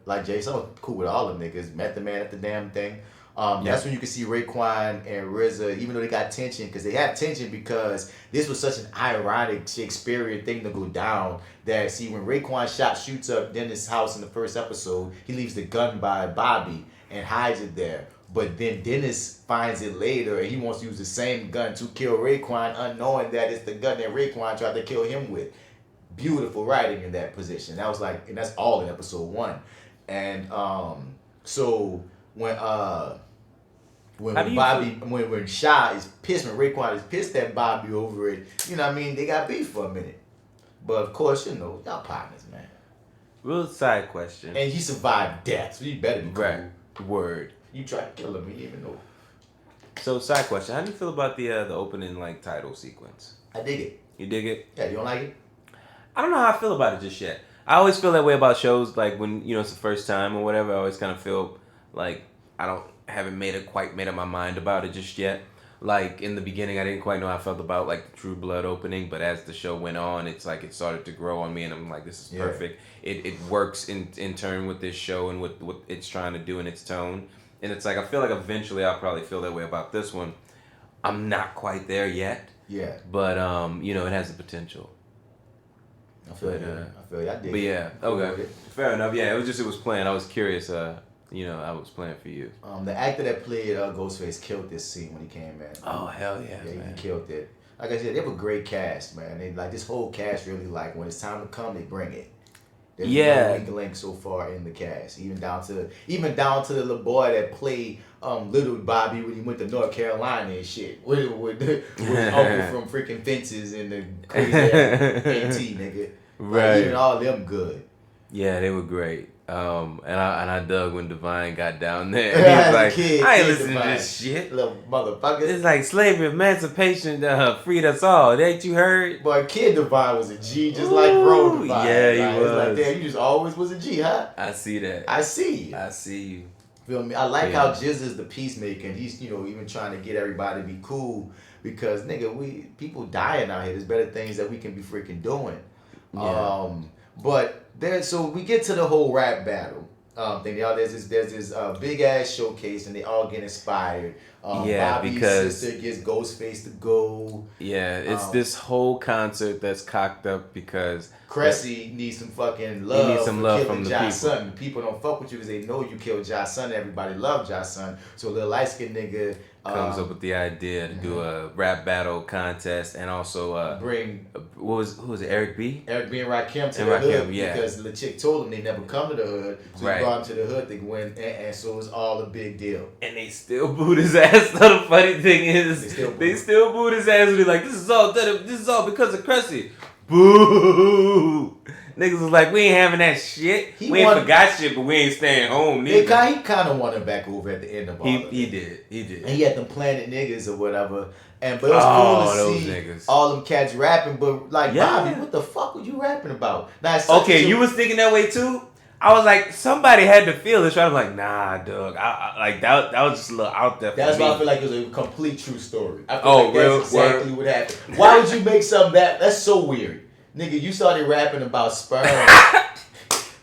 like J.Steel was cool with all them niggas. Met the man at the damn thing. That's when you can see Raekwon and RZA, even though they got tension, because they have tension because this was such an ironic Shakespearean thing to go down. That see when Raekwon shoots up Dennis' house in the first episode, he leaves the gun by Bobby and hides it there. But then Dennis finds it later and he wants to use the same gun to kill Raekwon, unknowing that it's the gun that Raekwon tried to kill him with. Beautiful writing in that position. That was like, and that's all in episode 1. And so when Sha is pissed, when Raekwon is pissed at Bobby over it, you know what I mean? They got beef for a minute. But of course, you know, y'all partners, man. Real side question. And he survived death, so you better be cool. Right. Word. You tried to kill him, you didn't even know. So, side question: how do you feel about the opening like title sequence? I dig it. You dig it? Yeah, you don't like it? I don't know how I feel about it just yet. I always feel that way about shows, like when it's the first time or whatever. I always kind of feel like I haven't quite made up my mind about it just yet. Like in the beginning, I didn't quite know how I felt about like the True Blood opening, but as the show went on, it's like it started to grow on me, and I'm like, this is perfect. It works in turn with this show and with what it's trying to do in its tone. And it's like, I feel like eventually I'll probably feel that way about this one. I'm not quite there yet. Yeah. But, it has the potential. I feel you. I dig it. But yeah, okay. Fair enough. Yeah, it was playing. I was curious, I was playing for you. The actor that played Ghostface killed this scene when he came in. Oh, hell yeah, man. He killed it. Like I said, they have a great cast, man. They, like, this whole cast really, like, when it's time to come, they bring it. There's no weak link so far in the cast, even down to the little boy that played Little Bobby when he went to North Carolina and shit with Uncle from freaking Fences and the crazy AT nigga. Right, like, even all them good. Yeah, they were great. And I dug when Divine got down there. He was like, I ain't listening to this shit. Little motherfucker. It's like slavery, emancipation, freed us all. Ain't you heard? Boy, Kid Divine was a G, just like Bro Divine. Yeah, he was. Like, damn, you just always was a G, huh? I see that. I see you. Feel me? I like how Jizz is the peacemaker, and he's, even trying to get everybody to be cool because, nigga, people dying out here. There's better things that we can be freaking doing. Yeah. So we get to the whole rap battle thing. Y'all, there's this big ass showcase, and they all get inspired. Bobby's sister gets Ghostface to go. Yeah, it's this whole concert that's cocked up because Cressy needs some fucking love. He needs some love from the people. Son. People don't fuck with you because they know you killed Josh Son. Everybody love Josh Son. So a little light skinned nigga comes up with the idea to do a rap battle contest and also bring who was it, Eric B? Eric B and Rakim to the hood because the chick told them they never come to the hood, so he brought them to the hood to win, and so it was all a big deal. And they still booed his ass. So the funny thing is, they still booed his ass. And they're like, this is all because of Cressy. Boo! Niggas was like, we ain't having that shit. We ain't forgot shit, but we ain't staying home neither. He kind of wanted back over at the end of all of it. He did. And he had them Planet niggas or whatever. But it was cool to see niggas. all them cats rapping. But like, Bobby, what the fuck were you rapping about? Now, you was thinking that way too? I was like, somebody had to feel this. I'm like, nah, dog. I like that was just a little out there for That's me. why I feel like it was a complete true story. I feel like that's exactly what happened. Why would you make something that's so weird? Nigga, you started rapping about sperm.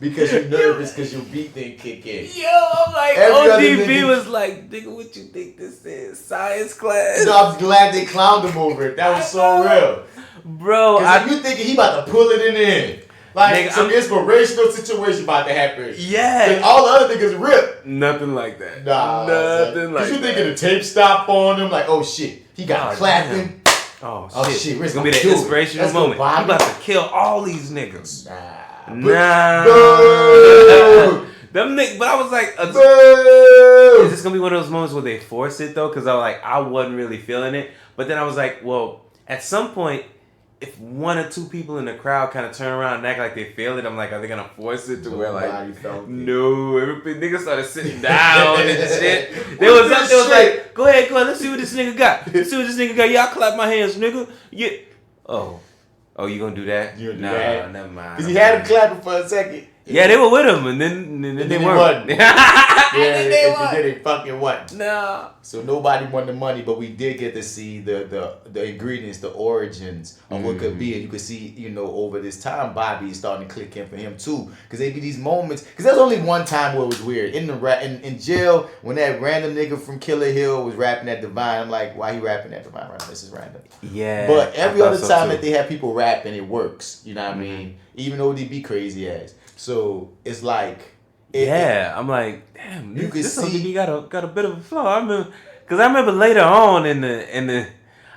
because you're nervous because your beat didn't kick in. Yo, I'm like, ODB was like, nigga, what you think this is? Science class? No, I'm glad they clowned him over it. That was so real. Bro, you thinking he about to pull it in the end. Like, nigga, some inspirational situation about to happen. Yeah. Because all the other niggas rip. Nothing like that. Nah. Nothing like that. You thinking the tape stop on him? Like, oh shit, he got clapping. Oh shit. It's gonna be that inspirational moment. He about to kill all these niggas. Nah. Them niggas, but I was like, is this gonna be one of those moments where they force it though? Because I wasn't really feeling it. But then I was like, well, at some point, if one or two people in the crowd kind of turn around and act like they feel it, I'm like, are they gonna force it to where like, no, everybody niggas started sitting down and shit. They was like, go ahead, let's see what this nigga got. Yeah, I clap my hands, nigga. Yeah. Oh, you gonna do that? No, never mind. Cause he had him clapping for a second. Yeah, they were with him, and then they weren't. They fucking won. No. So nobody won the money, but we did get to see the ingredients, the origins of what could be, and you could see, over this time, Bobby is starting to click in for him too, because they be these moments. Because there's only one time where it was weird in jail when that random nigga from Killer Hill was rapping at Divine. I'm like, why he rapping at Divine? This is random. Yeah. But every other time that they have people rapping, it works. You know what I mean? Even ODB crazy ass. So it's like, I'm like, damn, this ODB got a bit of a flow. I remember later on in the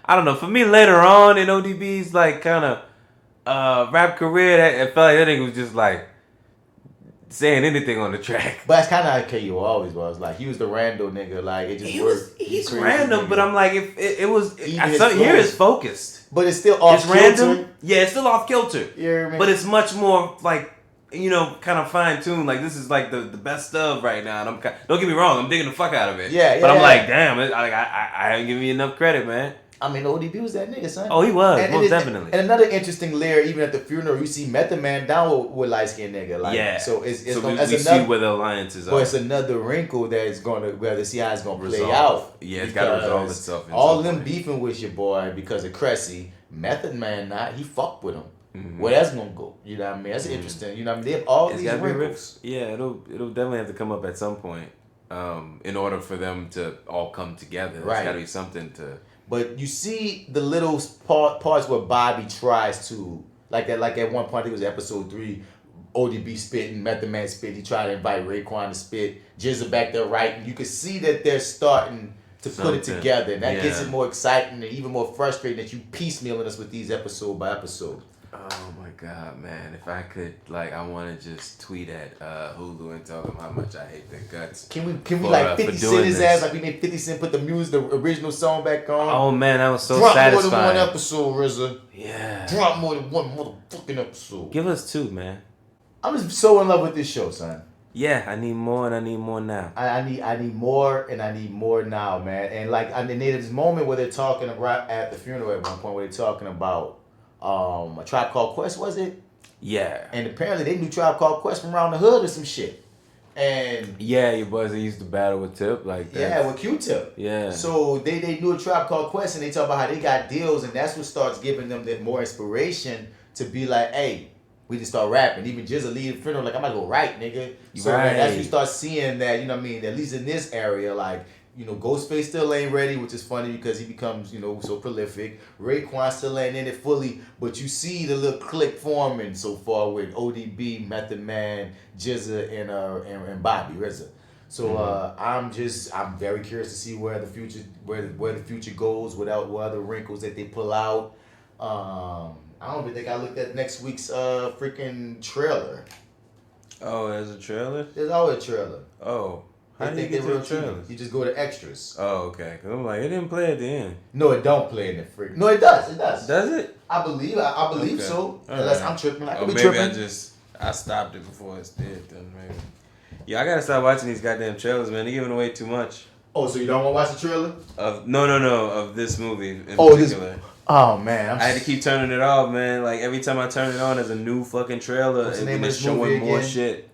I don't know, for me later on in ODB's like kind of rap career, it felt like that nigga was just like saying anything on the track. But that's kind of how KO always was. Like, he was the rando nigga. Like, it just worked. He's random, nigga. But I'm like, if it was, here is focused. But it's still off kilter. Random. Yeah, it's still off kilter. Yeah, but it's much more like, kind of fine tuned. Like, this is like the best of right now. And don't get me wrong, I'm digging the fuck out of it. Yeah. But I'm like, damn, I haven't given you enough credit, man. I mean, ODB was that nigga, son. Oh, he was, most definitely. And another interesting layer, even at the funeral, you see Method Man down with light skinned nigga. Like, yeah. So we see where the alliances are. But it's another wrinkle that is where the CI is gonna play out. Yeah, it's gotta resolve itself. All them beefing with your boy because of Cressy. Method Man, he fucked with him. Mm-hmm. Where that's gonna go? You know what I mean? That's interesting. You know what I mean? They have all these wrinkles. Yeah, it'll definitely have to come up at some point, in order for them to all come together. There's gotta be something to. But you see the little parts where Bobby tries to, like at one point, I think it was episode 3, ODB spitting, Method Man spit. He tried to invite Raekwon to spit. Jizza back there writing. You can see that they're starting to put it together. And that gets it more exciting and even more frustrating that you piecemealing us with these episode by episode. Oh my God, man. If I could, I want to just tweet at Hulu and tell them how much I hate their guts. Can we like 50 Cent his ass? Like we made 50 Cent put the original song back on? Oh man, that was so Drop satisfying. Drop more than one episode, RZA. Yeah. Drop more than one motherfucking episode. Give us 2, man. I'm just so in love with this show, son. Yeah, I need more and I need more now. I need more and I need more now, man. And there's this moment where they're talking about at the funeral at one point where they're talking about a Tribe Called Quest, was it? Yeah. And apparently they knew Tribe Called Quest from around the hood or some shit. And yeah, your boys they used to battle with Tip like that. Yeah, with Q-Tip. Yeah. So they knew a Tribe Called Quest and they talk about how they got deals and that's what starts giving them that more inspiration to be like, hey, we just start rapping. Even Jizza lead the funeral like I'm gonna go write, nigga. So that's when you start seeing that, you know what I mean, at least in this area, like, Ghostface still ain't ready, which is funny because he becomes, so prolific. Raekwon still ain't in it fully, but you see the little clique forming so far with ODB, Method Man, Jizza, and Bobby RZA. So I'm very curious to see where the future goes, what other wrinkles that they pull out. I don't even think I looked at next week's freaking trailer. Oh, there's a trailer? There's always a trailer. Oh. How do you get to the trailers? You just go to extras. Oh, okay. Cause I'm like, it didn't play at the end. No, it don't play in the freak. No, it does. It does. Does it? I believe okay. So. Unless I'm tripping. I could be maybe tripping. I stopped it before it did. Then maybe. Yeah, I gotta stop watching these goddamn trailers, man. They're giving away too much. Oh, so you don't want to watch the trailer? No, of this movie in particular. Oh man, I had to keep turning it off, man. Like every time I turn it on, there's a new fucking trailer. What's the name and of it's this movie showing more again? shit.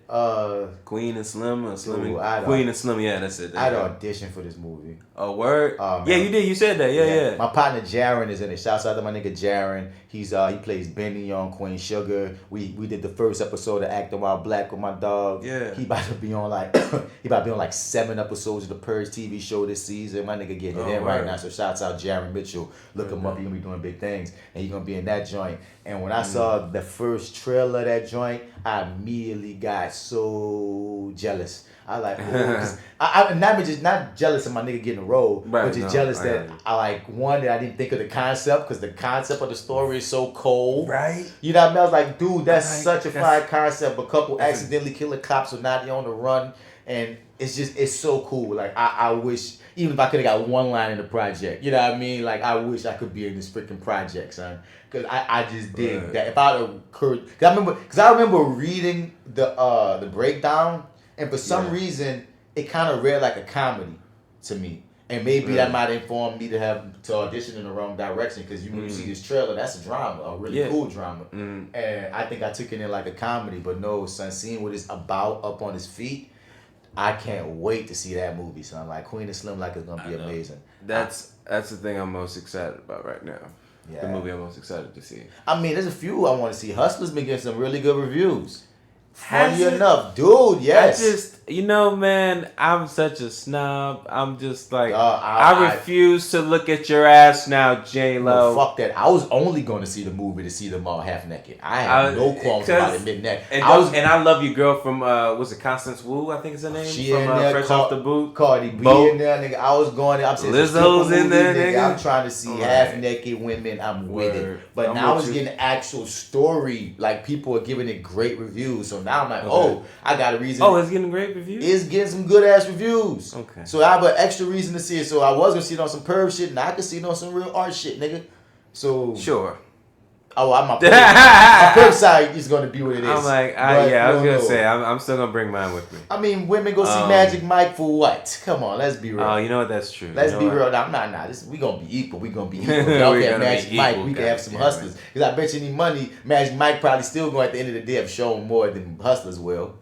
Queen and Slim or Slim Dude, Queen and Slim, yeah, that's it. I'd audition for this movie. Oh, word? Man. Yeah, you did. You said that. Yeah. My partner Jaron is in it. Shouts out to my nigga Jaron. He plays Benny on Queen Sugar. We did the first episode of Acting While Black with my dog. Yeah. He about to be on like 7 episodes of the Purge TV show this season. My nigga getting it in right now. So shouts out Jaron Mitchell. Look him up. He gonna be doing big things, and he gonna be in that joint. And when I saw the first trailer of that joint, I immediately got so jealous. I like, I'm not jealous of my nigga getting a role, but just jealous that I didn't think of the concept, because the concept of the story is so cold. Right. You know what I mean? I was like, dude, that's such a fire concept. A couple accidentally killing cops who not on the run, and it's so cool. Like I wish, even if I could have got one line in the project, you know what I mean? Like I wish I could be in this freaking project, son. Cause I just dig that. If I occurred, cause I remember reading the breakdown, and for some reason it kind of read like a comedy to me, and maybe that might inform me to audition in the wrong direction. Cause when you see this trailer, that's a drama, a really cool drama, and I think I took it in like a comedy. But no, son, seeing what it's about up on his feet, I can't wait to see that movie, son. Like Queen and Slim, like it's gonna be amazing. That's the thing I'm most excited about right now. Yeah. The movie I'm most excited to see. I mean, there's a few I want to see. Hustler's been getting some really good reviews. Funny enough, dude, yes. Man, I'm such a snob. I'm just like, I refuse to look at your ass now, J-Lo. No, fuck that. I was only going to see the movie to see them all half naked. I have no qualms about admitting that. And I love your girl from, was it Constance Wu, I think is her name? She from in there, Fresh Off the Boot. Cardi B in there, nigga. I was going there. I'm saying Lizzo's in there, nigga. I'm trying to see half naked women. I'm with it. But now it's getting actual story. Like, people are giving it great reviews. So now I'm like, I got a reason. Oh, it's getting great reviews? It's getting some good ass reviews. Okay. So I have an extra reason to see it. So I was gonna see it on some perv shit, and I could see it on some real art shit, nigga. So sure. Oh, my perv side is gonna be what it is. I'm like, I was gonna say, I'm still gonna bring mine with me. I mean, women go see Magic Mike for what? Come on, let's be real. Oh, you know what? That's true. Let's be real. Nah. We gonna be equal. We gonna be equal. Y'all can have Magic Mike. We can have some hustlers. Because I bet you any money, Magic Mike probably still going at the end of the day have shown more than hustlers will.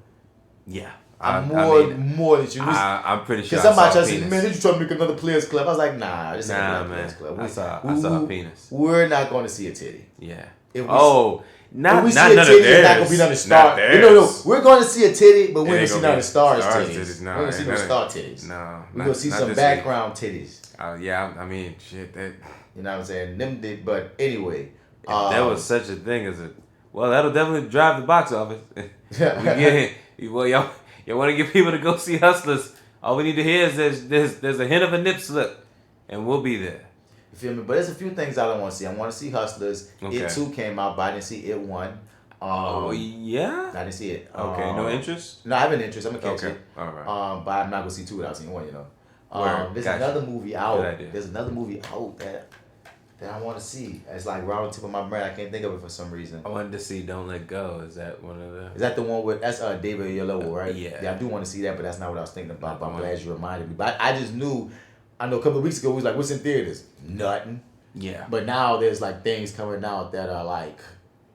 Yeah. More than you. I'm pretty sure. Because somebody tried to say, man, did you try to make another Players Club? I was like, nah, this ain't another Players Club. I saw a penis. We're not going to see a titty. Yeah. If we see a titty, it's not going to be none of star. No, we're going to see a titty, but we're going to see none of stars titties. We're going to see no star titties. No. We're going to see some background titties. Yeah, I mean, shit. You know what I'm saying? But anyway. If there was such a thing as that'll definitely drive the box office. You want to get people to go see Hustlers? All we need to hear is there's a hint of a nip slip, and we'll be there. You feel me? But there's a few things I don't want to see. I want to see Hustlers. Okay. It 2 came out, but I didn't see It 1. Yeah? I didn't see it. Okay, no interest? No, I have an interest. I'm going to catch it. All right. But I'm not going to see 2 without seeing 1, you know. There's another movie out. There's another movie out that I want to see. It's like right on the tip of my brain. I can't think of it for some reason. I wanted to see Don't Let Go. Is that one of the... Is that the one with... That's David Oyelowo, right? Yeah. I do want to see that, but that's not what I was thinking about. But I'm glad you reminded me. But I just knew... I know a couple of weeks ago, we was like, what's in theaters? Nothing. Yeah. But now there's like things coming out that are like,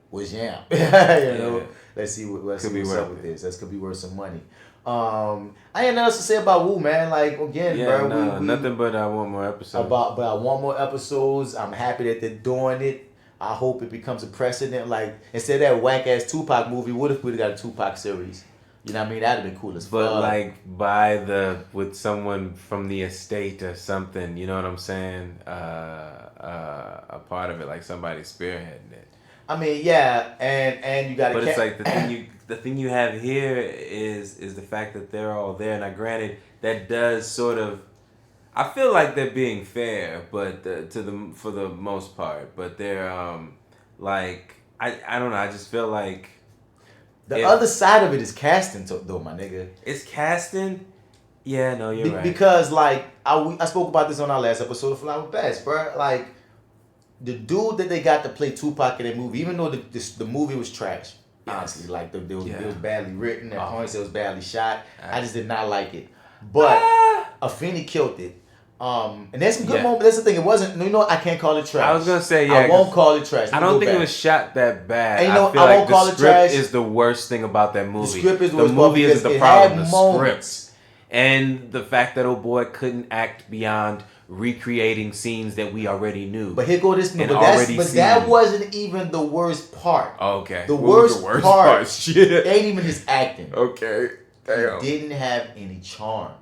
what's jam? You know? Let's see what's up with this. This could be worth some money. I ain't nothing else to say about Wu, man. Like, again, bro. Nothing but I want more episodes. But I want more episodes. I'm happy that they're doing it. I hope it becomes a precedent. Like, instead of that whack-ass Tupac movie, what if we'd got a Tupac series? You know what I mean? That'd have been cool as fuck. But with someone from the estate or something, you know what I'm saying? A part of it, like somebody spearheading it. I mean, yeah, and you got to... But it's like the thing you have here is the fact that they're all there. Now, granted, that does sort of... I feel like they're being fair, but for the most part. But they're like... I don't know. I just feel like... The other side of it is casting, though, my nigga. It's casting? Yeah, no, you're right. Because, like, I spoke about this on our last episode of FlyWithBats, bro. Like, the dude that they got to play Tupac in that movie, even though the movie was trash, honestly, like, it was badly written, at points it was badly shot. I just did not like it. But Afeni killed it. And there's some good moments. That's the thing. It wasn't. You know, I can't call it trash. I was gonna say, I won't call it trash. I don't think it was shot that bad. And, you know, I feel I like won't call the it script trash. is the worst thing about that movie. The script is the movie isn't the problem. The moments. script and the fact that old boy couldn't act beyond recreating scenes that we already knew. But here go this. But that wasn't even the worst part. Okay. The worst part. Shit. Ain't even his acting. Okay. Damn. He didn't have any charm.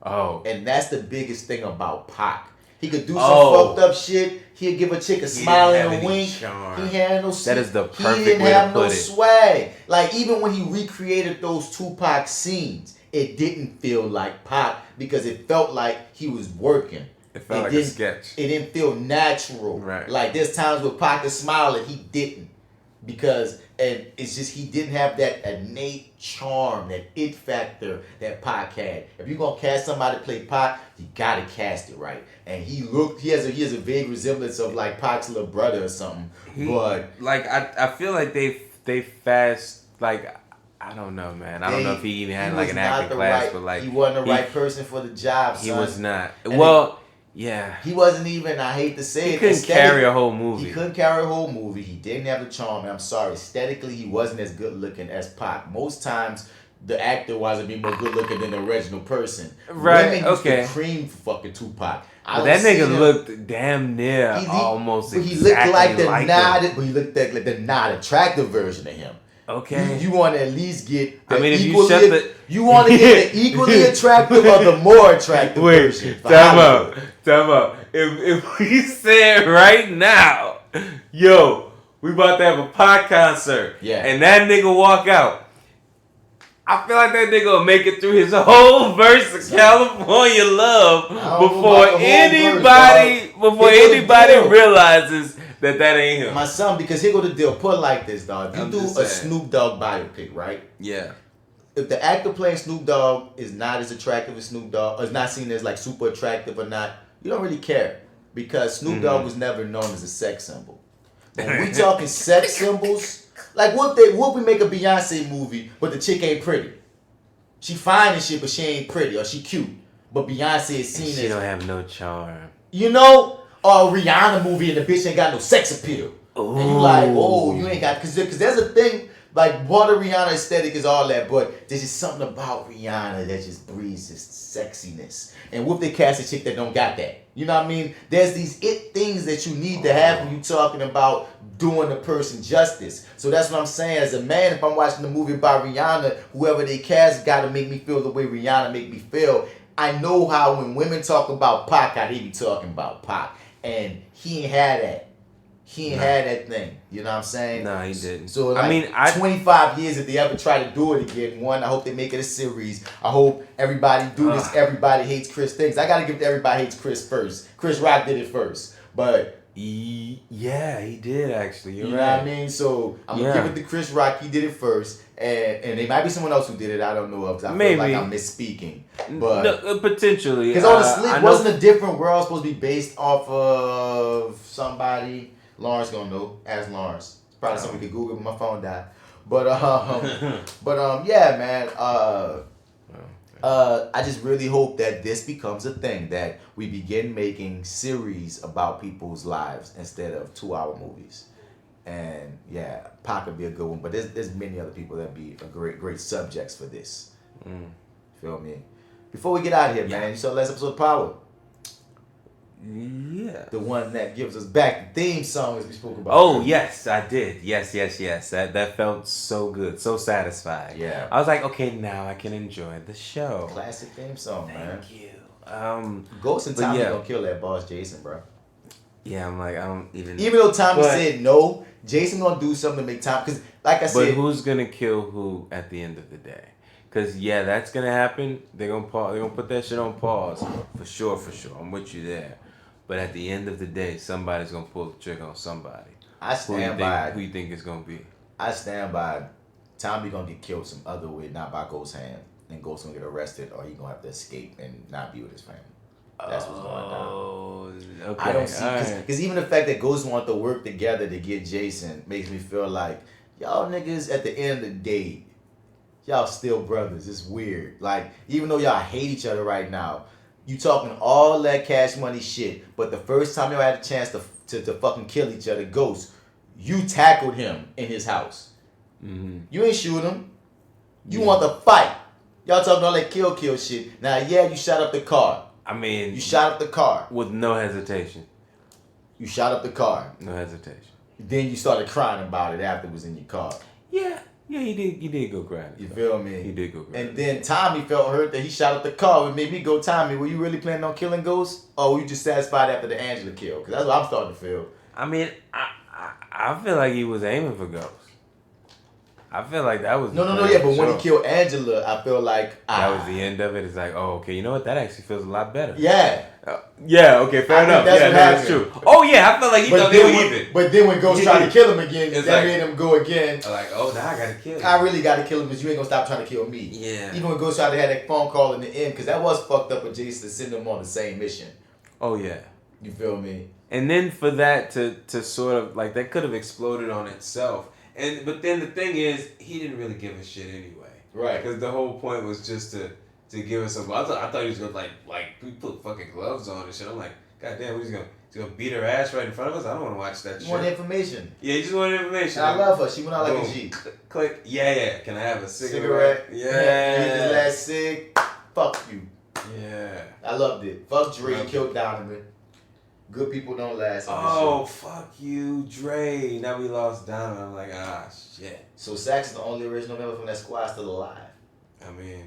Oh. And that's the biggest thing about Pac. He could do some fucked up shit. He'd give a chick a smile and a wink. Charm. He had no. That is the perfect He didn't way have to put no it. swag. Like even when he recreated those Tupac scenes, it didn't feel like Pac because it felt like he was working. It felt like a sketch. It didn't feel natural. Right. Like there's times where Pac could smile and he didn't. Because and it's just he didn't have that innate charm, that it factor that Pac had. If you're gonna cast somebody to play Pac, you gotta cast it right. And he has a vague resemblance of like Pac's little brother or something. But like I feel like they fast like I don't know, man. I don't know if he even had like an acting class, but like he wasn't the right person for the job. He son. was not. And well. Yeah. He wasn't even, I hate to say he it. couldn't carry a whole movie. He couldn't carry a whole movie. He didn't have the charm. And I'm sorry. Aesthetically, he wasn't as good looking as Pac. Most times, the actor wasn't be more good looking than the original person. Right, Women used to cream for fucking Tupac. But that nigga looked damn near almost exactly he looked like the him. But he looked like the not attractive version of him. Okay. You want to at least get you want to get the equally attractive or the more attractive version. Time out. If we said right now, yo, we about to have a Pac concert, and that nigga walk out, I feel like that nigga will make it through his whole verse of California Love before anybody realizes that ain't him. My son, because here go the deal. Put it like this, dog. If you do a Snoop Dogg biopic, right? Yeah. If the actor playing Snoop Dogg is not as attractive as Snoop Dogg, or is not seen as like super attractive or not, you don't really care. Because Snoop Dogg was never known as a sex symbol. When we talking sex symbols, like what we make a Beyonce movie, but the chick ain't pretty. She fine and shit, but she ain't pretty, or she cute. But Beyonce is seen as... She don't have no charm. You know? Or a Rihanna movie and the bitch ain't got no sex appeal. Ooh. And you like, oh, you ain't got... Because there's a thing, like, water Rihanna aesthetic is all that, but there's just something about Rihanna that just breathes this sexiness. And what if they cast a chick that don't got that? You know what I mean? There's these things that you need to have when you're talking about doing the person justice. So that's what I'm saying. As a man, if I'm watching the movie about Rihanna, whoever they cast got to make me feel the way Rihanna make me feel. I know how when women talk about Pac, how they be talking about Pac. And he ain't had that. He ain't had that thing. You know what I'm saying? No, he didn't. So like, 25 years if they ever try to do it again. One, I hope they make it a series. I hope everybody do this. Everybody Hates Chris things. I got to give Everybody Hates Chris first. Chris Rock did it first. But... yeah, he did actually. You're you right. know what I mean? So I'm going to give it to Chris Rock. He did it first. And there might be someone else who did it. I don't know of. Because I feel like I'm misspeaking. But no, potentially. Because On the Slip wasn't a different world supposed to be based off of somebody... Lawrence gonna know. Ask Lawrence. It's probably something we could Google, but my phone died. But yeah, man. I just really hope that this becomes a thing, that we begin making series about people's lives instead of 2-hour movies. And yeah, Pac would be a good one, but there's many other people that be a great subjects for this. Feel me? Before we get out of here, man, you saw the last episode of Power. Yeah. The one that gives us back the theme song as we spoke about. Oh, yes, I did. Yes. That felt so good, so satisfying. Yeah. I was like, okay, now I can enjoy the show. Classic theme song, man. Thank you. Ghost and Tommy gonna kill that boss Jason, bro. Yeah, I'm like, I don't even... Even though Tommy said no, Jason gonna do something to make Tommy... Because, like I said... But who's gonna kill who at the end of the day? Because, yeah, that's gonna happen. They're gonna put that shit on pause. For sure. I'm with you there. But at the end of the day, somebody's gonna pull the trigger on somebody. I stand by. Who you think it's gonna be? I stand by. Tommy gonna get killed some other way, not by Ghost's hand, and Ghost gonna get arrested, or he gonna have to escape and not be with his family. That's what's going down. Okay. I don't see because even the fact that Ghost want to work together to get Jason makes me feel like y'all niggas at the end of the day, y'all still brothers. It's weird. Like even though y'all hate each other right now. You talking all that Cash Money shit, but the first time y'all had a chance to fucking kill each other, Ghost, you tackled him in his house. Mm-hmm. You ain't shoot him. You want the fight. Y'all talking all that kill shit. Now, yeah, you shot up the car. I mean, you shot up the car with no hesitation. You shot up the car. No hesitation. Then you started crying about it after it was in your car. Yeah, he did go crying. You feel me? He did go crying. And then Tommy felt hurt that he shot up the car. It made me go, Tommy, were you really planning on killing Ghost? Or were you just satisfied after the Angela kill? Because that's what I'm starting to feel. I mean, I feel like he was aiming for Ghost. I feel like that was but when he killed Angela, I feel like that was the end of it. It's like, oh, okay, you know what? That actually feels a lot better. Yeah. Okay, fair enough. That's true. Oh yeah, I felt like he thought they were even. But then when Ghost tried to kill him again, that made him go again. Like, oh, now I gotta kill him. I really gotta kill him because you ain't gonna stop trying to kill me. Yeah. Even when Ghost tried to have that phone call in the end, because that was fucked up with J.Steel to send them on the same mission. Oh yeah. You feel me? And then for that to sort of like that could have exploded on itself. But then the thing is, he didn't really give a shit anyway. Right. Because the whole point was just to give us some. I thought he was gonna like we put fucking gloves on and shit. I'm like, God damn, he's gonna beat her ass right in front of us. I don't want to watch that shit. You want information? Yeah, he just wanted information. I love her. She went out like a G. Click. Yeah. Can I have a cigarette? Yeah. His last cig. Fuck you. Yeah. I loved it. Fuck Dre. Killed Donovan. Good people don't last. Oh, fuck you, Dre. Now we lost Donovan. I'm like, shit. So Sax is the only original member from that squad still alive. I mean,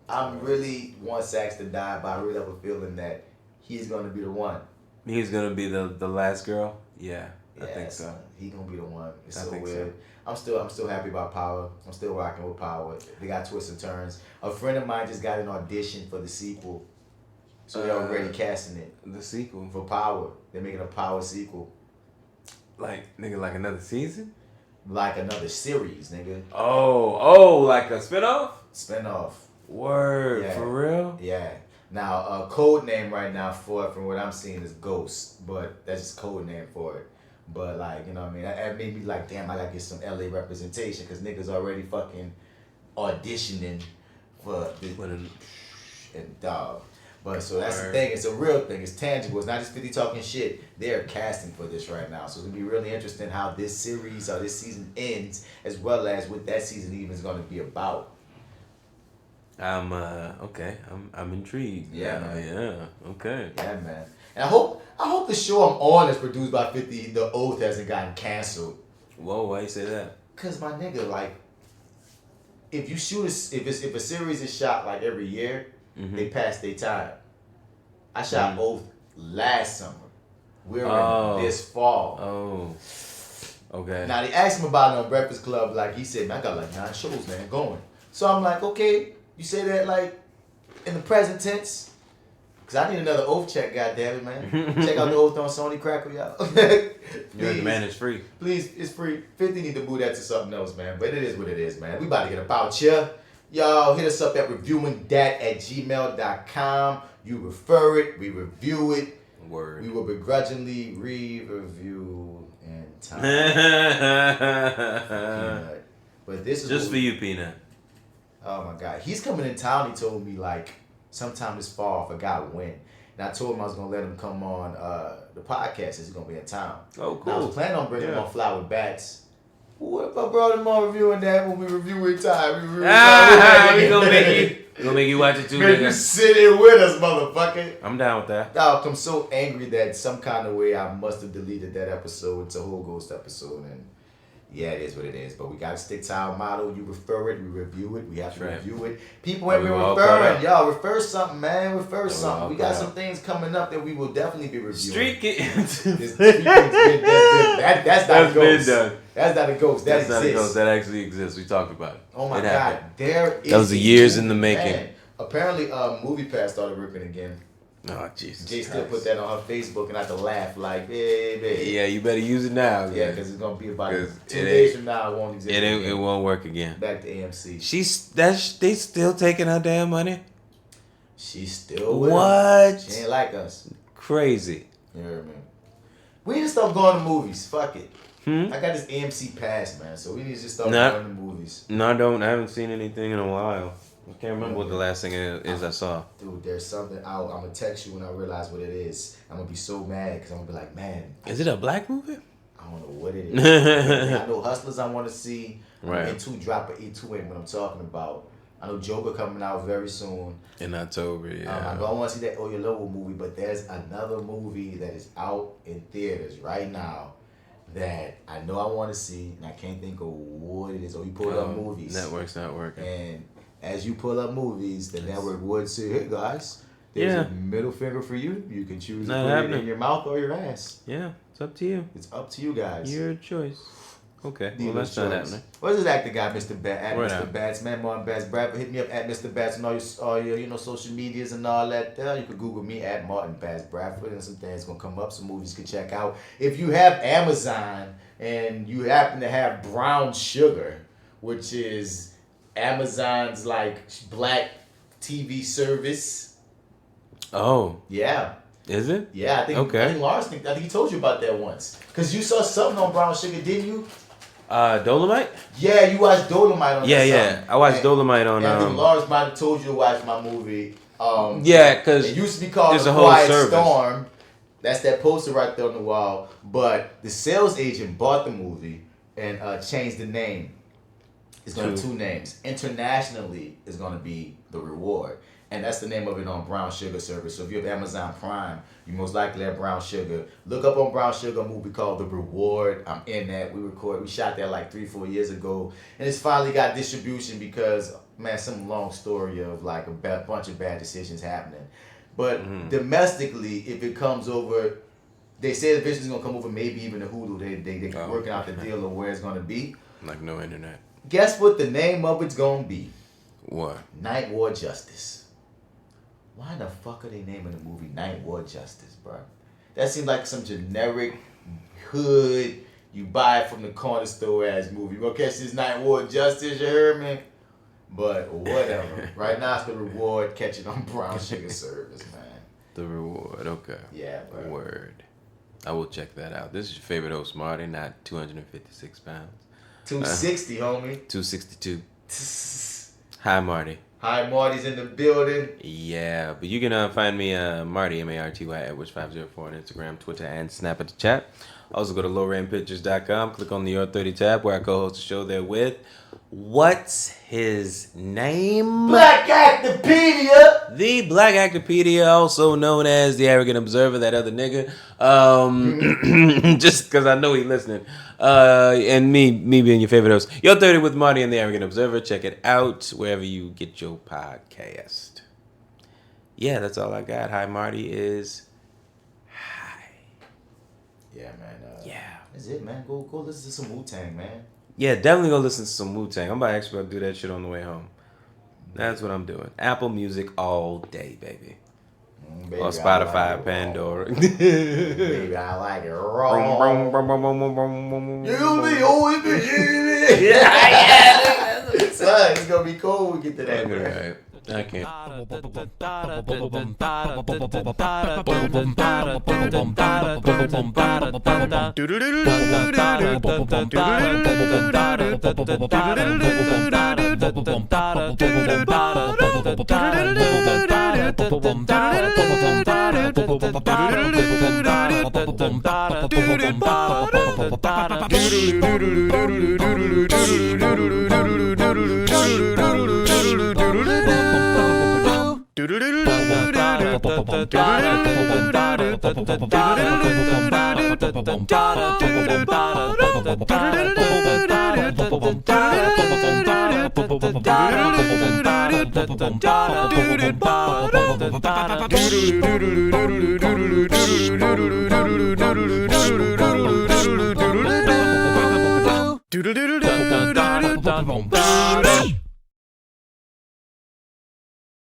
I really want Sax to die, but I really have a feeling that he's going to be the one. He's going to be the last girl? Yeah, I think so. He's going to be the one. It's I so think weird. So. I'm still happy about Power. I'm still rocking with Power. They got twists and turns. A friend of mine just got an audition for the sequel. So they're already casting it. The sequel? For Power. They're making a Power sequel. Like another season? Like another series, nigga. Oh, like a spinoff? Spinoff. Word, yeah. For real? Yeah. Now, a code name right now for it, from what I'm seeing, is Ghost. But that's just code name for it. But like, you know what I mean? That made me like, damn, I gotta get some LA representation because niggas already fucking auditioning for the and dog. But so that's the thing. It's a real thing. It's tangible. It's not just 50 talking shit. They're casting for this right now. So it's going to be really interesting how this series or this season ends, as well as what that season even is going to be about. Okay. I'm intrigued. Yeah, man. Yeah. Okay. Yeah, man. And I hope the show I'm on is produced by 50. The Oath hasn't gotten canceled. Whoa, why you say that? Cause my nigga, like, if you shoot if a series is shot like every year. Mm-hmm. They passed their time. I shot Oath last summer. We're in this fall. Oh. Okay. Now they asked him about it on Breakfast Club. Like he said, man, I got like 9 shows, man, going. So I'm like, okay, you say that like in the present tense? Cause I need another Oath check, goddammit, man. Check out the Oath on Sony Crackle, y'all. The man is free. Please, it's free. 50 need to move that to something else, man. But it is what it is, man. We about to get about here. Y'all hit us up at reviewingdat@gmail.com. You refer it, we review it. Word. We will begrudgingly review in time. Peanut. But this is just for you, Peanut. Oh my God. He's coming in town, he told me like sometime this fall, I forgot when. And I told him I was gonna let him come on the podcast since he's gonna be in town. Oh, cool. Now, I was planning on bringing him on Fly with Bats. What if I brought him on reviewing that when we review in time? We gonna make you watch it too, nigga. You sit in with us, motherfucker. I'm down with that. Dog, I'm so angry that some kind of way I must have deleted that episode. It's a whole ghost episode, and yeah, it is what it is. But we gotta stick to our motto. You refer it, we review it. We have to review it. People ain't been referring. Y'all refer something, man. Refer something. We got some things coming up that we will definitely be reviewing. Street Kids. That's not a ghost. Done. That's not a ghost. That exists. Not a ghost. That actually exists. We talked about it. Oh my God. That was years in the making. Man. Apparently, MoviePass started ripping again. Oh, Jesus. J.Steel put that on her Facebook and I had to laugh like, baby. Yeah, you better use it now. Yeah, because it's going to be about 2 days from now. It won't exist. It won't work again. Back to AMC. They still taking her damn money? She's still with what? Her. She ain't like us. Crazy. You heard me. We need to start going to movies. Fuck it. I got this AMC pass, man, so we need to just start going to movies. No, I don't. I haven't seen anything in a while. I can't remember what the last thing is I saw. Dude, there's something out. I'm gonna text you when I realize what it is. I'm gonna be so mad because I'm gonna be like, man. Is it a black movie? I don't know what it is. I know Hustlers I want to see. Right. And drop an E2 in what I'm talking about. I know Joker coming out very soon. In October, yeah. I don't want to see that Oyelowo movie, but there's another movie that is out in theaters right now that I know I want to see, and I can't think of what it is. Or you pull up movies. Network's not working. And as you pull up movies, the network would say, hey guys, there's a middle finger for you. You can choose to put it in your mouth or your ass. Yeah, it's up to you. It's up to you guys. Your choice. Okay, well that's not happening. What's this actor guy, Mr. Bat? At Right Mr. now. Bats, man, Martin Bats. Bradford, hit me up at Mr. Bats and all your social medias and all that. You can Google me at Martin Bats Bradford, and some things gonna come up. Some movies you can check out. If you have Amazon and you happen to have Brown Sugar, which is Amazon's like black TV service. Oh. Yeah. Is it? Yeah, I think Lars. I think he told you about that once. Cause you saw something on Brown Sugar, didn't you? Dolomite? Yeah, you watched Dolomite on that. Yeah. I watched Dolomite on. I think Lars might have told you to watch my movie. Because it used to be called The Quiet Storm. That's that poster right there on the wall. But the sales agent bought the movie and changed the name. It's going to 2 names. Internationally, is going to be The Reward. And that's the name of it on Brown Sugar service. So if you have Amazon Prime, you most likely have Brown Sugar. Look up on Brown Sugar a movie called The Reward. I'm in that. We shot that like 3-4 years ago. And it's finally got distribution because, man, some long story of like a bunch of bad decisions happening. But domestically, if it comes over, they say the vision is going to come over maybe even to Hulu. They're working out the deal of where it's going to be. Like no internet. Guess what the name of it's going to be? What? Night War Justice. Why the fuck are they naming the movie Night War Justice, bro? That seems like some generic hood you buy from the corner store ass movie. You gonna catch this Night War Justice, you heard me? But whatever. Right now it's The Reward, catch it on Brown Sugar service, man. The Reward, okay. Yeah, bro. Word. I will check that out. This is your favorite host, Marty, not 256 pounds. 260, homie. 262. Hi, Marty. Hi, Marty's in the building. Yeah, but you can find me, Marty, MartyEdwards 504 on Instagram, Twitter, and Snap at the chat. Also go to lowrainpictures.com, click on the Your30 tab where I co-host the show there with, what's his name? Black Actopedia! The Black Actopedia, also known as the Arrogant Observer, that other nigga. Just because I know he's listening. And me being your favorite host. Your30 with Marty and the Arrogant Observer. Check it out wherever you get your podcast. Yeah, that's all I got. Hi, Marty is hi. Yeah, man. Yeah. That's it, man. Go listen to some WuTang, man. Yeah, definitely go listen to some WuTang. I'm about to actually do that shit on the way home. That's what I'm doing. Apple Music all day, baby. Baby, or Spotify, like Pandora. Baby, I like it raw. You'll be always be. Son, it's gonna be cool when we get to that. Right. I can't.